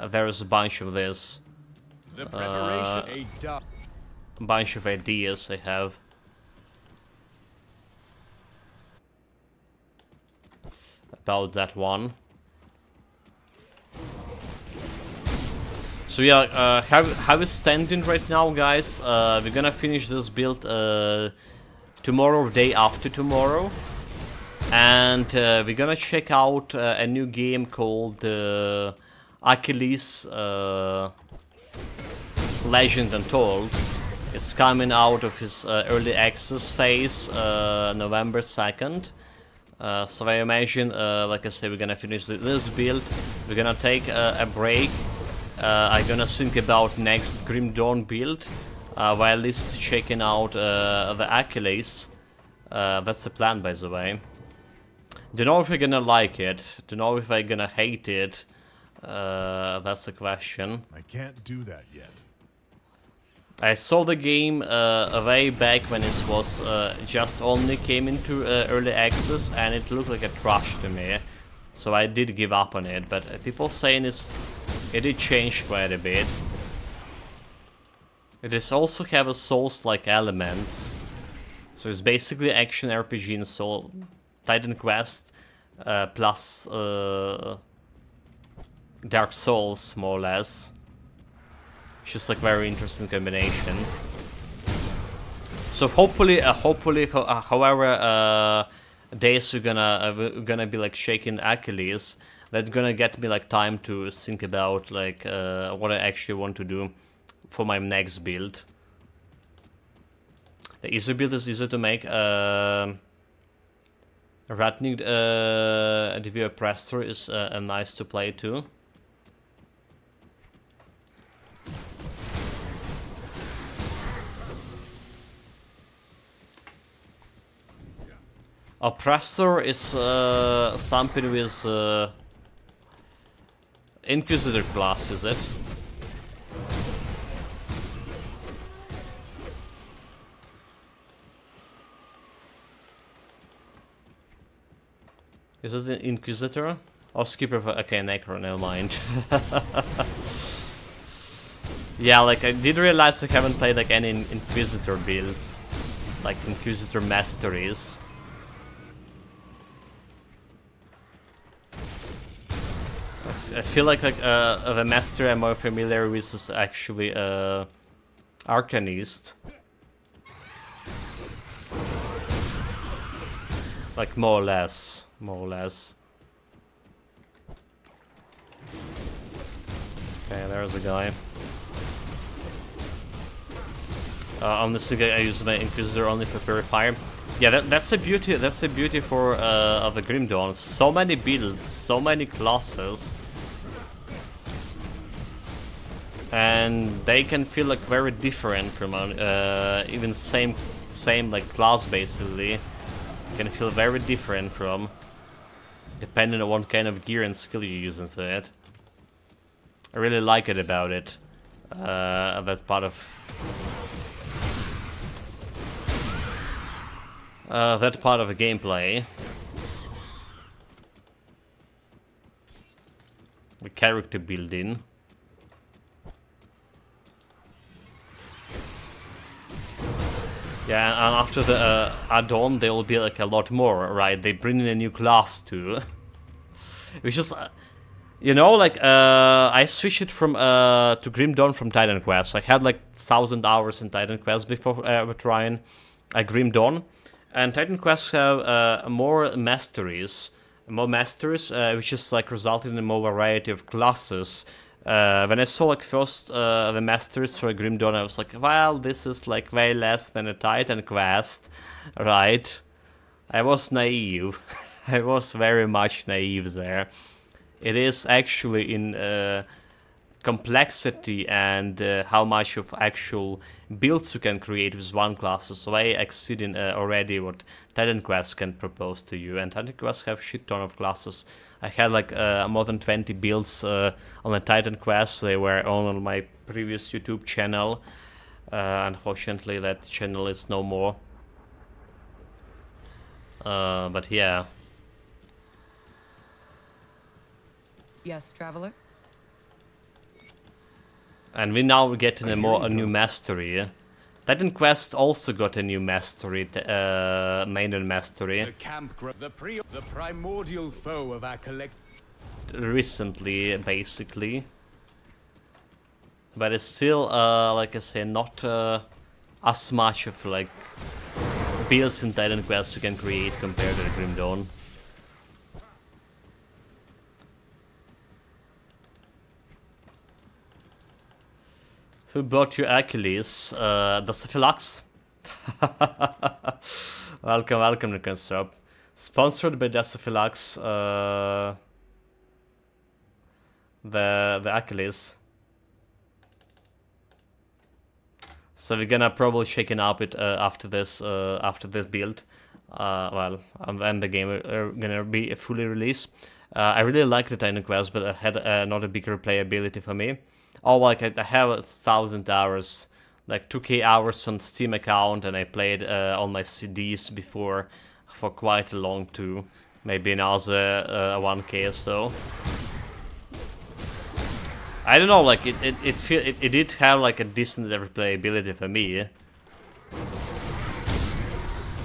there's a bunch of this. The preparation. A bunch of ideas I have. About that one. So yeah, how it's standing right now, guys. We're gonna finish this build tomorrow or day after tomorrow, and we're gonna check out a new game called Achilles Legend Untold. It's coming out of his early access phase November 2nd. So I imagine, like I said, we're gonna finish this build. We're gonna take a break. I'm gonna think about next Grim Dawn build, while at least checking out the Achilles. That's the plan, by the way. Don't know if I'm gonna like it. Don't know if I'm gonna hate it. That's the question. I can't do that yet. I saw the game way back when it was just only came into early access, and it looked like a trash to me. So I did give up on it, but people saying it did change quite a bit. It is also have a Souls-like elements. So it's basically action RPG in Soul Titan Quest plus Dark Souls, more or less. It's just like very interesting combination. So hopefully, however days we're gonna be like shaking Achilles, that's gonna get me like time to think about like what I actually want to do for my next build. The easy build is easy to make. Ratnik Divya Prestor is nice to play too. Oppressor is something with Inquisitor class, is it? Is it the Inquisitor? Oh, Skipper, okay, Necro, never mind. Yeah, like I did realize I haven't played like any Inquisitor builds, like Inquisitor Masteries. I feel like the master I'm more familiar with is actually Arcanist. Like more or less. Okay, there's a guy. Honestly, I use my Inquisitor only for Purifier. Yeah, that's a beauty. That's a beauty for of the Grim Dawn. So many builds, so many classes. And they can feel like very different from even same like class basically. Can feel very different from, depending on what kind of gear and skill you're using for it. I really like it about it. That part of the gameplay. The character building. Yeah, and after the add-on, there will be like a lot more, right? They bring in a new class too, which is, you know, like I switched it from to Grim Dawn from Titan Quest. I had like 1,000 hours in Titan Quest before trying Grim Dawn, and Titan Quest have more masteries, which is like resulting in more variety of classes. When I saw like first the masteries for Grim Dawn, I was like, well, this is like way less than a Titan Quest, right? I was naive. I was very much naive there. It is actually in complexity and how much of actual builds you can create with one class is way exceeding already what Titan Quest can propose to you. And Titan Quest have shit ton of classes. I had like more than 20 builds on the Titan Quest. They were all on my previous YouTube channel. Unfortunately, that channel is no more. But yeah. Yes, traveler? And we now get a new mastery. Titan Quest also got a new mastery, maiden mastery. The the primordial foe of our collect. Recently, basically. But it's still, like I say, not as much of like builds in Titan Quest you can create compared to Grim Dawn. Who brought you Achilles? Dasophilax. welcome to Construp. Sponsored by Dasophilax. The Achilles. So we're gonna probably shaken up it after this build. When the game gonna be fully released. I really like the Titan Quest, but it had not a bigger playability for me. Oh, like I have 1,000 hours, like 2K hours on Steam account, and I played on my CDs before for quite a long too. Maybe another 1K or so. I don't know, like it did have like a decent replayability for me.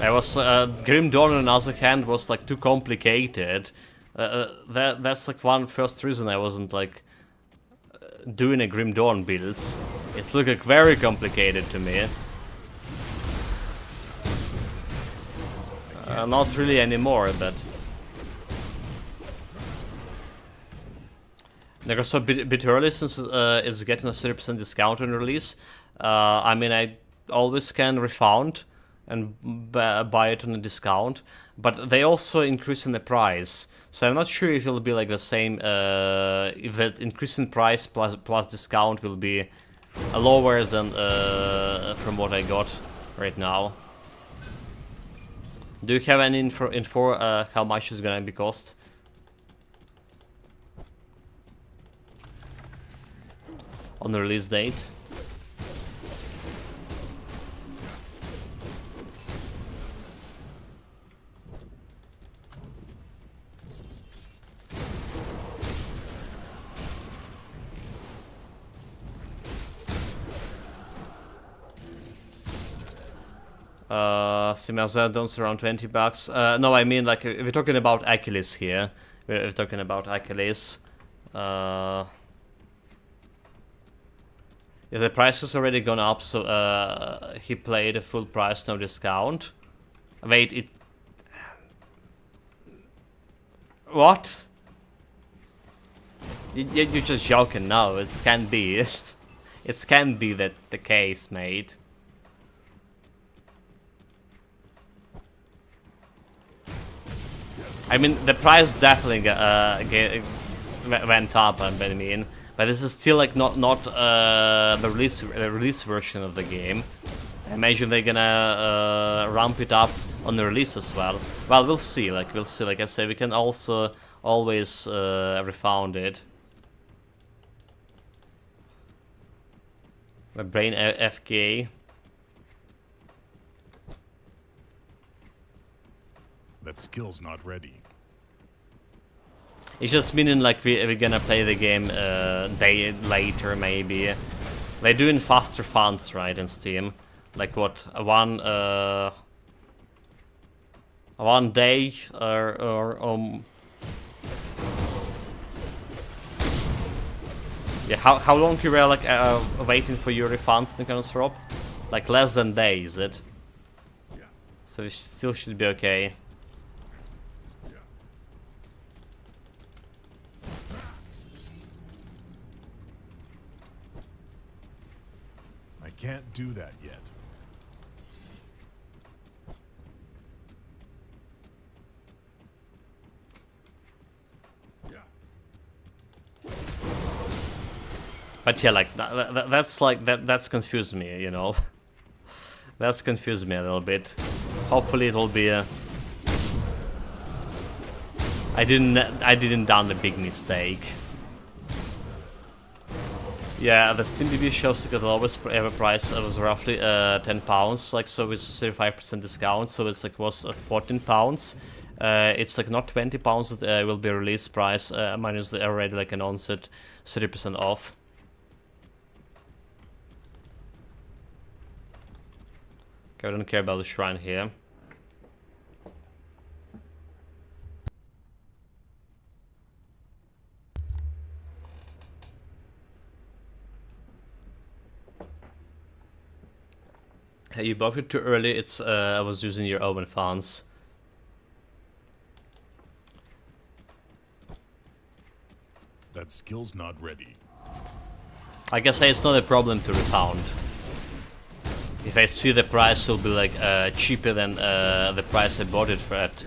I was Grim Dawn on the other hand was like too complicated. That's like one first reason I wasn't like doing a Grim Dawn builds. It's looked like very complicated to me. Not really anymore, but they're also a bit early since it's getting a 30% discount on release. I mean, I always can refund and buy it on a discount, but they also increase in the price. So I'm not sure if it'll be like the same, if that increase in price plus discount will be lower than from what I got right now. Do you have any info how much it's gonna be cost? On the release date? Simarzadon's around $20. No, I mean like we're talking about Achilles here. We're talking about Achilles. Yeah, the price has already gone up, so he played a full price, no discount. Wait, it... What? You're just joking, no, it can't be. It can't be that the case, mate. I mean, the price definitely went up, I mean, but this is still like not the release version of the game. I imagine they're gonna ramp it up on the release as well. Well, we'll see. Like I say, we can also always refund it. My brain FK. That skill's not ready. It's just meaning like we're gonna play the game day later, maybe. They're doing faster funds, right, in Steam. Like what, one day or yeah, how long you were like waiting for your refunds to kind of drop? Like less than a day, is it? Yeah. So it still should be okay. I can't do that yet. But yeah, like that's like that's confused me, you know. That's confused me a little bit. Hopefully it'll be a... I didn't done a big mistake. Yeah, the Steam DB shows that the lowest ever price was roughly £10, like, so it's a 35% discount, so it's like was £14. It's like not £20 that will be release price, minus the already like announced 30% off. Okay, I don't care about the shrine here. Hey, you bought it too early. It's I was using your oven fans. That skill's not ready. I guess it's not a problem to refund. If I see the price will be like cheaper than the price I bought it for at.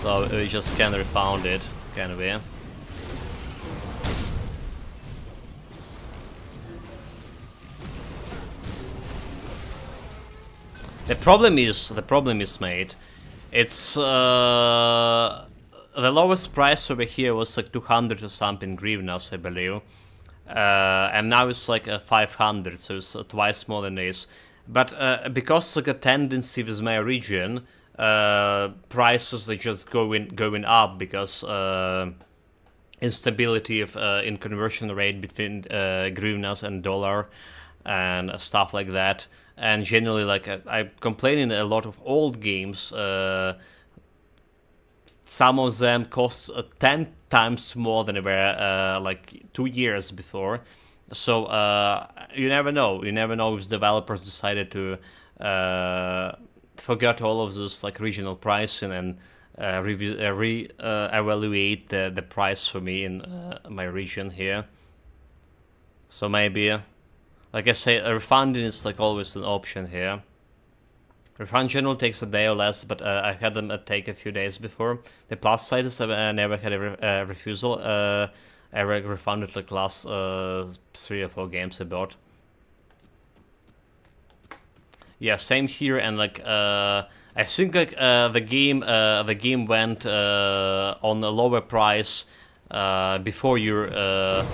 So we just can refund it, can we? The problem is, mate, it's the lowest price over here was like 200 or something grivnas, I believe, and now it's like 500, so it's twice more than this. But because like a tendency with my region, prices are just going up because instability of in conversion rate between grivnas and dollar and stuff like that. And generally, like, I'm complaining a lot of old games. Some of them cost 10 times more than they were like 2 years before. So you never know. You never know if developers decided to forget all of this like regional pricing and re-evaluate the price for me in my region here. So maybe. Like I say, refunding is like always an option here. Refund general takes a day or less, but I had them take a few days before. The plus side is I never had a refusal. I refunded like last 3 or 4 games I bought. Yeah, same here, and like I think like the game went on a lower price before your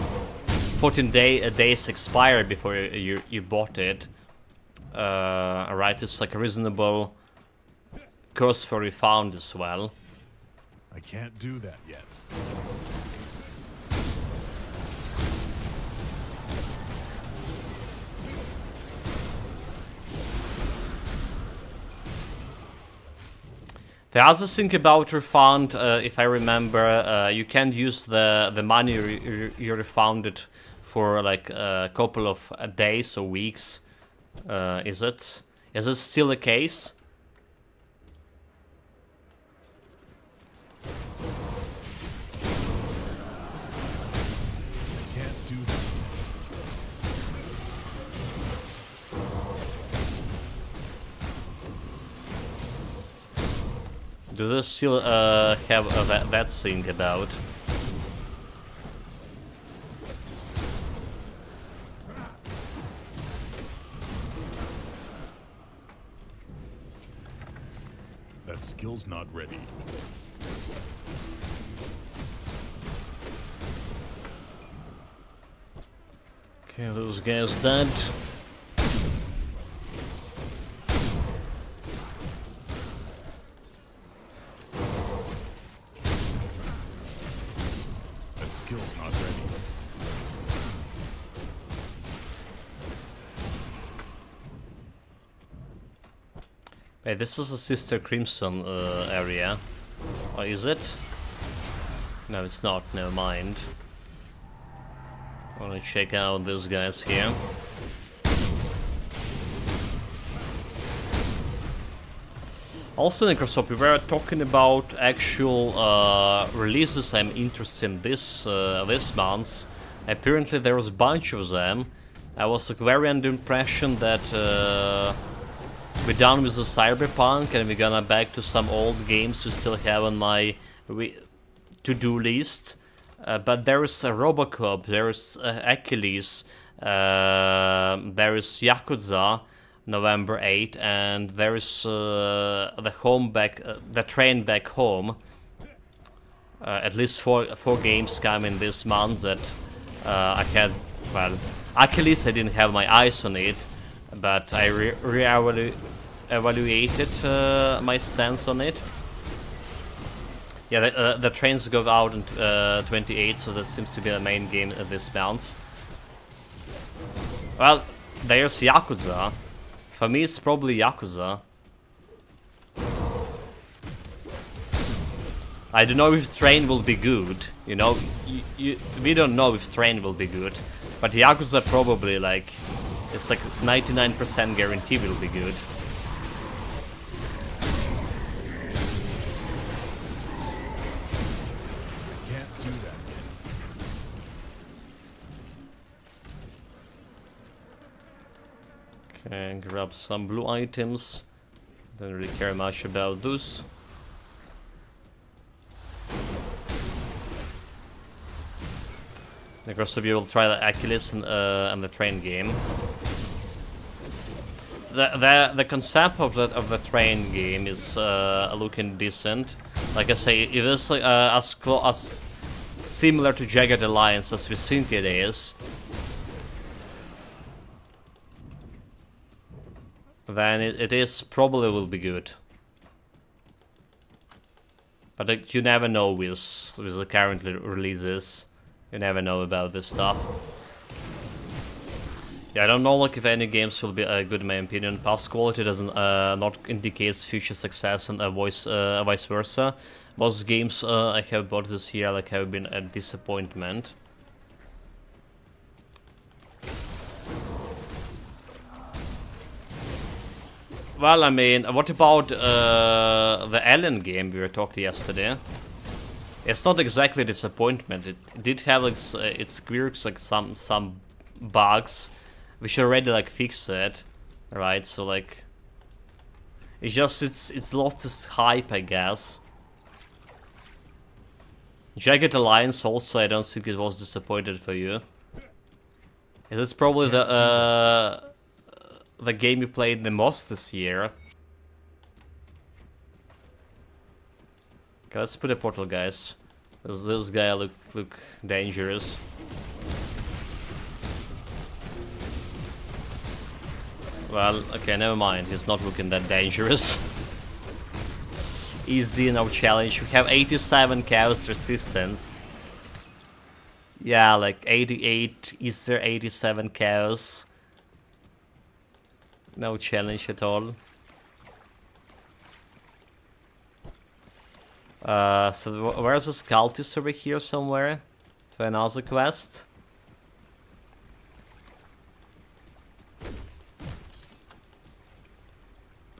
14 days expired before you bought it. Right, it's like a reasonable cost for refund as well. I can't do that yet. The other thing about refund, if I remember, you can't use the money you refunded for like a couple of days or weeks. Is it still the case? I can't do that. Do they still have that thing about? That skill's not ready. Okay, those guys dead. That skill's not ready. Wait, this is the Sister Crimson area. Or is it? No, it's not. Never mind. I want to check out these guys here. Also, Necrosop, we were talking about actual releases I'm interested in this month. Apparently there was a bunch of them. I was like, very under the impression that we're done with the Cyberpunk and we're gonna back to some old games we still have on my to-do list. But there is Robocop, there is Achilles, there is Yakuza, November 8, and there is the train back home. at least four games coming this month that I had, well, Achilles, I didn't have my eyes on it, but I evaluated my stance on it. Yeah, the trains go out in 28, so that seems to be the main game this month. Well, there's Yakuza. For me, it's probably Yakuza. I don't know if Train will be good, you know, we don't know if Train will be good, but Yakuza probably, like, it's like 99% guarantee will be good. Can't do that yet. Okay, grab some blue items. Don't really care much about those. The rest of you will try the Achilles and the Train game. The concept of the Train game is looking decent. Like I say, it is as similar to Jagged Alliance as we think it is. Then it is probably will be good. But you never know with the current releases. You never know about this stuff. Yeah, I don't know like if any games will be good in my opinion. Past quality doesn't not indicates future success and vice versa. Most games I have bought this year like have been a disappointment. Well, I mean, what about the Alien game we were talking yesterday? It's not exactly disappointment. It did have like its quirks, like some bugs, which already like fixed it, right? So like, it's just it's lost its hype, I guess. Jagged Alliance also, I don't think it was disappointed for you. It's probably the game you played the most this year. Okay, let's put a portal, guys. Does this guy look dangerous? Well, okay, never mind. He's not looking that dangerous. Easy, no challenge. We have 87 chaos resistance. Yeah, like 88. Is there 87 chaos? No challenge at all. So where's the cultist over here somewhere? For another quest?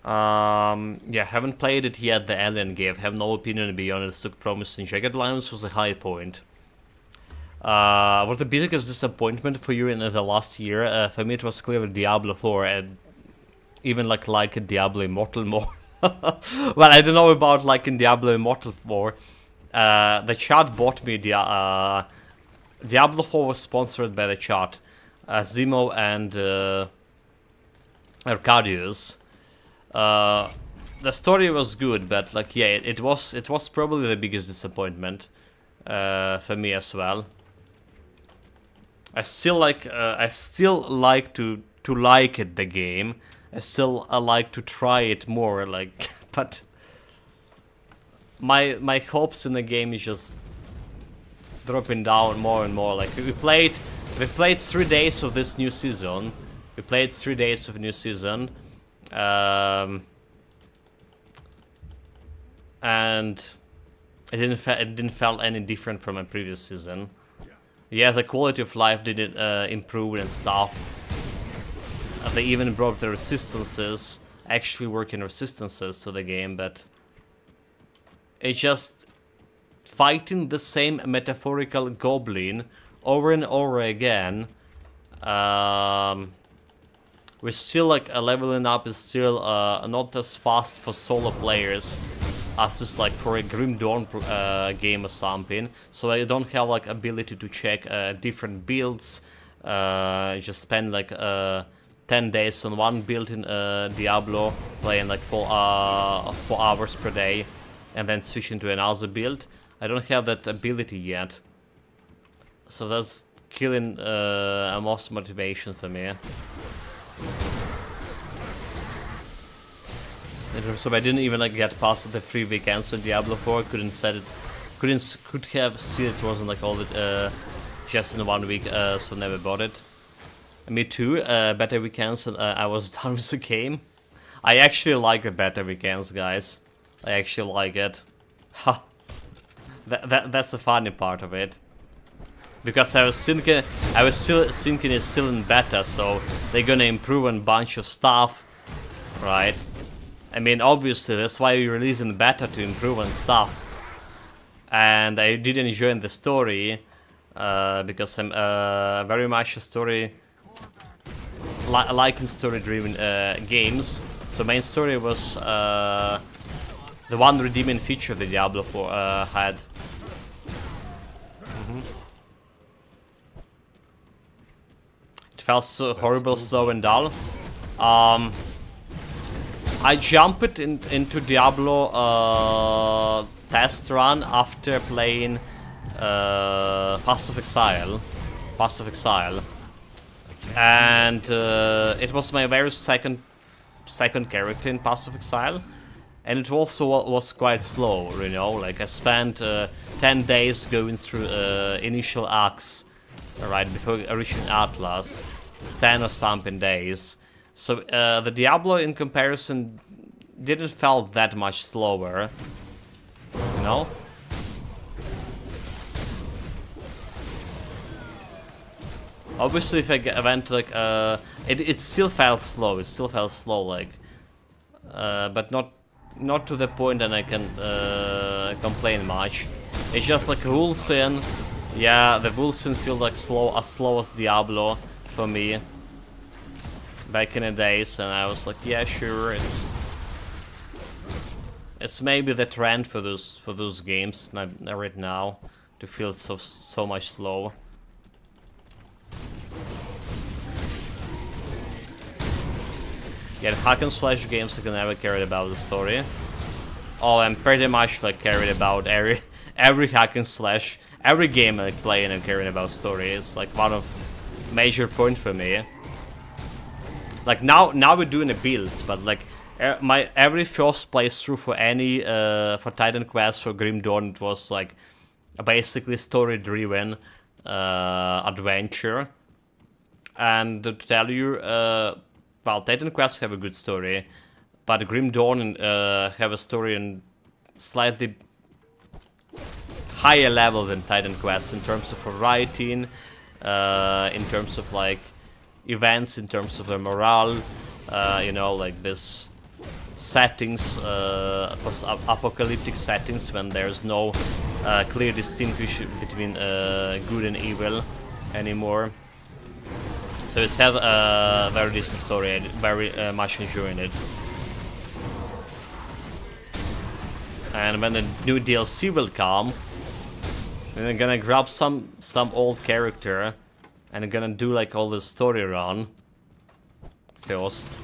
Yeah, haven't played it yet, the Alien game. Have no opinion to be honest. Looked promising. Jagged Alliance was a high point. What the biggest disappointment for you in the last year? For me it was clearly Diablo 4 and even like Diablo Immortal more. Well, I don't know about like in Diablo Immortal 4. The chat bought me Diablo 4 was sponsored by the chat. Zemo and Arcadius. The story was good, but like yeah, it was probably the biggest disappointment for me as well. I still like to like it, the game. I still like to try it more, like, but my hopes in the game is just dropping down more and more. Like we played 3 days of this new season. We played 3 days of new season, and it didn't feel any different from my previous season. Yeah, the quality of life didn't improve and stuff. They even brought the resistances, actually working resistances to the game, but it's just fighting the same metaphorical goblin over and over again. We're still like leveling up is still not as fast for solo players as is like for a Grim Dawn game or something. So I don't have like ability to check different builds. Just spend like 10 days on one build in Diablo, playing like 4 hours per day, and then switch into another build. I don't have that ability yet. So that's killing a most motivation for me. So I didn't even like get past the 3 weekends on Diablo 4. Couldn't have seen it wasn't like all the just in 1 week. So never bought it. Me too. Better weekends and I was done with the game. I actually like the better weekends, guys. I actually like it. Ha. That's the funny part of it. Because I was still thinking it's still in beta, so they're gonna improve a bunch of stuff, right? I mean, obviously, that's why we release in beta, to improve on stuff. And I did enjoy the story, because I'm very much a story... liking story-driven games. So main story was the one redeeming feature that Diablo 4 had. It felt so horrible, slow and dull. I jumped into Diablo test run after playing Path of Exile. And it was my very second character in Path of Exile, and it also was quite slow, you know. Like I spent 10 days going through initial acts, right before reaching Atlas. It's 10 or something days. So the Diablo in comparison didn't felt that much slower, you know. Obviously, if I went like it still felt slow. It still felt slow, like, but not to the point that I can complain much. It's just like Vulsin. Yeah, the Vulsin feel like as slow as Diablo for me back in the days, and I was like, yeah, sure, it's maybe the trend for those games right now to feel so much slow. Yeah, hack and slash games I never cared about the story. Oh, I'm pretty much like cared about every hack and slash, every game I play and I'm caring about story. It's like one of major point for me. Like now we're doing the builds, but like my every first playthrough for any for Titan Quest, for Grim Dawn, it was like basically story driven adventure. And to tell you, well, Titan Quest have a good story, but Grim Dawn have a story in slightly higher level than Titan Quest in terms of writing, in terms of like events, in terms of the morale, you know, like this settings, apocalyptic settings when there's no clear distinction between good and evil anymore. So it's have a very decent story. I'm very much enjoying it. And when the new DLC will come, I'm gonna grab some old character and I'm gonna do like all the story run first.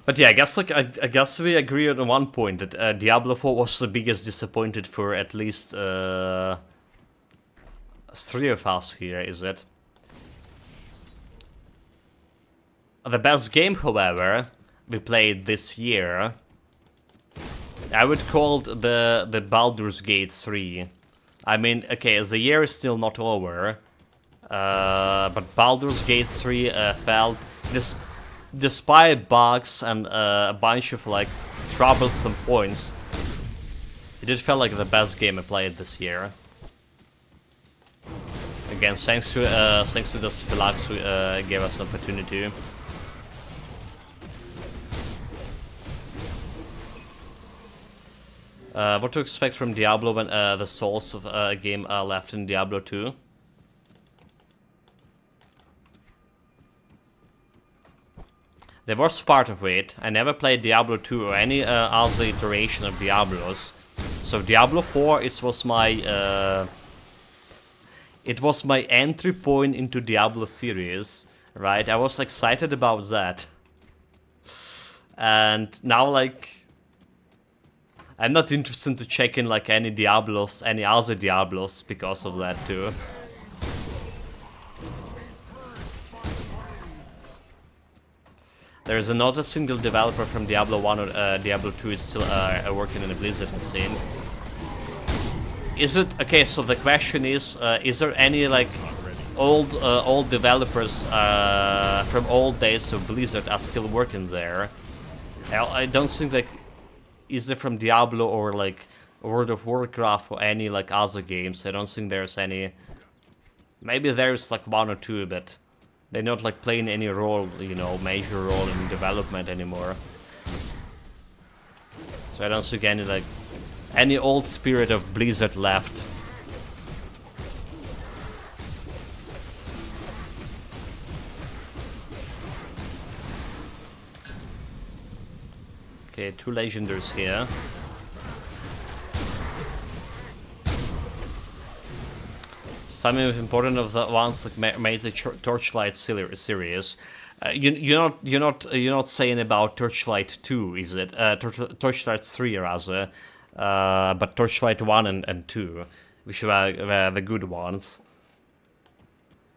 But yeah, I guess like I guess we agree on one point that Diablo 4 was the biggest disappointed for at least 3 of us here, is it? The best game, however, we played this year, I would call it the Baldur's Gate 3. I mean, okay, the year is still not over, but Baldur's Gate 3 felt this. Despite bugs and a bunch of like troublesome points, it did feel like the best game I played this year. Again, thanks to the Sphilax who gave us an opportunity. What to expect from Diablo when the souls of a game are left in Diablo 2? The worst part of it, I never played Diablo 2 or any other iteration of Diablos. So Diablo 4 was my it was my entry point into Diablo series, right? I was excited about that. And now, like, I'm not interested to check in, like, any Diablos, any other Diablos because of that, too. There is not a single developer from Diablo 1 or Diablo 2 is still working in the Blizzard scene. Is it okay? So the question is there any like old developers from old days of Blizzard are still working there? I don't think like is it from Diablo or like World of Warcraft or any like other games. I don't think there's any. Maybe there's like one or two, but they're not like playing any role, you know, major role in development anymore. So I don't think any old spirit of Blizzard left. Okay, 2 legendaries here. Some important of the ones like made the Torchlight series. You're not saying about Torchlight 2, is it? Torchlight 3 rather, but Torchlight 1 and 2, which were the good ones.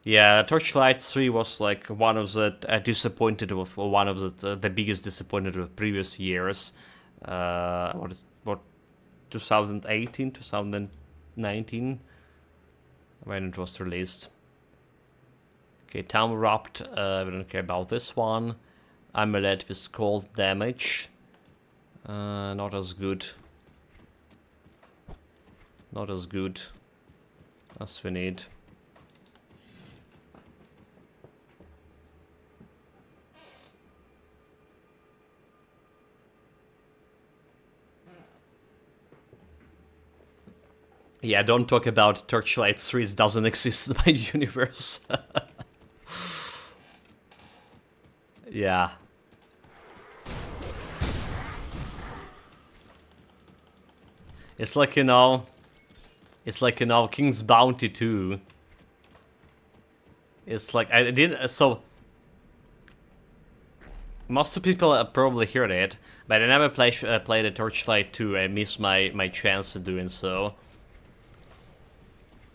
Yeah, Torchlight 3 was like one of the disappointed with one of the biggest disappointed with previous years. What 2018, 2019. When it was released. Okay, Town Erupt, we don't care about this one. Amulet with cold damage. Not as good. Not as good as we need. Yeah, don't talk about Torchlight 3, it doesn't exist in my universe. Yeah. It's like, you know, King's Bounty 2. It's like, I didn't, so... Most of people probably heard it, but I never played a Torchlight 2, I missed my chance of doing so.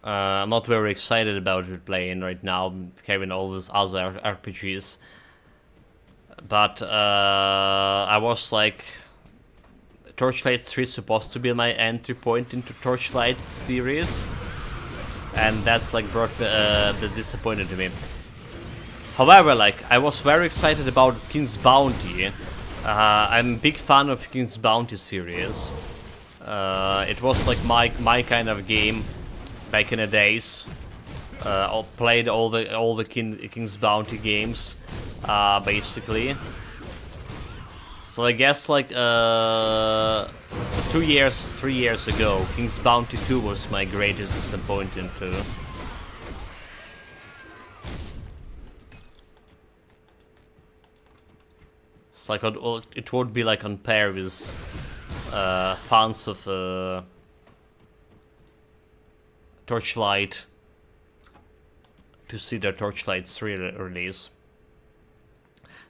I'm not very excited about it playing right now, having all these other RPGs. But I was like, Torchlight 3 is supposed to be my entry point into Torchlight series, and that's like brought the disappointed to me. However, like I was very excited about King's Bounty. I'm a big fan of King's Bounty series. It was like my kind of game. Back in the days, played all the King's Bounty games, basically. So I guess like 3 years ago, King's Bounty 2 was my greatest disappointment too. It's like it would be like on par with fans of. Torchlight to see the Torchlight 3 release.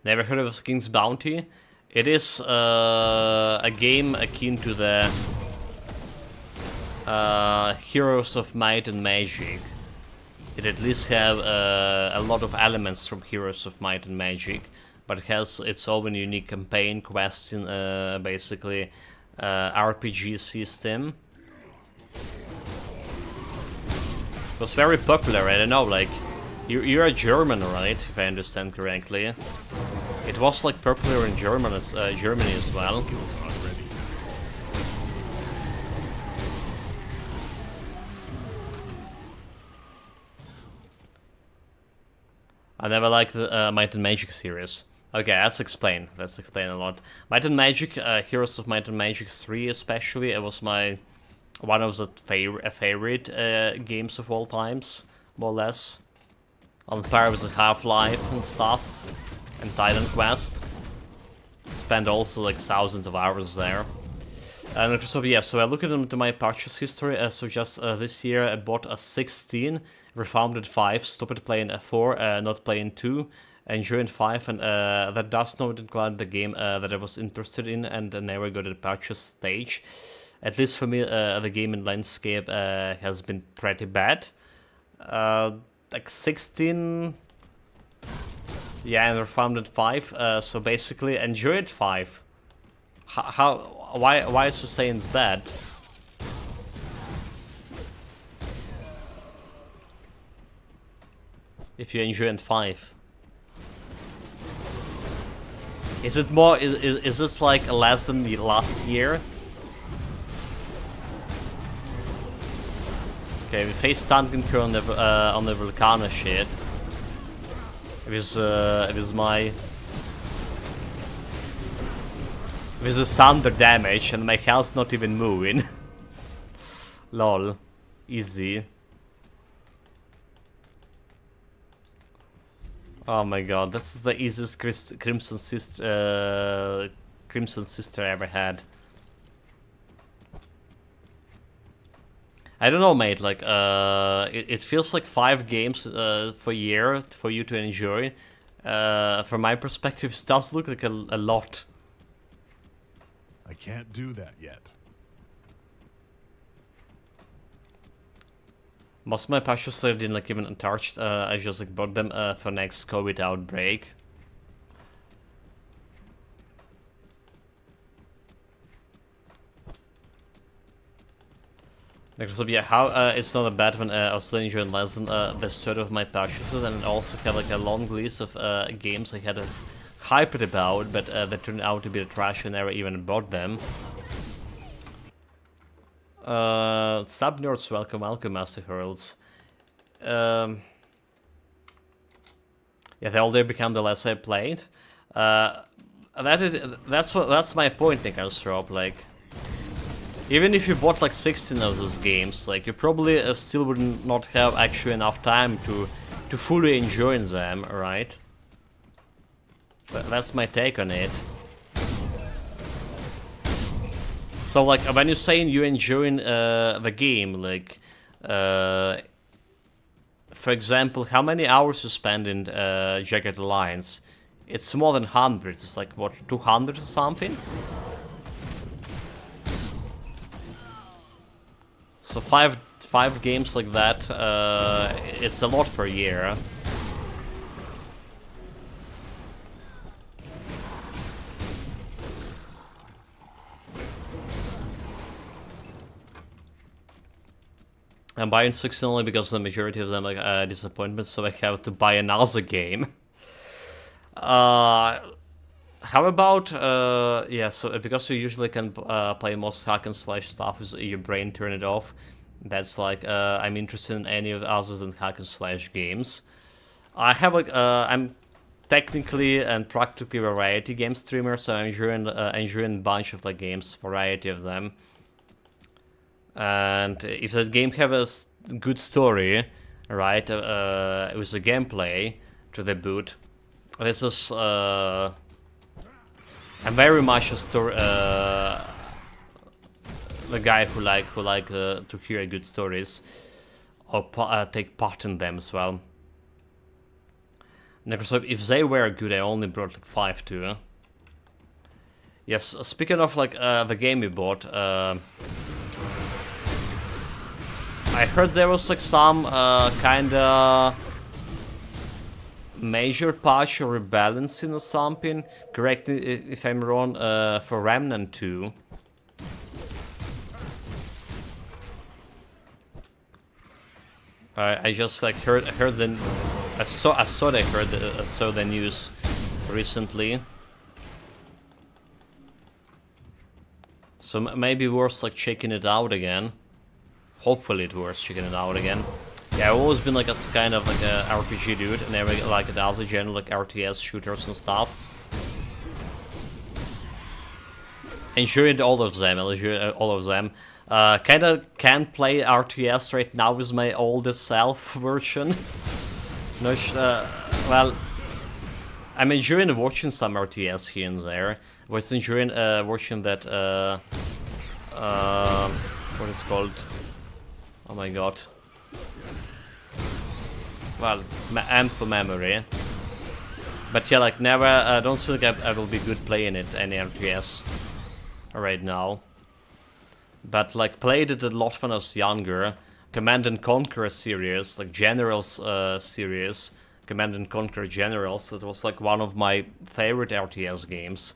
Never heard of King's Bounty? It is a game akin to the Heroes of Might and Magic. It at least have a lot of elements from Heroes of Might and Magic, but it has its own unique campaign, question, basically RPG system. It was very popular, I don't know, like, you're a German, right, if I understand correctly. It was like popular in Germany as well. I never liked the Might and Magic series. Okay, let's explain a lot. Might and Magic, Heroes of Might and Magic 3 especially, it was one of the favorite games of all times, more or less. On par with Half-Life and stuff, and Titan Quest. Spent also like thousands of hours there. And so yeah, so I look into my purchase history. So just this year I bought a 16, refounded 5, stopped playing a 4, not playing 2, enjoying 5, and that does not include the game that I was interested in, and never got to the purchase stage. At least for me, the gaming landscape has been pretty bad. Like 16, yeah, and refounded 5. So basically, enjoyed 5. Why is you saying it's bad? If you enjoy 5, is it more? Is this like less than the last year? Okay, we faced Tankenkur on the Volcano shit. It was my. With the thunder damage and my health not even moving. Lol. Easy. Oh my god, this is the easiest Crimson Sister I ever had. I don't know, mate, like, it feels like 5 games for a year for you to enjoy. From my perspective, it does look like a lot. I can't do that yet. Most of my purchases I didn't like even untouched. I just like bought them for next COVID outbreak. So yeah, how it's not a bad one. I was still enjoying less than the third of my purchases, and also had like a long list of games I had a hyped about, but that turned out to be the trash and never even bought them. Sub-nerds, welcome, Master Hurls. Yeah, the older become, the less I played. That's my point, Nickelsrop. Like, even if you bought like 16 of those games, like you probably still would not have actually enough time to fully enjoy them, right? But that's my take on it. So, like, when you're saying you're enjoying the game, like, for example, how many hours you spend in Jagged Alliance? It's more than 100. It's like, what, 200 or something? So five games like that, it's a lot per year. I'm buying 16 only because the majority of them are disappointments, so I have to buy another game. How about, yeah, so because you usually can play most hack and slash stuff with your brain turn it off, that's like, I'm interested in any of other than hack and slash games. I have like, I'm technically and practically a variety game streamer, so I'm enjoying a bunch of like games, variety of them. And if that game have a good story, right, with the gameplay to the boot, this is, I'm very much a story, the guy who like to hear good stories or take part in them as well. So if they were good, I only brought like 5 too. Yes, speaking of like the game we bought, I heard there was like some kinda major patch or rebalancing or something. Correct me if I'm wrong. For Remnant 2. I just like heard the I saw the news recently. So maybe worth like checking it out again. Hopefully it worth checking it out again. Yeah, I've always been like a kind of like a RPG dude, and never like the other general like RTS shooters and stuff. Enjoyed all of them. Kinda can't play RTS right now with my oldest self version. No, well, I'm enjoying watching some RTS here and there. I was enjoying watching that what is it called? Oh my god. Well, M for memory. But yeah, like never, I don't think I will be good playing it, any RTS, right now. But like played it a lot when I was younger. Command and Conquer series, like Generals series. Command and Conquer Generals, it was like one of my favorite RTS games.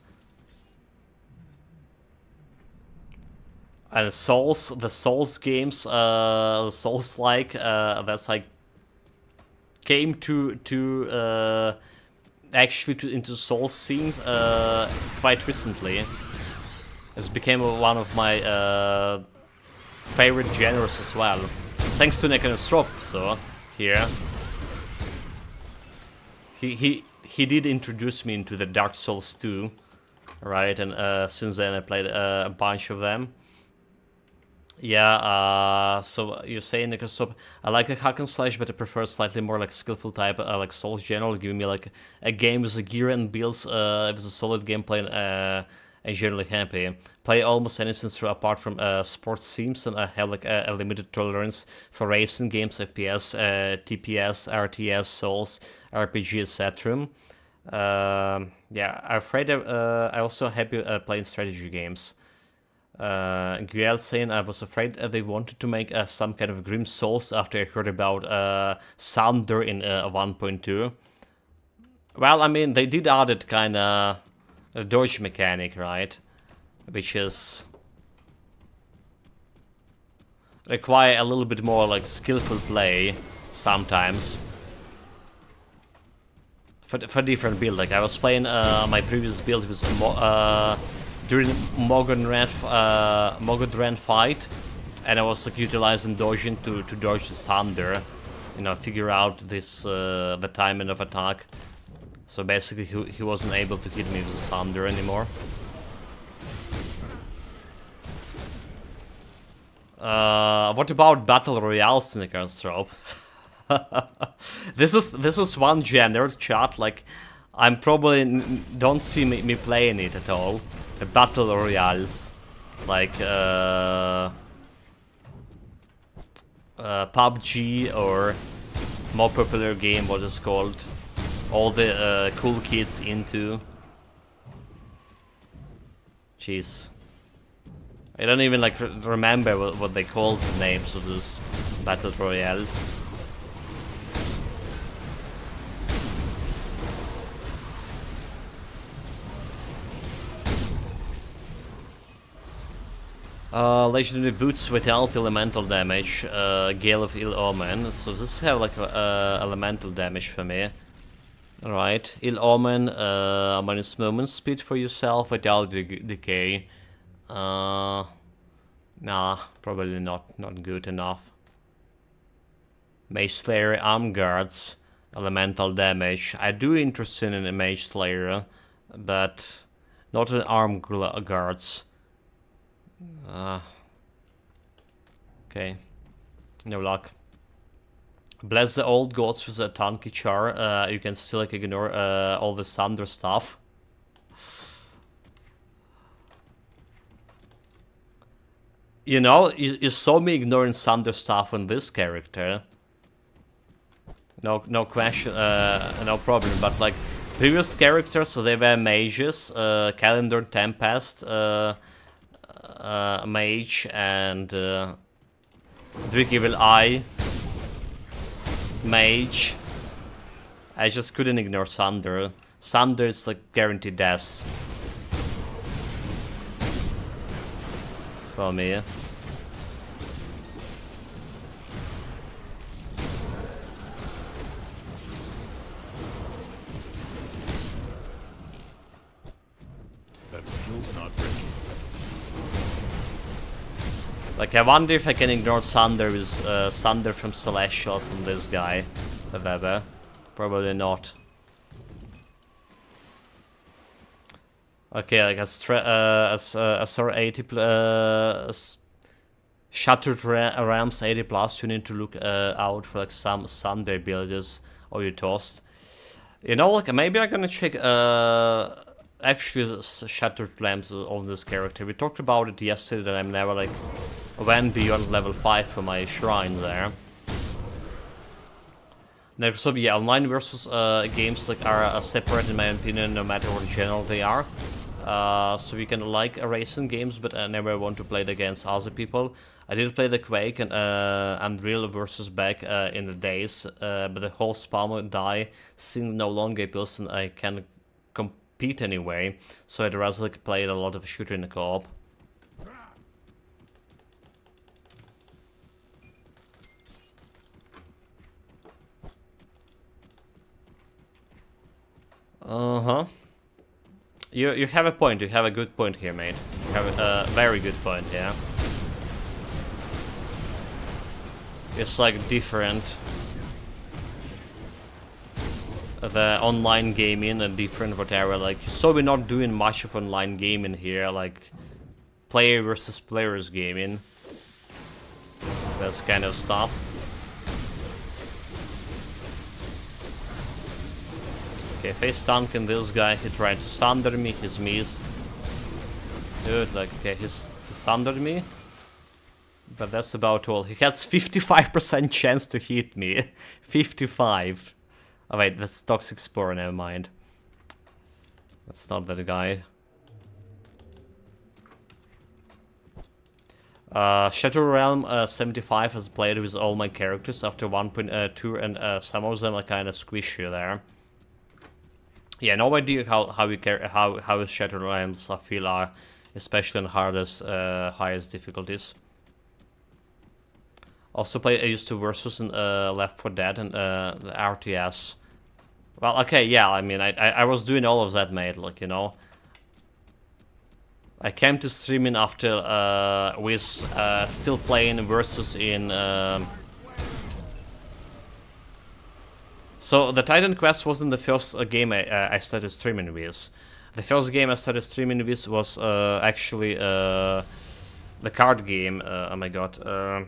And the Souls games, Souls-like, that's like came to actually into Souls scenes quite recently. It's became one of my favorite genres as well. Thanks to Necrostrop, so here. He did introduce me into the Dark Souls 2, right? And since then I played a bunch of them. Yeah, so you're saying, Necrostrop, I like a hack and slash, but I prefer slightly more like skillful type, like Souls general, giving me like a game with a gear and builds, with a solid gameplay, and generally happy. Play almost anything through apart from sports themes, and I have like a limited tolerance for racing games, FPS, TPS, RTS, Souls, RPG, etc. Yeah, I'm afraid I also happy playing strategy games. Griel saying I was afraid they wanted to make some kind of Grim Souls after I heard about Thunder in 1.2. Well, I mean, they did add it kind of a dodge mechanic, right? Which is require a little bit more like skillful play sometimes. For different build, like I was playing my previous build with during Mogod Ren fight, and I was like utilizing dodging to dodge the thunder, you know, figure out this the timing of attack. So basically, he wasn't able to hit me with the thunder anymore. What about battle royales, Necrostrop? This is one genre, chat. Like, I'm probably don't see me playing it at all. The battle royales, like PUBG or more popular game, what is called, all the cool kids into. Jeez, I don't even like remember what they called the names of those battle royales. Legendary Boots without elemental damage, Gale of Ill Omen, so this have like elemental damage for me. Alright, Ill Omen, minus movement speed for yourself without decay. Nah, probably not good enough. Mage Slayer, Arm Guards, elemental damage. I do interested in a Mage Slayer, but not in Arm Guards. Okay, no luck. Bless the old gods with a Tanki char. You can still like ignore all the thunder stuff. You know, you saw me ignoring thunder stuff on this character. No question, no problem. But like previous characters, so they were mages, Calendar Tempest, Mage, and Drake Evil Eye, Mage. I just couldn't ignore Thunder. Thunder is like guaranteed death for me. That skill's not breaking. Like, I wonder if I can ignore Thunder with Thunder from Celestials on this guy, the Weber. Probably not. Okay, like as our 80 Shattered Rams 80 plus, you need to look out for like some Sunday builders or you toast. You know, like maybe I'm gonna check actually Shattered Lamps on this character. We talked about it yesterday that I'm never like went beyond level 5 for my shrine there. So yeah, online versus games like are separate in my opinion, no matter what genre they are. So we can like racing games, but I never want to play it against other people. I did play the Quake and Unreal versus back in the days, but the whole spam die seemed no longer appeals and I can compete anyway. So I'd rather like play a lot of shooter in the co-op. Uh-huh. You have a point, you have a good point here, mate. You have a very good point, yeah. It's like different. The online gaming and different whatever, like, so we're not doing much of online gaming here, like player versus players gaming. That kind of stuff. Okay, face tanking this guy, he tried to sunder me, he's missed. Dude, like, okay, he's sundered me. But that's about all. He has 55% chance to hit me. 55. Oh wait, that's Toxic Spore, never mind. That's not that guy. Shadow Realm 75 has played with all my characters after 1.2 and some of them are kind of squishy there. Yeah, no idea how Shadow Realms I feel are, especially on hardest, highest difficulties. Also I used to versus in Left 4 Dead and the RTS. Well, okay, yeah, I mean, I was doing all of that, mate, like, you know. I came to streaming after, with still playing versus in... So, the Titan Quest wasn't the first game I started streaming with. The first game I started streaming with was actually the card game, oh my god,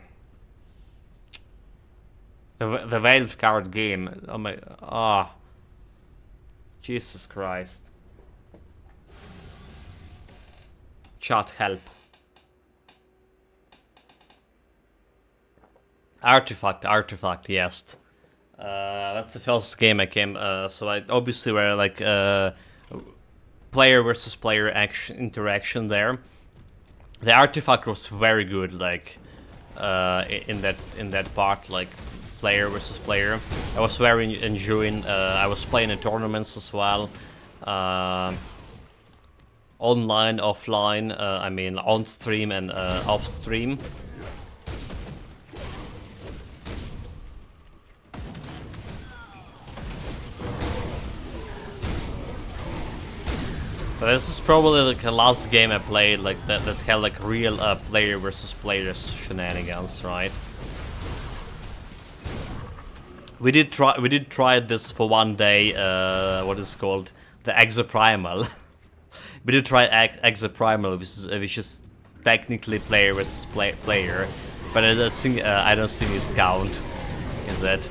the Valve card game. Oh my, Jesus Christ. Chat, help. Artifact, yes. That's the first game I came, so I obviously were like player versus player interaction there. The Artifact was very good, like in that part, like player versus player. I was very enjoying. I was playing in tournaments as well, online, offline. I mean, on stream and off stream. But this is probably like the last game I played like that had like real player versus player shenanigans, right? We did try this for one day. What is it called? The Exoprimal. We did try Exoprimal, which is technically player versus player, but I don't think it's count. Is it?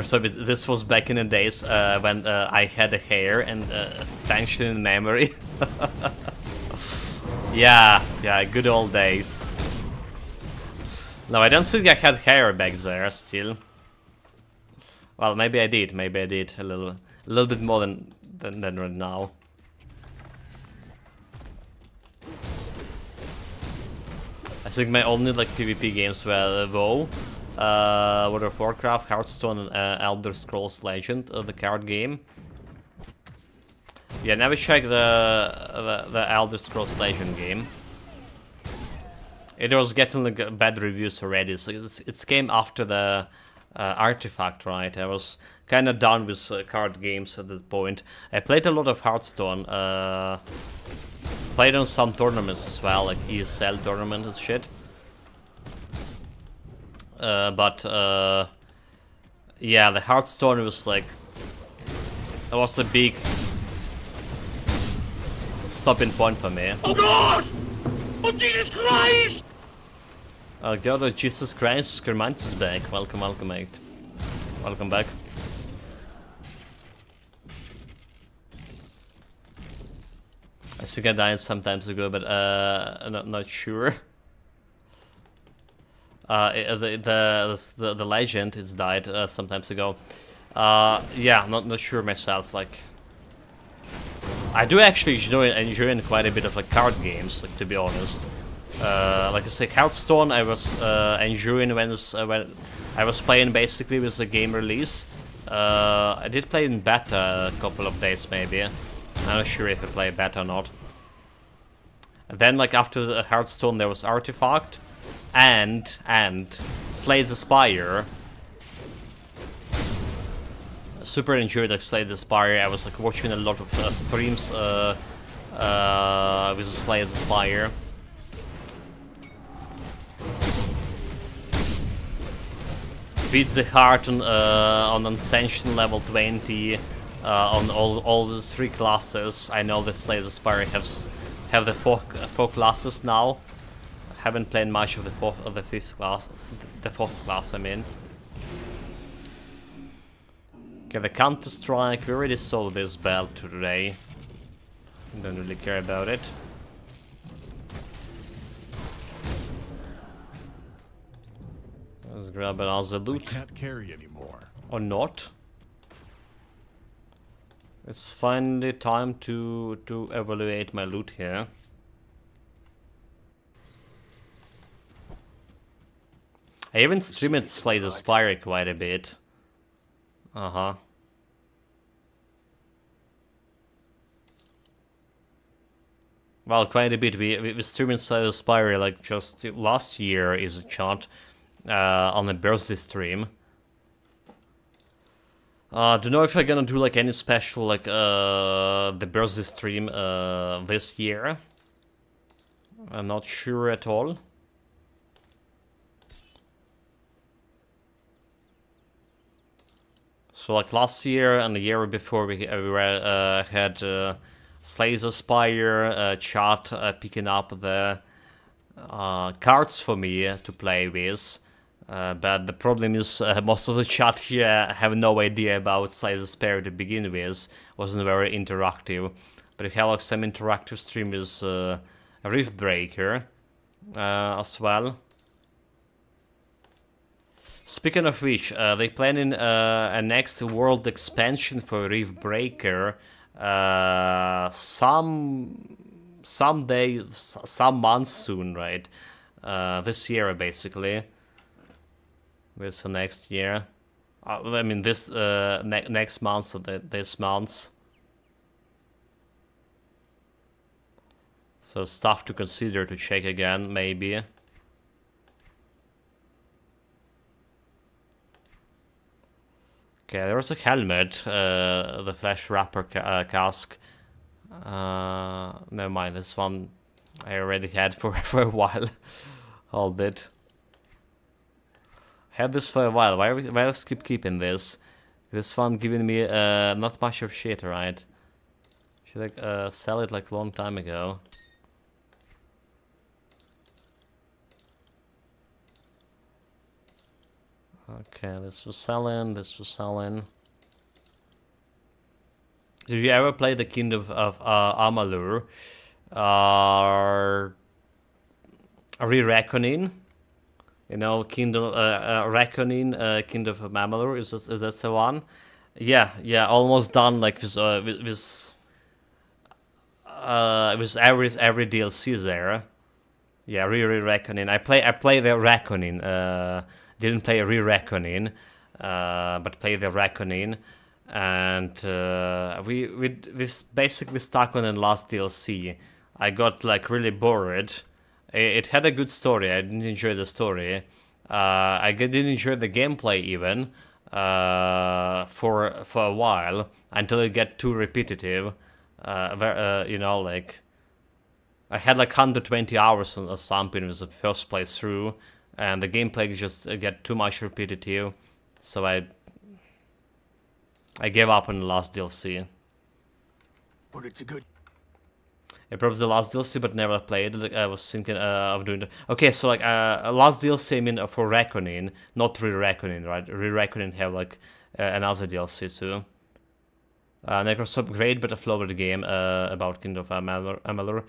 So this was back in the days when I had a hair and tension in memory. Yeah, good old days. No, I don't think I had hair back there still. Well, maybe I did a little bit more than right now. I think my only like PvP games were WoW, World of Warcraft, Hearthstone, and Elder Scrolls Legend, the card game. Yeah, never check the Elder Scrolls Legend game. It was getting like bad reviews already. So it came after the Artifact, right? I was kind of done with card games at that point. I played a lot of Hearthstone. Played on some tournaments as well, like ESL tournament and shit. But yeah, the Hearthstone was like, it was a big stopping point for me. Oh God! Oh Jesus Christ! God of Jesus Christ, Skermantis is back. Welcome, welcome, mate. Welcome back. I think I died some times ago, but not sure. The legend has died some times ago. Yeah, not sure myself. Like, I do actually enjoy quite a bit of like card games, like, to be honest. Like I say, Hearthstone I was enjoying when I was playing basically with the game release. I did play in beta a couple of days maybe. I'm not sure if I played beta or not. And then like after the Hearthstone there was Artifact and Slay the Spire. Super enjoyed like Slay the Spire. I was like watching a lot of streams with Slay the Spire. Beat the heart on Ascension level 20 on all the 3 classes. I know that Slay the Spire have the 4 classes now. Haven't played much of the 5th class, the 4th class I mean. Okay, the Counter Strike, we already saw this belt today. Don't really care about it. Let's grab another loot. I can't carry anymore. Or not. It's finally time to evaluate my loot here. I even streamed Slay the Spire quite a bit. Uh-huh. Well, quite a bit. We streamed Slay the Spire like just last year is a chart on the birthday stream. Don't know if I'm gonna do like any special like the birthday stream this year. I'm not sure at all. So like last year and the year before we had Slay the Spire chat picking up the cards for me to play with. But the problem is most of the chat here have no idea about Slay the Spire to begin with. Wasn't very interactive. But we have like some interactive stream with Riftbreaker as well. Speaking of which, they planning a next world expansion for Riftbreaker some months soon, right? This year basically. With the next year, I mean this next month or this month. So stuff to consider to check again, maybe. Okay, there's a helmet, the Flesh Wrapper cask. Never mind, this one I already had for a while. Hold it. Had this for a while. Why let's keeping this? This one giving me not much of shit, right? Should I sell it like a long time ago? Okay, this was selling. This was selling. Did you ever play the Kingdom of Amalur? Re-Reckoning? You know, Kingdom Reckoning, Kingdom of Amalur, is that the one? Yeah, almost done. Like with every DLC there. Yeah, Re-Reckoning. I play the Reckoning. Didn't play Re-Reckoning, but play the Reckoning, and we basically stuck on the last DLC. I got like really bored. It had a good story. I didn't enjoy the story. I didn't enjoy the gameplay even for a while until it got too repetitive. You know, like I had like 120 hours or something with the first playthrough, and the gameplay just get too much repetitive. So I gave up on the last DLC. But it's a good. Yeah, probably the last DLC, but never played. Like, I was thinking of doing that. Okay, so like last DLC I mean for Reckoning, not Re-Reckoning, right? Re-Reckoning have like another DLC too. Necrosop, great but a flawed game about Kingdom of Amalur.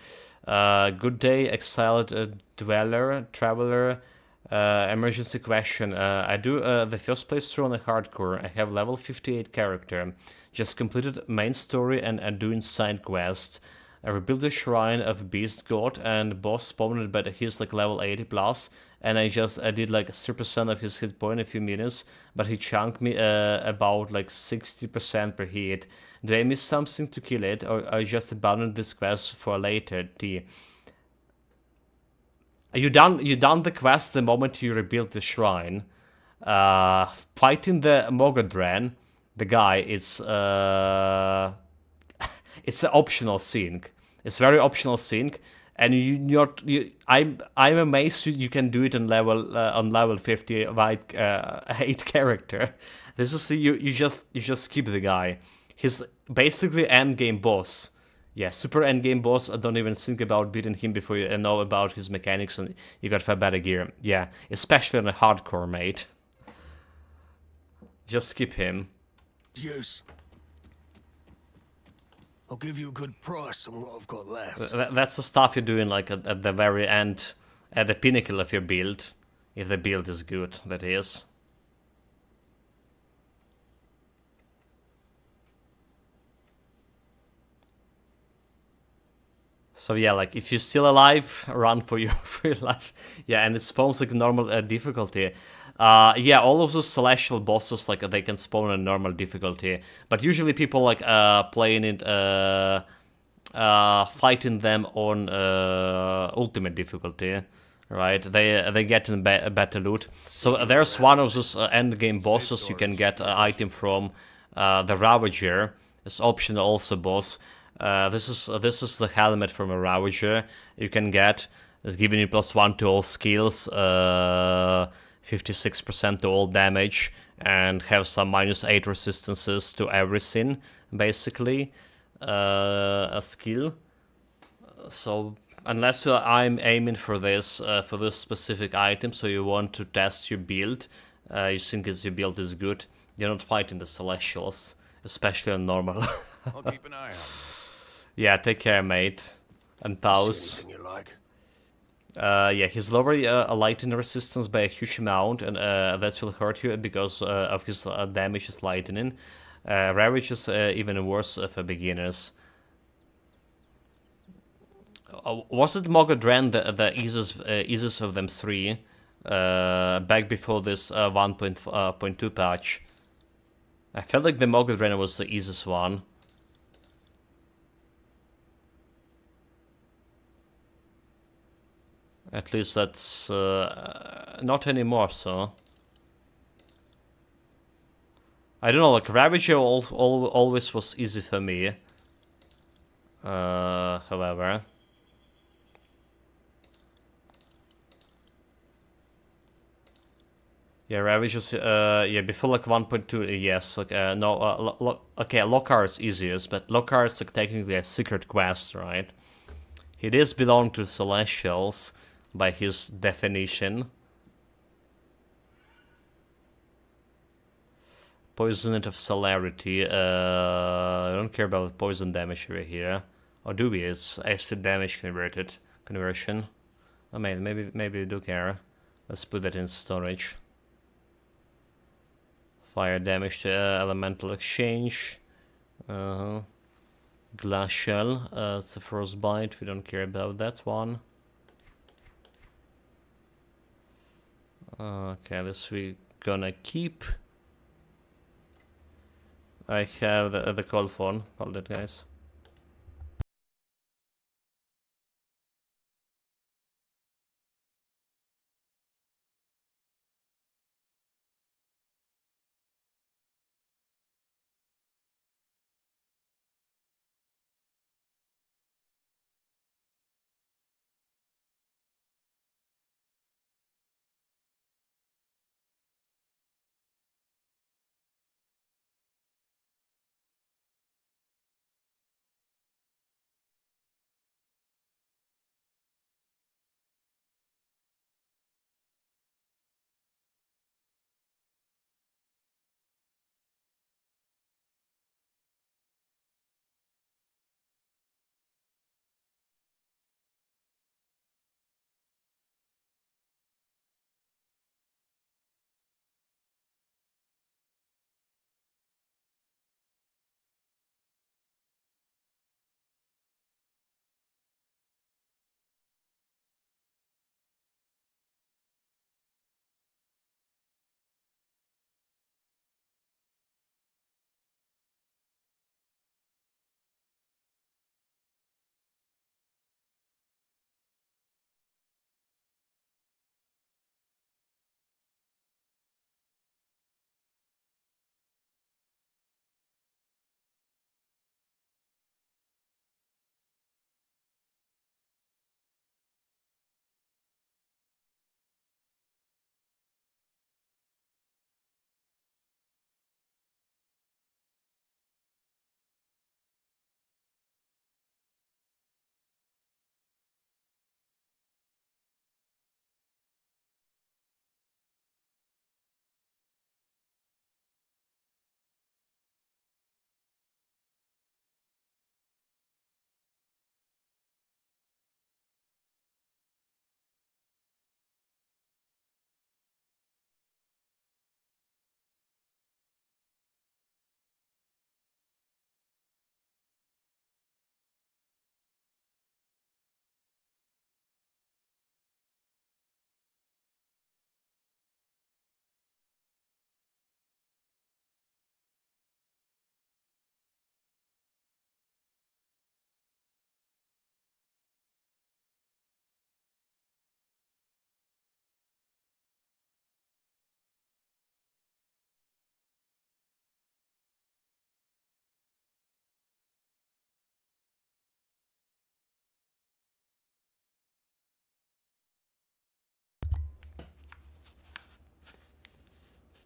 Good day, exiled dweller, traveler. Emergency question. I do the first playthrough on the hardcore. I have level 58 character. Just completed main story and doing side quest. I rebuilt the shrine of Beast God and boss spawned, but he's like level 80 plus. And I did like 3% of his hit point in a few minutes, but he chunked me about like 60% per hit. Do I miss something to kill it, or I just abandoned this quest for later? T. You done the quest the moment you rebuild the shrine. Fighting the Mogodran, the guy, it's an optional thing. It's very optional thing, and I'm amazed you can do it on level 50 right 8 character. This is you just skip the guy. He's basically end game boss. Yeah, super endgame boss. Don't even think about beating him before you know about his mechanics, and you got better gear. Yeah, especially on a hardcore, mate. Just skip him. Yes. I'll give you a good price on what I've got left. That's the stuff you're doing like at the very end, at the pinnacle of your build. If the build is good, that is. So yeah, like if you're still alive, run for your life. Yeah, and it spawns like normal difficulty. Yeah, all of those celestial bosses, like they can spawn in normal difficulty, but usually people like playing it, fighting them on ultimate difficulty, right? They get in better loot. So there's one of those end game bosses you can get an item from, the Ravager. It's optional also boss. This is the helmet from a Ravager you can get. It's giving you +1 to all skills, 56% to all damage, and have some -8 resistances to everything, basically, a skill. So unless I'm aiming for this specific item, so you want to test your build, you think your build is good, you're not fighting the Celestials, especially on normal. I'll keep an eye on this. Yeah, take care, mate. And pause. Anything you like. Yeah, he's lowering lightning resistance by a huge amount, and that will hurt you because of his damage is lightning. Ravage is even worse for beginners. Was it Mogodran the easiest of them three? Back before this 1.2 patch. I felt like the Mogodran was the easiest one. At least that's not anymore, so. I don't know, like Ravager always was easy for me. However. Yeah, Ravager's, yeah, before like 1.2, yes, like, no, okay, Lokar is easiest, but Lokar is like technically a secret quest, right? He does belong to Celestials, by his definition. Poisoned of Celerity. I don't care about poison damage over here. Or do we? It's acid damage conversion. Oh, maybe we do care. Let's put that in storage. Fire damage to elemental exchange. Glacial. It's a frostbite. We don't care about that one. Okay, this we gonna keep. I have the call phone. Hold it, guys.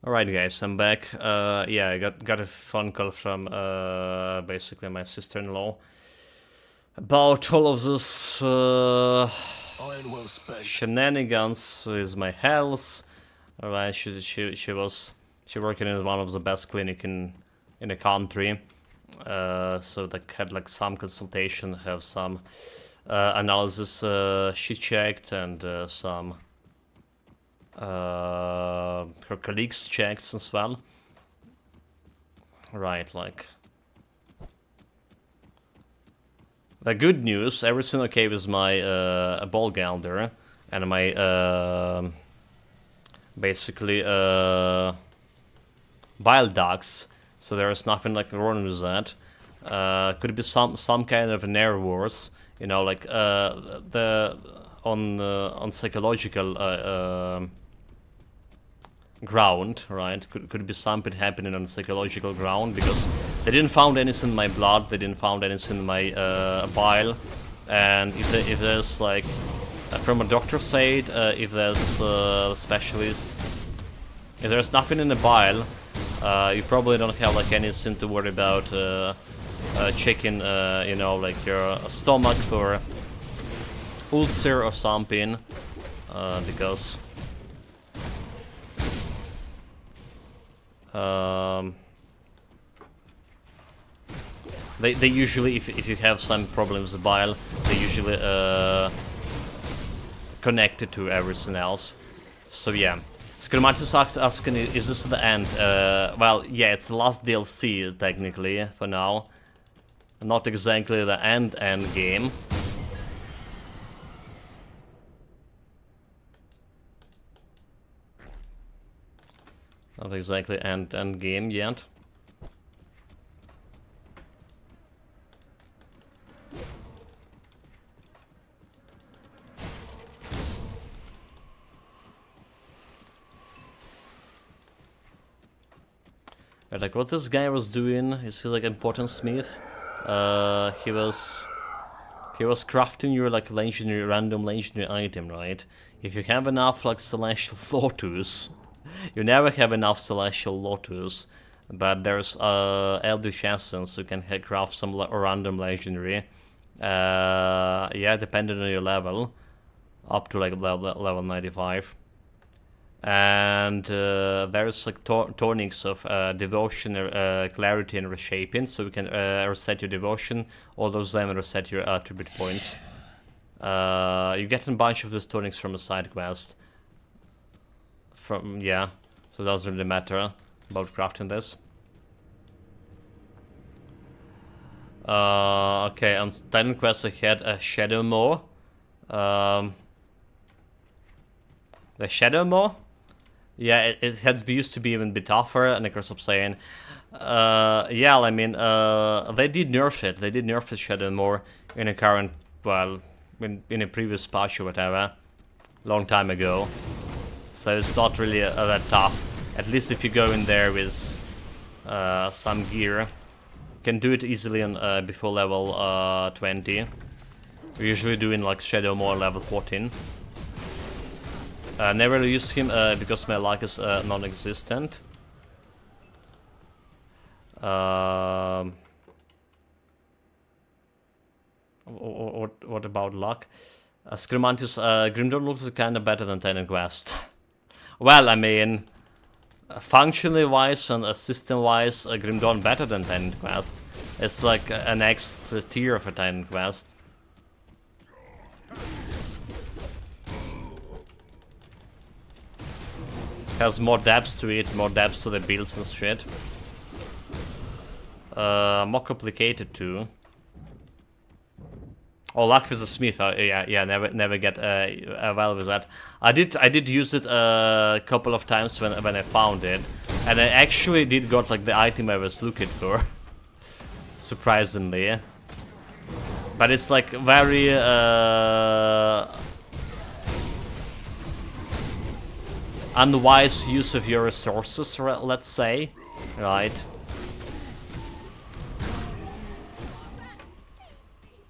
Alright guys, I'm back. Yeah, I got a phone call from basically my sister-in-law about all of this Iron well spent. shenanigans with my health. Alright, she working in one of the best clinic in the country. So they had like some consultation, have some analysis she checked, and some her colleagues checked as well. Right, like the good news, everything okay with my ball gounder and my basically bile ducts. So there is nothing like wrong with that. Could be some kind of nerve wars, you know, like on psychological ground, right? Could be something happening on psychological ground, because they didn't found anything in my blood, they didn't found anything in my bile, and if there's like from a doctor's side, if there's a specialist, if there's nothing in the bile, you probably don't have like anything to worry about checking, you know, like your stomach for ulcer or something, because they usually, if you have some problems with bile, they usually connect it to everything else. So yeah. Skramatus asking, is this the end? Well, yeah, it's the last DLC, technically, for now. Not exactly the end game. Not exactly end game yet. Like what this guy was doing, is he like important smith? He was crafting your like random legendary item, right? If you have enough like Celestial Lotus, you never have enough Celestial Lotus, but there's Eldritch Essence, so you can craft some random legendary. Yeah, depending on your level, up to like level 95. And there's like tonics of devotion, clarity, and reshaping, so you can reset your devotion, all those them reset your attribute points. You get a bunch of these tonics from a side quest. Yeah, so it doesn't really matter about crafting this. Okay, on Titan Quest I had a Shadow Maw. The Shadow Maw? Yeah, it used to be even a bit tougher, and of course I'm saying, yeah, I mean, they did nerf it. They did nerf the Shadow Maw in a current, well, in a previous patch or whatever, long time ago. So it's not really that tough. At least if you go in there with some gear, you can do it easily on before level 20. We're usually doing like Shadow Maw level 14. Never use him because my luck is non-existent. What about luck? Scrimantius, Grimdawn looks kinda better than Titan Quest. Well, I mean, functionally wise and system wise, Grimdawn better than Titan Quest. It's like a next tier of a Titan Quest. Has more depth to it, more depth to the builds and shit. More complicated too. Oh, luck with the smith. Yeah, never get well with that. I did use it a couple of times when I found it, and I actually did got like the item I was looking for. Surprisingly, but it's like very unwise use of your resources, let's say, right?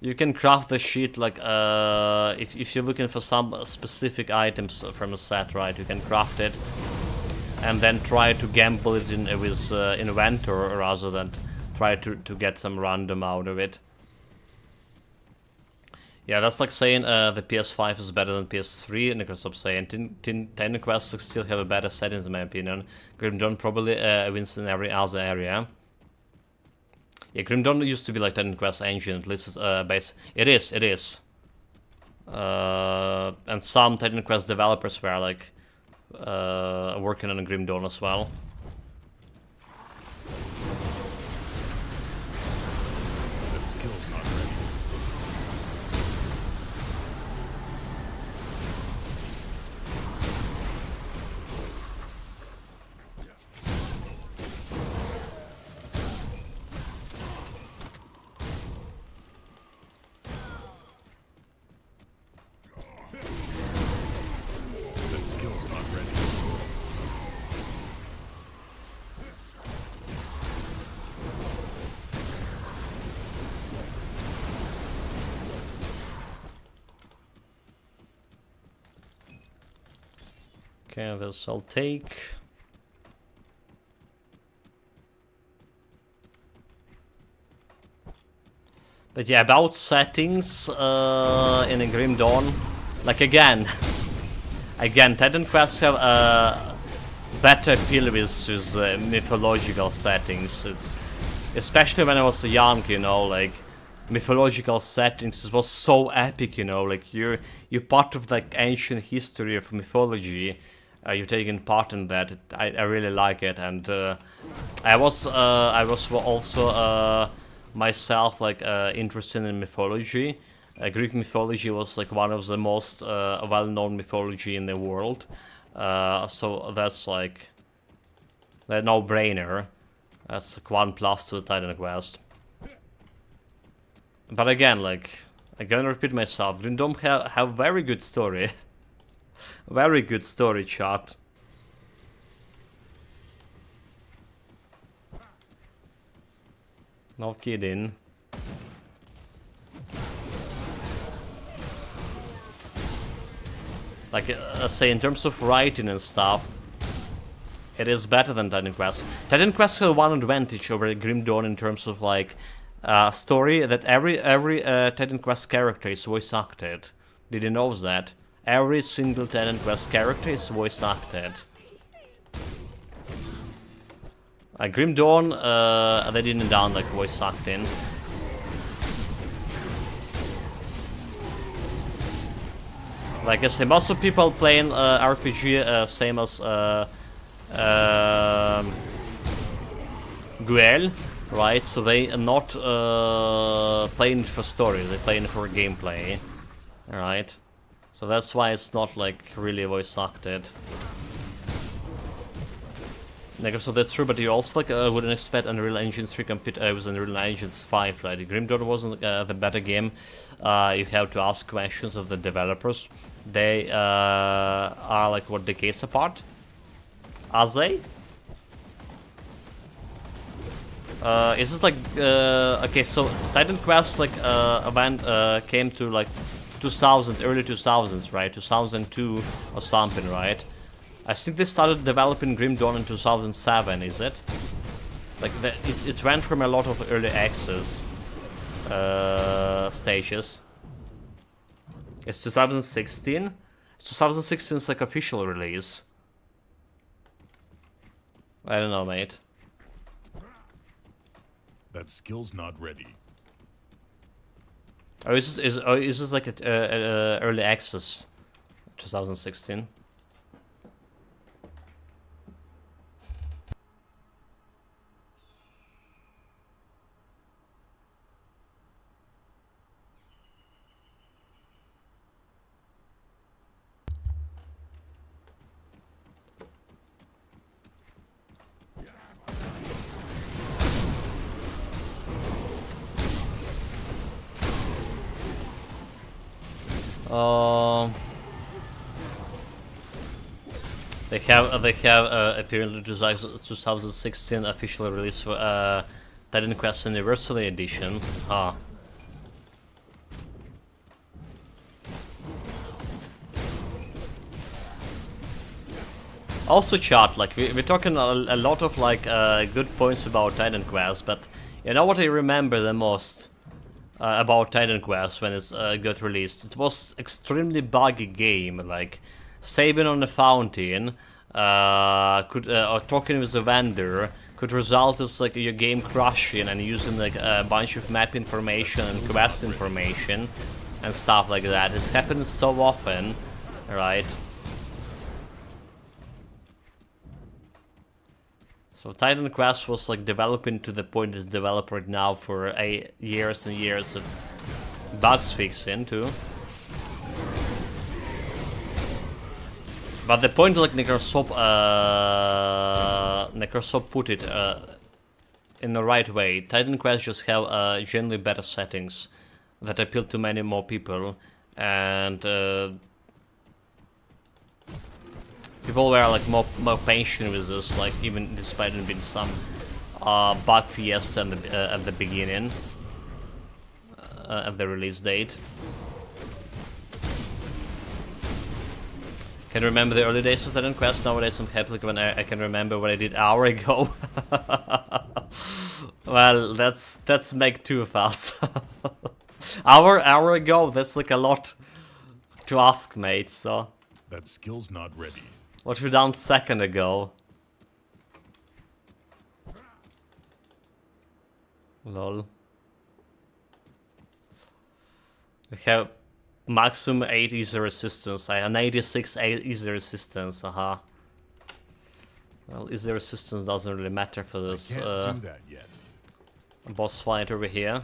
You can craft the shit like if you're looking for some specific items from a set, right? You can craft it. and then try to gamble it in with inventor rather than try to get some random out of it. Yeah, that's like saying the PS5 is better than PS3, and I can stop saying Titan Quest still have a better settings in my opinion. Grim Dawn probably wins in every other area. Yeah, Grim Dawn used to be like Titan Quest engine, at least base. It is. And some Titan Quest developers were like working on Grim Dawn as well. That skill's not ready. That skill's not ready. Okay, this I'll take. But yeah, about settings in a Grim Dawn, like again, Titan Quest have better appeal with mythological settings. It's especially when I was young, you know, like mythological settings. It was so epic, you know, like you're part of like ancient history of mythology. You're taking part in that. I really like it, and I was also myself like interested in mythology. Greek mythology was like one of the most well-known mythology in the world, so that's like a no-brainer. That's like 1+ to the Titan Quest. But again, like I'm gonna repeat myself, Grim Dawn have very good story. Very good story, chat. No kidding. Like, say, in terms of writing and stuff, it is better than Titan Quest. Titan Quest has one advantage over Grim Dawn in terms of, like, story, that every Titan Quest character is voice acted. Did you know that? Every single Titan Quest character is voice acted. Grim Dawn, they didn't down like voice acting. Like I say, most of people playing RPG same as Guel, right? So they are not playing for story; they're playing for gameplay, right? So that's why it's not like really voice acted. So that's true, but you also like wouldn't expect Unreal Engine 3 compete with Unreal Engine 5, right? Grim Dawn wasn't the better game. You have to ask questions of the developers. They are like what decades apart? Are they? Is it like okay? So Titan Quest like event came to like 2000, early 2000s, right? 2002 or something, right? I think they started developing Grim Dawn in 2007, is it? Like, it went from a lot of early access stages. It's 2016? 2016 is like official release. I don't know, mate. That skill's not ready. Or is this like a early access 2016? They have apparently 2016 official release for Titan Quest Anniversary Edition. Huh. Also, chat, like we're talking a lot of like good points about Titan Quest, but you know what I remember the most about Titan Quest when it got released? It was extremely buggy game, like saving on the fountain, or talking with a vendor could result as like your game crashing and using like a bunch of map information and quest information and stuff like that. It's happened so often, right? So Titan Quest was like developing to the point it's developed right now for years and years of bugs fixing too. But the point like Necrosop put it in the right way. Titan Quest just have generally better settings that appeal to many more people, and people were like more patient with this, like even despite there being some bug fiesta at the beginning of the release date. Can remember the early days of Titan Quest. Nowadays I'm happy like when I can remember what I did an hour ago. Well, that's make two of us. hour ago, that's like a lot to ask, mate. So That skill's not ready. what we done second ago. Lol. We have maximum 8 easy resistance. I an 86 easy resistance. Well, easy resistance doesn't really matter for this Can't do that yet. boss fight over here.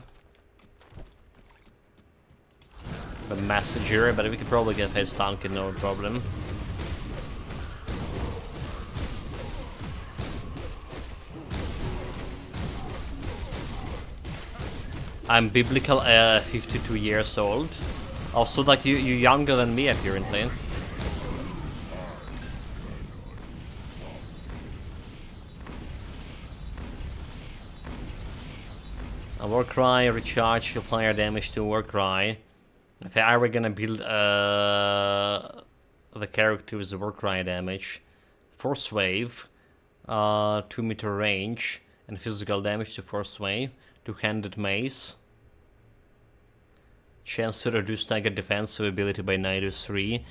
The Messenger, but we could probably get face tanking, no problem. I'm biblical 52 years old. Also, like you're younger than me apparently. A Warcry, recharge your fire damage to Warcry. If I were gonna build the character with the Warcry damage, Force Wave, 2-meter range, and physical damage to Force Wave, 2-handed mace, chance to reduce target defensive ability by 93,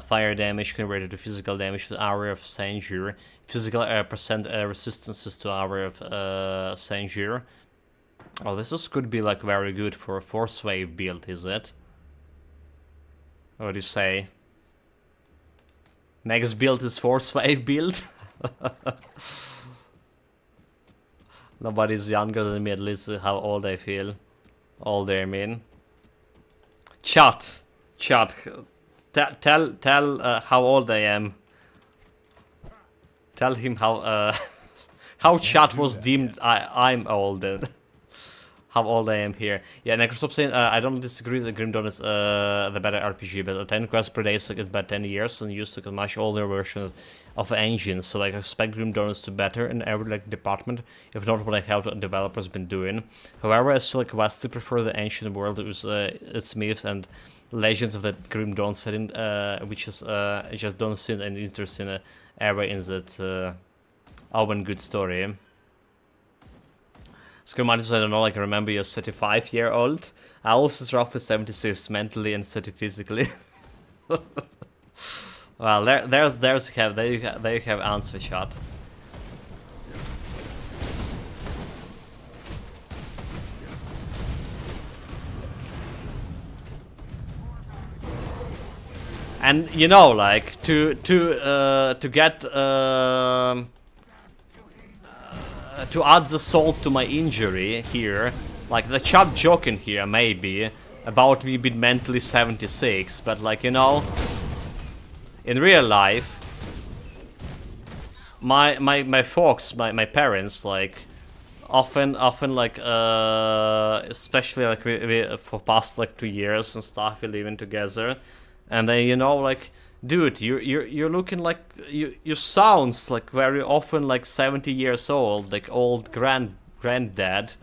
fire damage converted to physical damage to Hour of Sanjir, physical percent resistances to Hour of Sanjir. Oh, this could be like very good for a Force Wave build, is it? What do you say? Next build is Force Wave build? Nobody's younger than me, at least how old I feel. Older, I mean. Chat, tell how old I am. Tell him how how chat was deemed I'm old. How old I am here. Yeah, Necrosop saying, I don't disagree that Grim Dawn is the better RPG, but Titan Quest predates like about 10 years and used a much older version of the engine, so like I expect Grim Dawn is to better in every like department, if not what like how the developers been doing. However, I still like vastly prefer the ancient world with its myths and legends of that Grim Dawn setting, which is just don't seem an interesting era in that open good story. Screwmatis, I don't know, like I remember you're 35-year-old. Alice is roughly 76 mentally and 30 physically. Well, there you have answer shot. And you know, like to get to add the salt to my injury here, like the chat joking here maybe about me being mentally 76, but like, you know, in real life, my folks, my parents, like often like especially like we for past like 2 years and stuff, we're living together, and they, you know, like, dude, you're looking like you sounds like very often like 70 years old, like old granddad.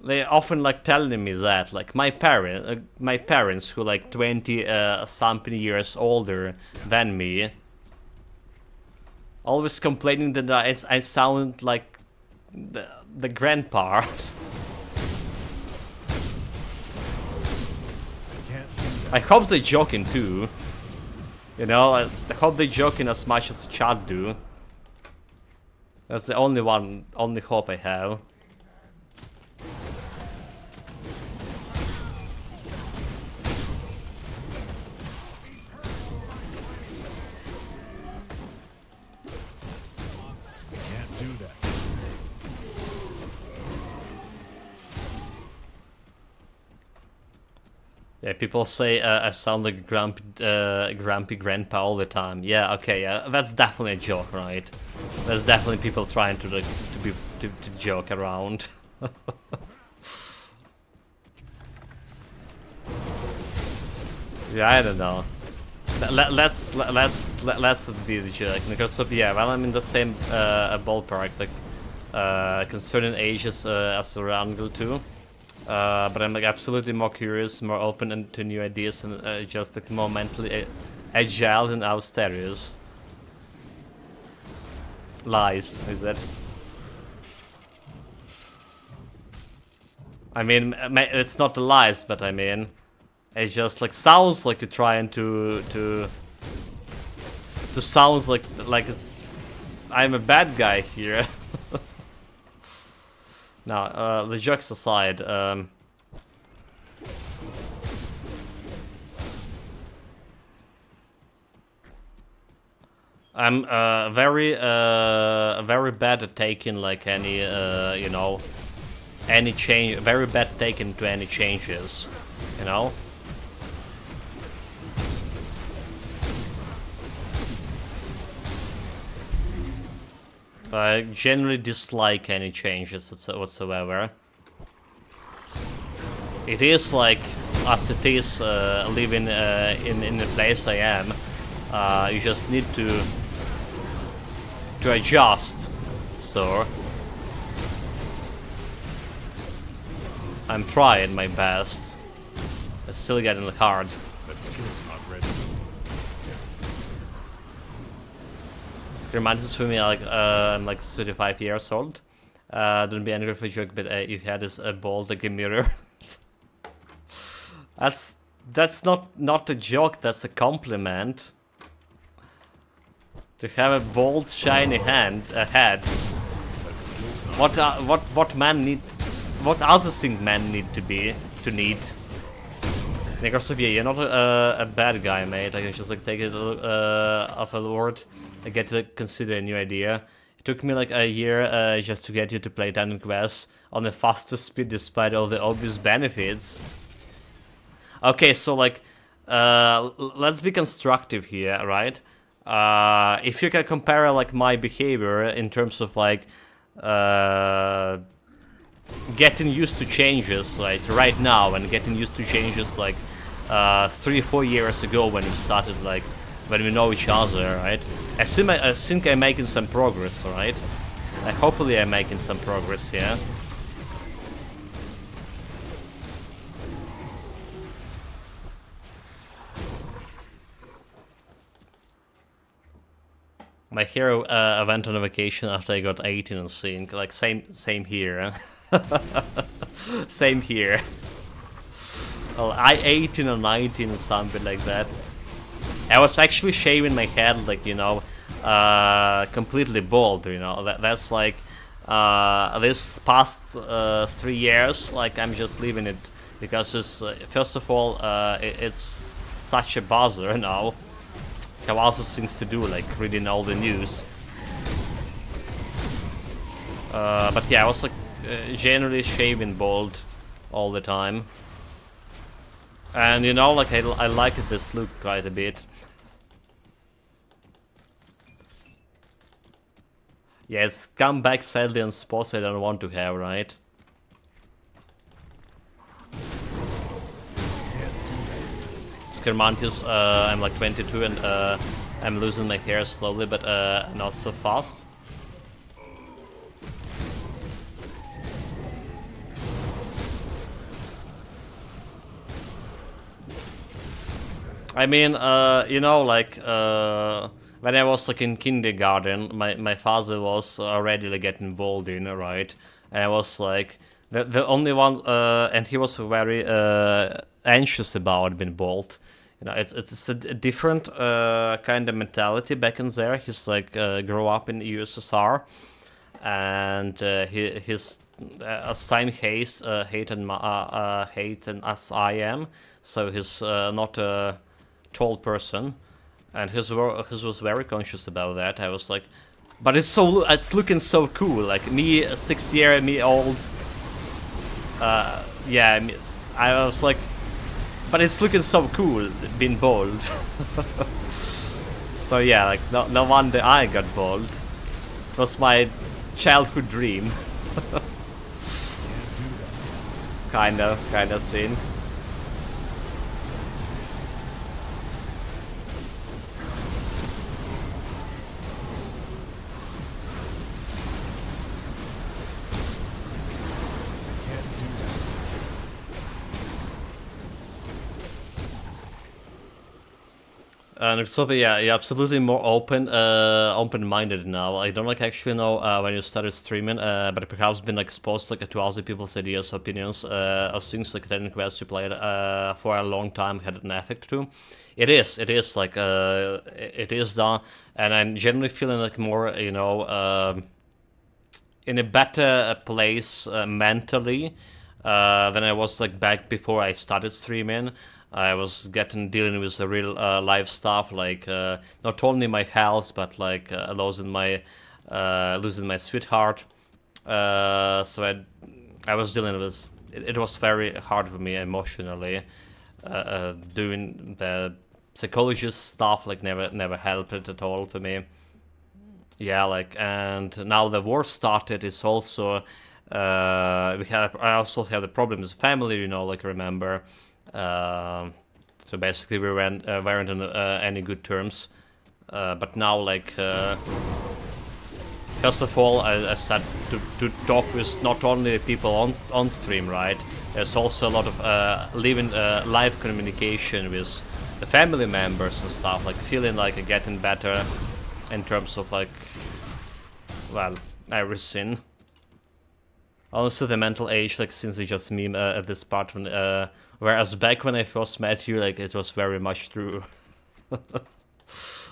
They often like telling me that, like my parents who like 20 something years older than me, Always complaining that I sound like the grandpa. I hope they're joking too. You know, I hope they're joking as much as the chat do. That's the only hope I have. Can't do that. Yeah, people say I sound like a grumpy grandpa all the time. Yeah, okay, yeah, that's definitely a joke, right? There's definitely people trying to like to joke around. Yeah, I don't know. Let's do the joke because yeah, well, I'm in the same ballpark, like concerning ages as the angle too. But I'm like absolutely more curious, more open to new ideas, and just like more mentally agile than Austerius. Lies, is it? I mean, it's not the lies, but I mean, it just like sounds like you're trying to sounds like it's, I'm a bad guy here. Now, the jokes aside, I'm very bad at taking like any you know, any change. Very bad taking to any changes, you know. I generally dislike any changes whatsoever. It is like, as it is, living in the place I am. You just need to adjust. So I'm trying my best. I still getting the card. That skill's not ready. Reminds me like I'm like 35 years old. Don't be angry for a joke, but you had this bald like a mirror. That's not a joke. That's a compliment. To have a bold, shiny head. What man need? What other thing men need to need? Necrosopia, you're not a bad guy, mate. I can just like take it off a lord. I get to consider a new idea. It took me like a year just to get you to play Dungeon Quest on the fastest speed despite all the obvious benefits. Okay, so like, let's be constructive here, right? If you can compare like my behavior in terms of like getting used to changes right now and getting used to changes like 3 or 4 years ago when we started like when we know each other, right? I think I'm making some progress, right? Hopefully I'm making some progress here. My hero went on a vacation after I got 18 on sync. Like same here. Same here. Well, I 18 or 19 or something like that. I was actually shaving my head, like, you know, completely bald, you know. That's like this past 3 years, like I'm just leaving it because it's first of all it's such a bother now. Have other things to do, like reading all the news. But yeah, I was like generally shaving bald all the time. And you know, like I like this look quite a bit. Yeah, it's comeback sadly on spots I don't want to have, right? Skermantius, I'm like 22 and I'm losing my hair slowly, but not so fast. I mean, you know, like when I was like in kindergarten, my father was already like getting bald in, right? And I was like the only one, and he was very anxious about being bald. You know, it's a different kind of mentality back in there. He's like grew up in the USSR, and his same hate and as I am. So he's not a tall person, and his was very conscious about that. I was like, but it's looking so cool. Like me, 6 year, me old. Yeah, I was like, but it's looking so cool being bald. So yeah, like no wonder I got bald. It was my childhood dream. kind of scene. And so yeah, you're absolutely more open-minded now. I don't like actually know when you started streaming, but perhaps been like exposed like to other people's ideas, opinions, or things like Titan Quest you played for a long time had an effect to. It is like it is done, and I'm generally feeling like more, you know, in a better place mentally than I was like back before I started streaming. I was dealing with the real life stuff, like not only my health, but like losing my sweetheart. So I was dealing with it was very hard for me emotionally. Doing the psychologist stuff like never helped it at all to me. Yeah, like, and now the war started. It's also I also have the problem with family, you know, like remember. So basically we weren't on any good terms, but now like first of all I started to talk with not only people on stream, right? There's also a lot of live communication with the family members and stuff, like feeling like getting better in terms of like, well, everything. Also the mental age, like since you just meme at this part when whereas back when I first met you, like, it was very much true.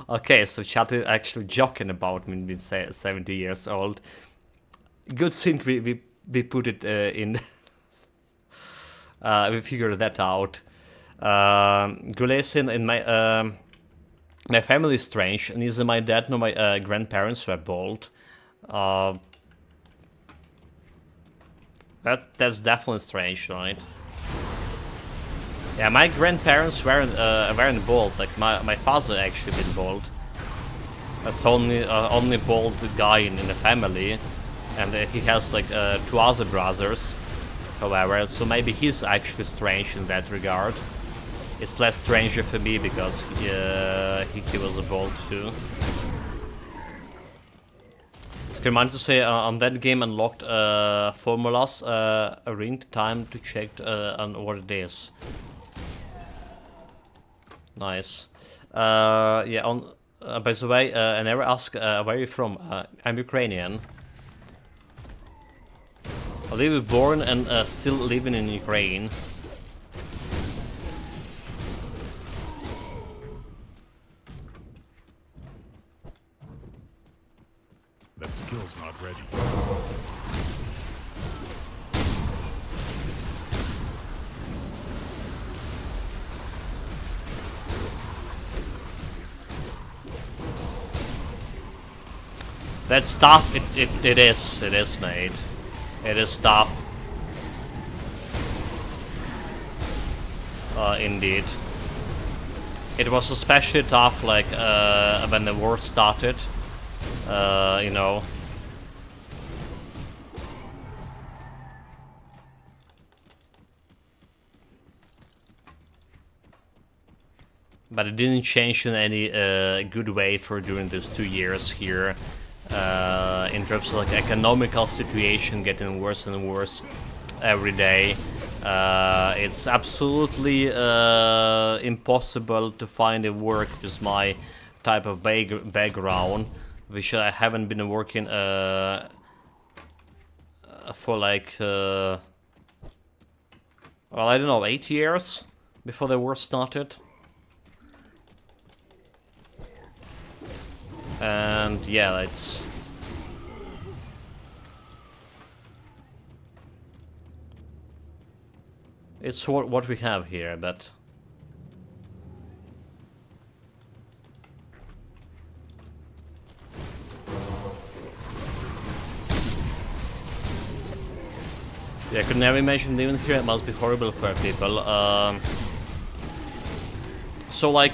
Okay, so chat is actually joking about me being 70 years old. Good thing we put it in. We figured that out. Gulesin in my my family is strange. Neither my dad nor my grandparents were bald. That's definitely strange, right? Yeah, my grandparents weren't bald. Like my father actually been bald. That's only bald guy in the family, and he has like 2 other brothers. However, so maybe he's actually strange in that regard. It's less stranger for me because he was bald too. It's remind to say on that game unlocked formulas arena time to check on what it is. Nice. Yeah. On. By the way, I never asked where are you from. I'm Ukrainian. I live born and still living in Ukraine. That skill's not ready. That stuff, it is, mate. It is stuff. Indeed. It was especially tough, like, when the war started. You know. But it didn't change in any good way for during those 2 years here. In terms of like economical situation getting worse and worse every day. It's absolutely impossible to find a work with my type of background, which I haven't been working for like, well, I don't know, 8 years before the war started. And yeah, it's what we have here, but yeah, I could never imagine living here. It must be horrible for people. So like,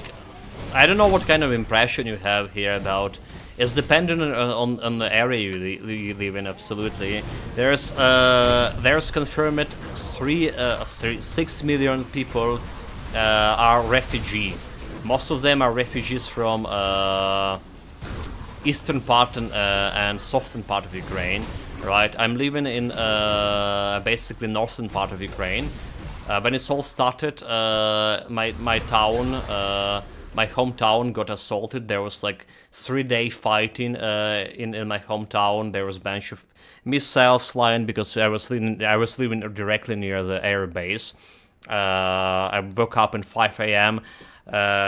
I don't know what kind of impression you have here about. It's dependent on the area you live in. Absolutely, there's confirmed 6 million people are refugee. Most of them are refugees from eastern part and southern part of Ukraine. Right, I'm living in basically northern part of Ukraine. When it all started, my town. My hometown got assaulted. There was like 3-day fighting in my hometown. There was a bunch of missiles flying because I was living directly near the air base. I woke up at 5 a.m.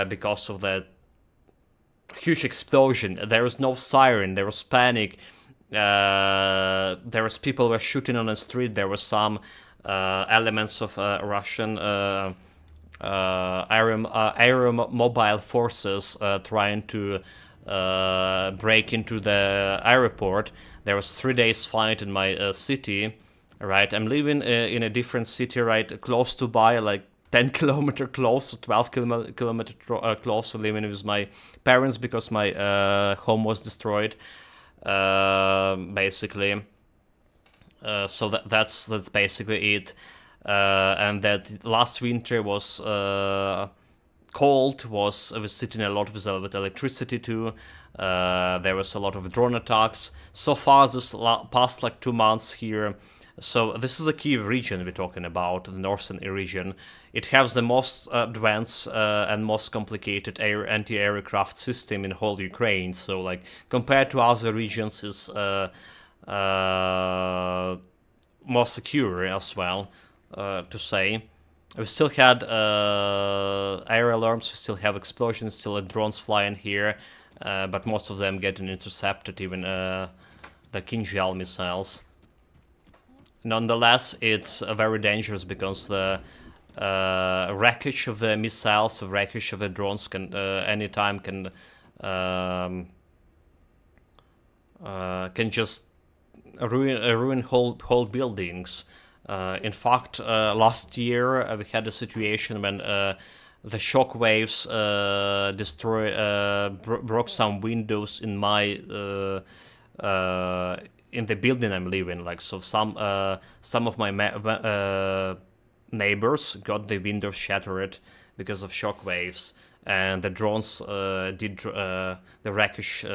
Because of that huge explosion. There was no siren. There was panic. There was people were shooting on the street. There was some elements of Russian aeromobile forces trying to break into the airport. There was 3 days fight in my city, right? I'm living in a different city, right, close to by, like 10 kilometer close, 12 kilometer close to living with my parents because my home was destroyed, basically. So that's basically it. And that last winter was cold, I was sitting a lot with electricity too. There was a lot of drone attacks. So far this past like 2 months here, so this is a Kyiv region we're talking about, the northern region. It has the most advanced and most complicated anti-aircraft system in whole Ukraine. So like compared to other regions is more secure as well. To say, we still had air alarms, we still have explosions, still drones flying here, but most of them getting intercepted, even the Kinjal missiles. Nonetheless, it's very dangerous because the wreckage of the missiles, the wreckage of the drones can anytime can just ruin whole buildings. In fact, last year we had a situation when the shock waves broke some windows in my in the building I'm living. Like, so some of my neighbors got the windows shattered because of shock waves, and the drones did the wreckage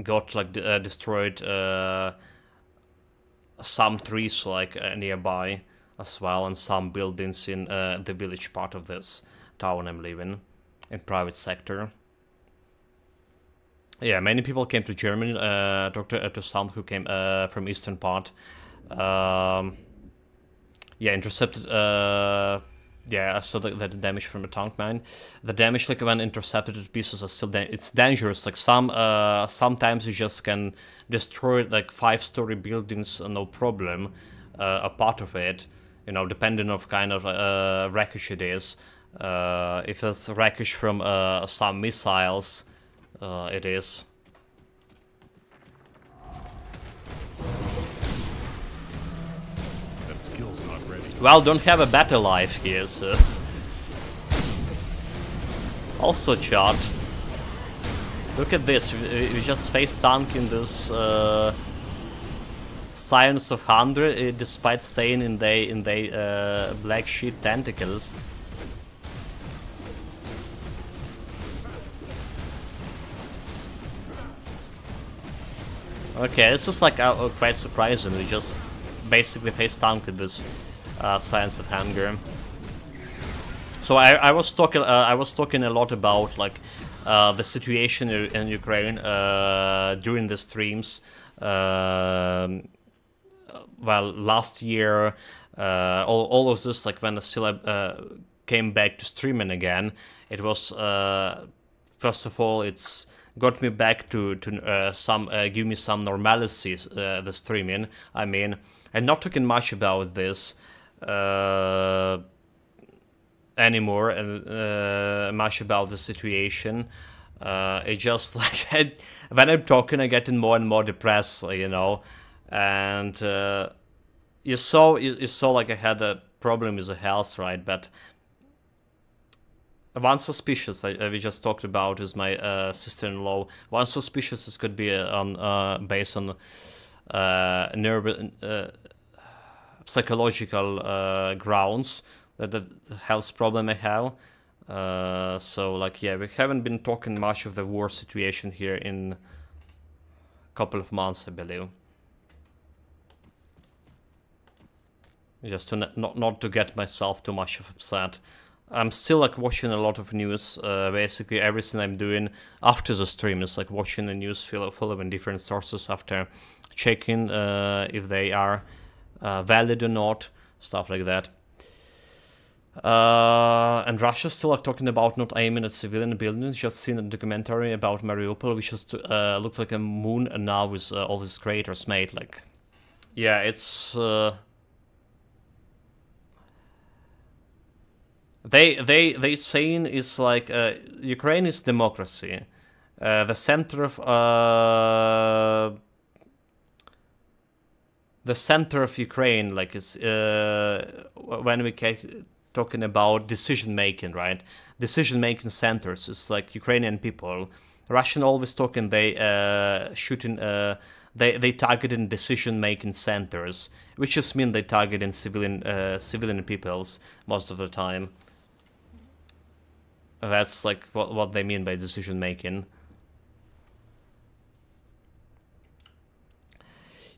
got like destroyed. Some trees like nearby as well, and some buildings in the village part of this town I'm living in, private sector. Yeah, many people came to Germany. Talked to some who came from eastern part. Yeah, intercepted. Yeah, I saw the damage from the tank mine. The damage, like when intercepted pieces, are still it's dangerous. Like sometimes you just can destroy like 5-story buildings, no problem. A part of it, you know, depending on kind of wreckage it is. If it's wreckage from some missiles, it is. That skill's not ready. Well, don't have a better life here, so. Also, chat. Look at this. We just face tanking this Science of 100, despite staying in the black sheet tentacles. Okay, this is like quite surprising. We just basically face tanked this Science of Hunger. So I was talking a lot about like the situation in Ukraine during the streams. Well, last year, all of this, like when I still came back to streaming again, it was first of all, it's got me back to give me some normalcy, the streaming. I mean, I'm not talking much about this anymore, and much about the situation. It just like when I'm talking, I get more and more depressed, you know. And you saw like I had a problem with the health, right? But one suspicious we just talked about is my sister-in-law. One suspicious is could be based on psychological grounds that the health problem I have. So like yeah, we haven't been talking much of the war situation here in a couple of months, I believe. Just to not to get myself too much upset. I'm still like watching a lot of news. Basically everything I'm doing after the stream is like watching the news, following different sources after checking if they are valid or not, stuff like that. And Russia's still like talking about not aiming at civilian buildings. Just seen a documentary about Mariupol, which just looked like a moon, and now with all these craters made. Like, yeah, it's they saying it's like Ukraine is democracy. The center of Ukraine, like, is when we talking about decision making, right? Decision making centers is like Ukrainian people. Russian always talking they shooting they targeting decision making centers, which just mean they targeting civilian peoples most of the time. That's like what they mean by decision making.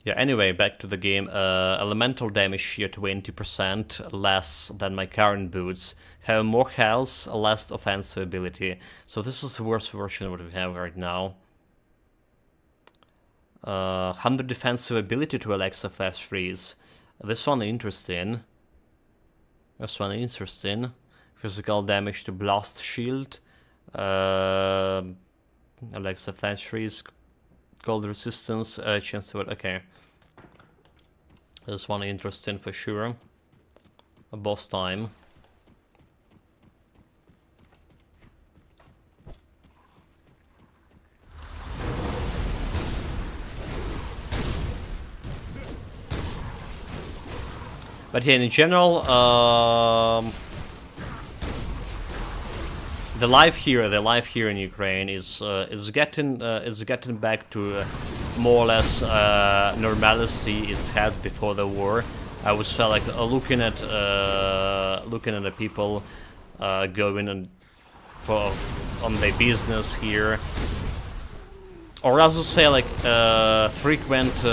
Yeah, anyway, back to the game. Elemental damage here 20%, less than my current boots. Have more health, less offensive ability. So this is the worst version of what we have right now. 100 defensive ability to Alexa Flash Freeze. This one interesting. This one interesting. Physical damage to Blast Shield. Alexa Flash Freeze. Cold resistance, chance to it. Okay. This one interesting for sure. A boss time. But yeah, in general, the life here in Ukraine is getting back to more or less normalcy it had before the war. I would say, like, looking at the people going on their business here, or as I say, like, frequent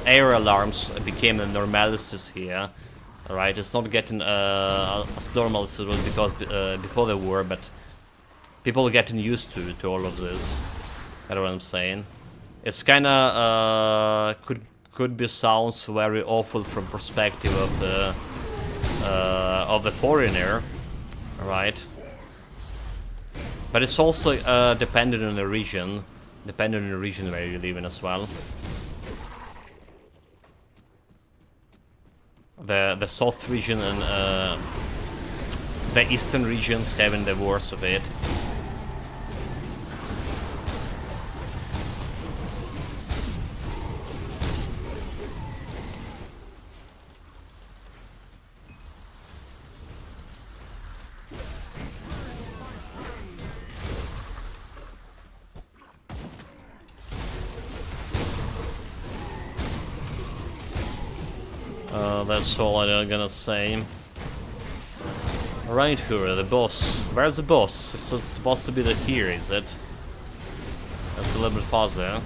air alarms became a normalcy here. Right, it's not getting as normal as it was because before the war, but people are getting used to all of this. You know what I'm saying? It's kind of could be sounds very awful from perspective of the foreigner, right? But it's also dependent on the region, where you live in as well. The south region and the eastern regions having the worst of it. That's all I'm gonna say. Alright, Hura, the boss. Where's the boss? It's supposed to be here, is it? That's a little bit farther.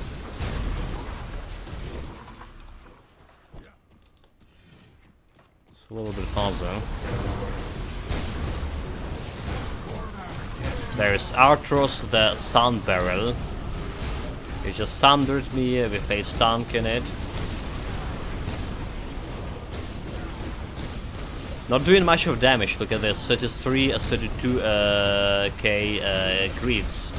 It's a little bit farther. There is Artros, the Sun Barrel. He just thundered me with a stunk in it. Not doing much of damage. Look at this, 33, 32k crits.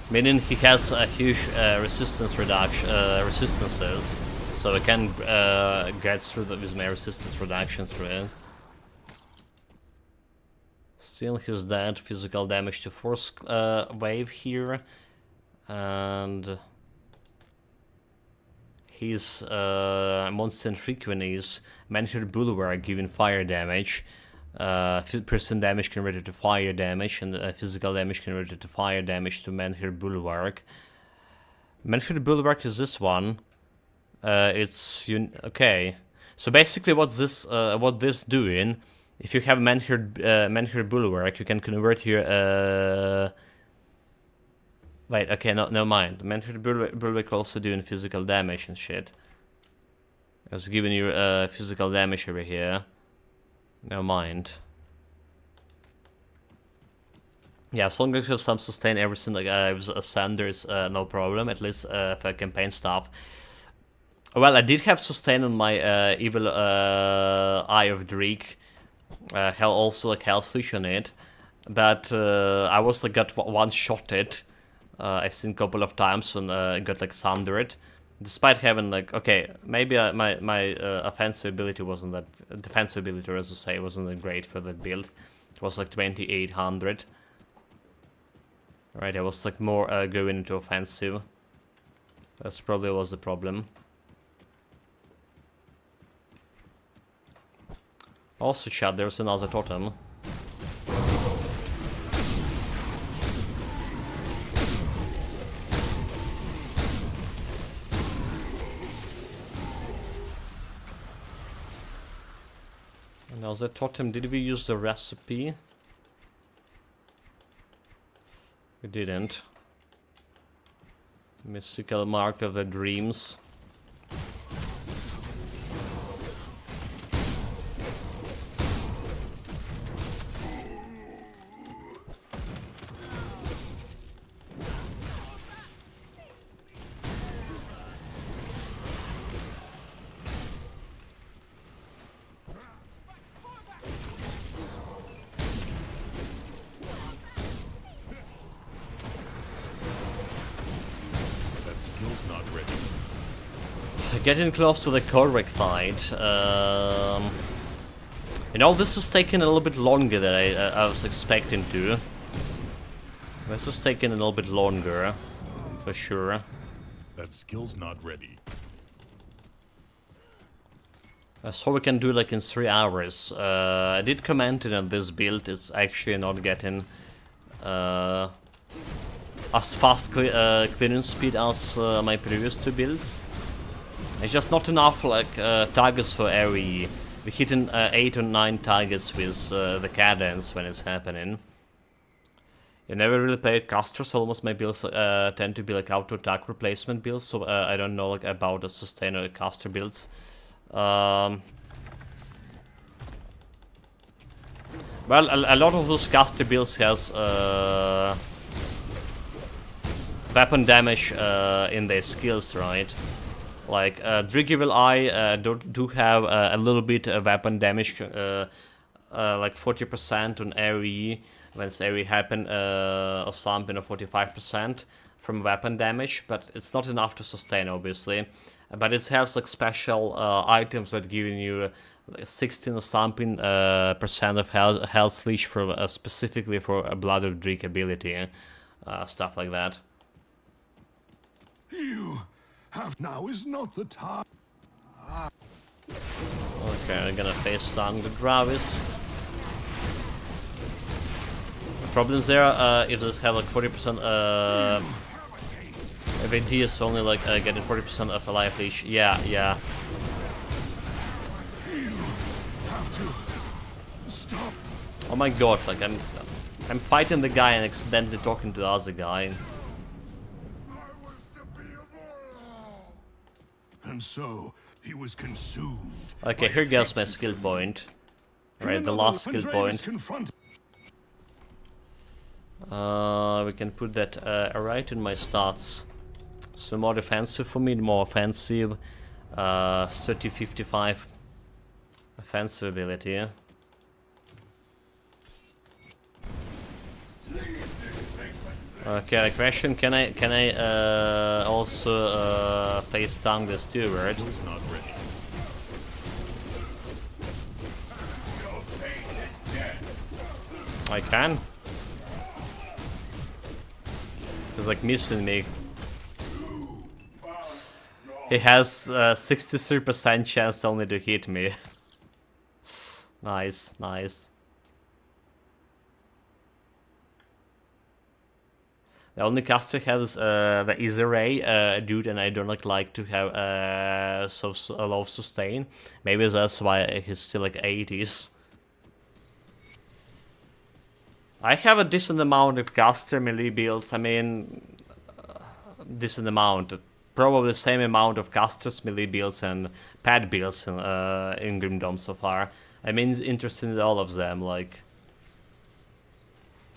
Meaning he has a huge resistance reduction, resistances, so I can get through with my resistance reduction through it. Still he's dead. Physical damage to force wave here, and his monster frequencies, Menhir Bulwark giving fire damage. Person damage converted to fire damage, and physical damage converted to fire damage to Menhir Bulwark. Menhir Bulwark is this one. It's okay. So basically, what this doing? If you have Menhir Bulwark, you can convert your. Wait, okay, no mind. Menhir Bulwark also doing physical damage and shit. It's giving you physical damage over here. Never mind. Yeah, as long as you have some sustain, everything like with Sander is no problem, at least for campaign stuff. Well, I did have sustain on my evil Eye of Dreek. Also like Hell's Leash on it. But I was like got one-shotted, I think a couple of times when I got like sundered. Despite having like, okay, maybe my offensive ability wasn't that, defensive ability, as you say, wasn't that great for that build. It was like 2800. Right, I was like more going into offensive. That's probably was the problem. Also, chat, there's another totem. Now the totem, did we use the recipe? We didn't. Mystical Mark of the Dreams. Getting close to the Korvik fight. You know, this is taking a little bit longer than I was expecting to. This is taking a little bit longer, for sure. That skill's not ready. So we can do like in 3 hours. I did comment that this build is actually not getting as fast clearance speed as my previous 2 builds. It's just not enough like targets for AoE. We're hitting 8 or 9 targets with the cadence when it's happening. You never really played casters. Almost my builds tend to be like auto attack replacement builds, so I don't know like about the sustainer caster builds. Well, a lot of those caster builds has weapon damage in their skills, right? Like Dreek Evil Eye do have a little bit of weapon damage, like 40% on AoE when AoE happen, or something, or 45% from weapon damage, but it's not enough to sustain, obviously. But it has like special items that give you 16 or something percent of health leash for specifically for a Blood of Dreek ability, stuff like that. You have now is not the time. Okay, we're gonna face down the Dravis. The problems there, if this have like 40% AD is only like getting 40% of a life leash. Yeah. You have to stop. Oh my god, like I'm fighting the guy and accidentally talking to the other guy. And so He was consumed. Okay, by here his goes my hatred skill for me. point. In Right, the another last skill Andrade point. is confronted. We can put that right in my stats. So more defensive for me, more offensive. 30-55 offensive ability. Yeah? Okay, the question: Can I also face down the steward? Not ready. I can. He's like missing me. He has 63% chance only to hit me. Nice, nice. The only caster has the Easy Ray, dude, and I don't like to have so low sustain. Maybe that's why he's still like 80s. I have a decent amount of caster melee builds. I mean, decent amount. Probably the same amount of casters, melee builds, and pad builds in Grim Dawn so far. I mean, interested in all of them. Like,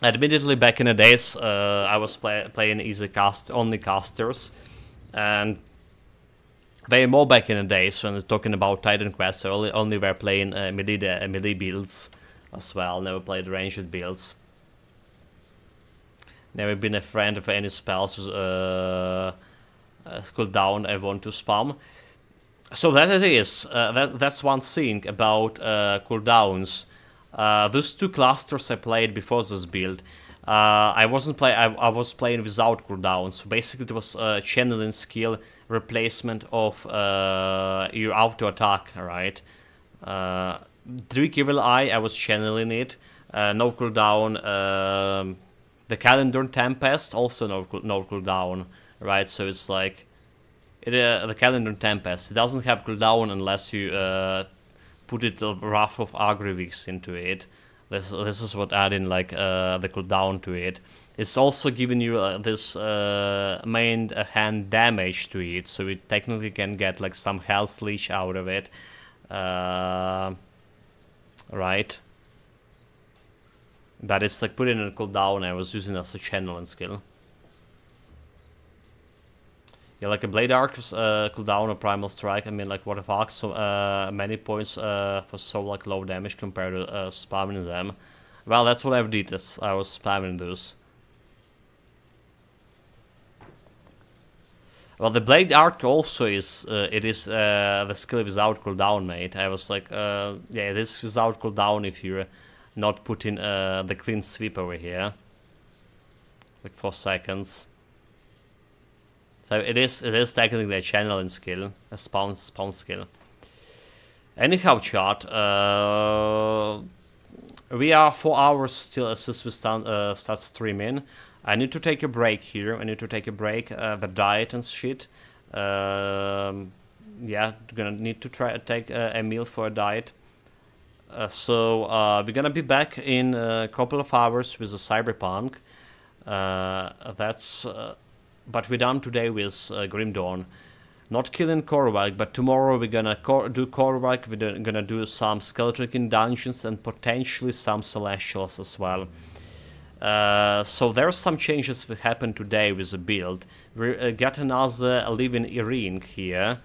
admittedly, back in the days, I was playing only casters, and way more back in the days when talking about Titan Quest. I only were playing melee builds as well. Never played ranged builds. Never been a friend of any spells cooldown I want to spam. So that it is. That's one thing about cooldowns. Those two clusters I played before this build, I was playing without cooldowns. So basically, it was channeling skill replacement of your auto attack. Right. Drake Evil Eye, I was channeling it. No cooldown. The Calendar Tempest also no cooldown. Right, so it's like the Calendar Tempest. It doesn't have cooldown unless you put it Wrath of Agrivix into it. This is what adding like the cooldown to it. It's also giving you this main hand damage to it, so it technically can get like some health leech out of it. Right. But it's like putting a cooldown. I was using it as a channeling skill. Yeah, like a Blade Arc cooldown or Primal Strike. I mean, like, what the fuck? So many points for so like low damage compared to spamming them. Well, that's what I did. I was spamming those. Well, the Blade Arc also is the skill without cooldown, mate. I was like, yeah, it is without cooldown if you're not putting the clean sweep over here, like 4 seconds. So it is technically a channeling skill, a spawn skill. Anyhow, chat, we are 4 hours still since we start streaming. I need to take a break here. I need to take a break, the diet and shit. Yeah, gonna need to take a meal for a diet. So we're gonna be back in a couple of hours with the Cyberpunk. But we're done today with Grim Dawn. Not killing Korvac, but tomorrow we're gonna do Korvac. We're gonna do some Skeleton King dungeons and potentially some Celestials as well. So there are some changes that happened today with the build. We got another Living Irene here,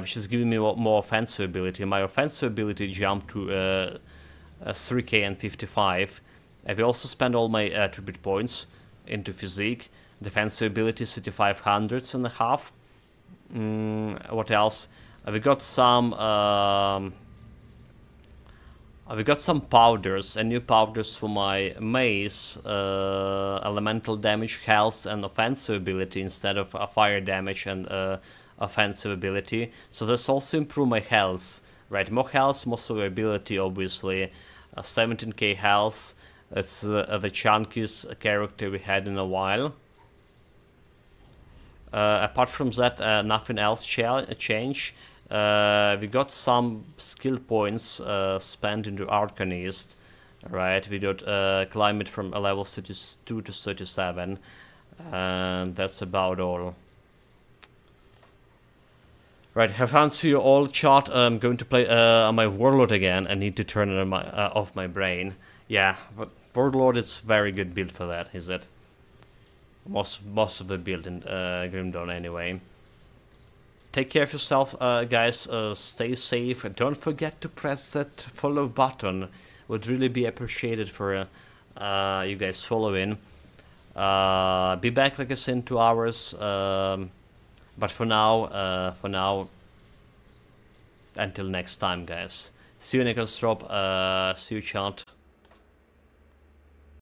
which is giving me more offensive ability. My offensive ability jumped to 3k and 55. We also spent all my attribute points into physique. Defensive ability 3500s and a half. What else? We got some powders, and new powders for my mace, elemental damage, health, and offensive ability instead of fire damage and offensive ability. So this also improve my health, right? More health, more survivability, obviously. 17k health. That's the chunkiest character we had in a while. Apart from that, nothing else change. We got some skill points spent into Arcanist, right? We got climb it from a level 32 to 37, and that's about all. Right, have fun, see you all, chat. I'm going to play my Warlord again. I need to turn it on off my brain. Yeah, but Warlord is very good build for that, is it? Most of the build in Grim Dawn anyway. Take care of yourself, guys. Stay safe. And don't forget to press that follow button. Would really be appreciated for you guys following. Be back, like I said, in 2 hours. But for now, until next time, guys. See you, Nicholas Drop. See you, chat.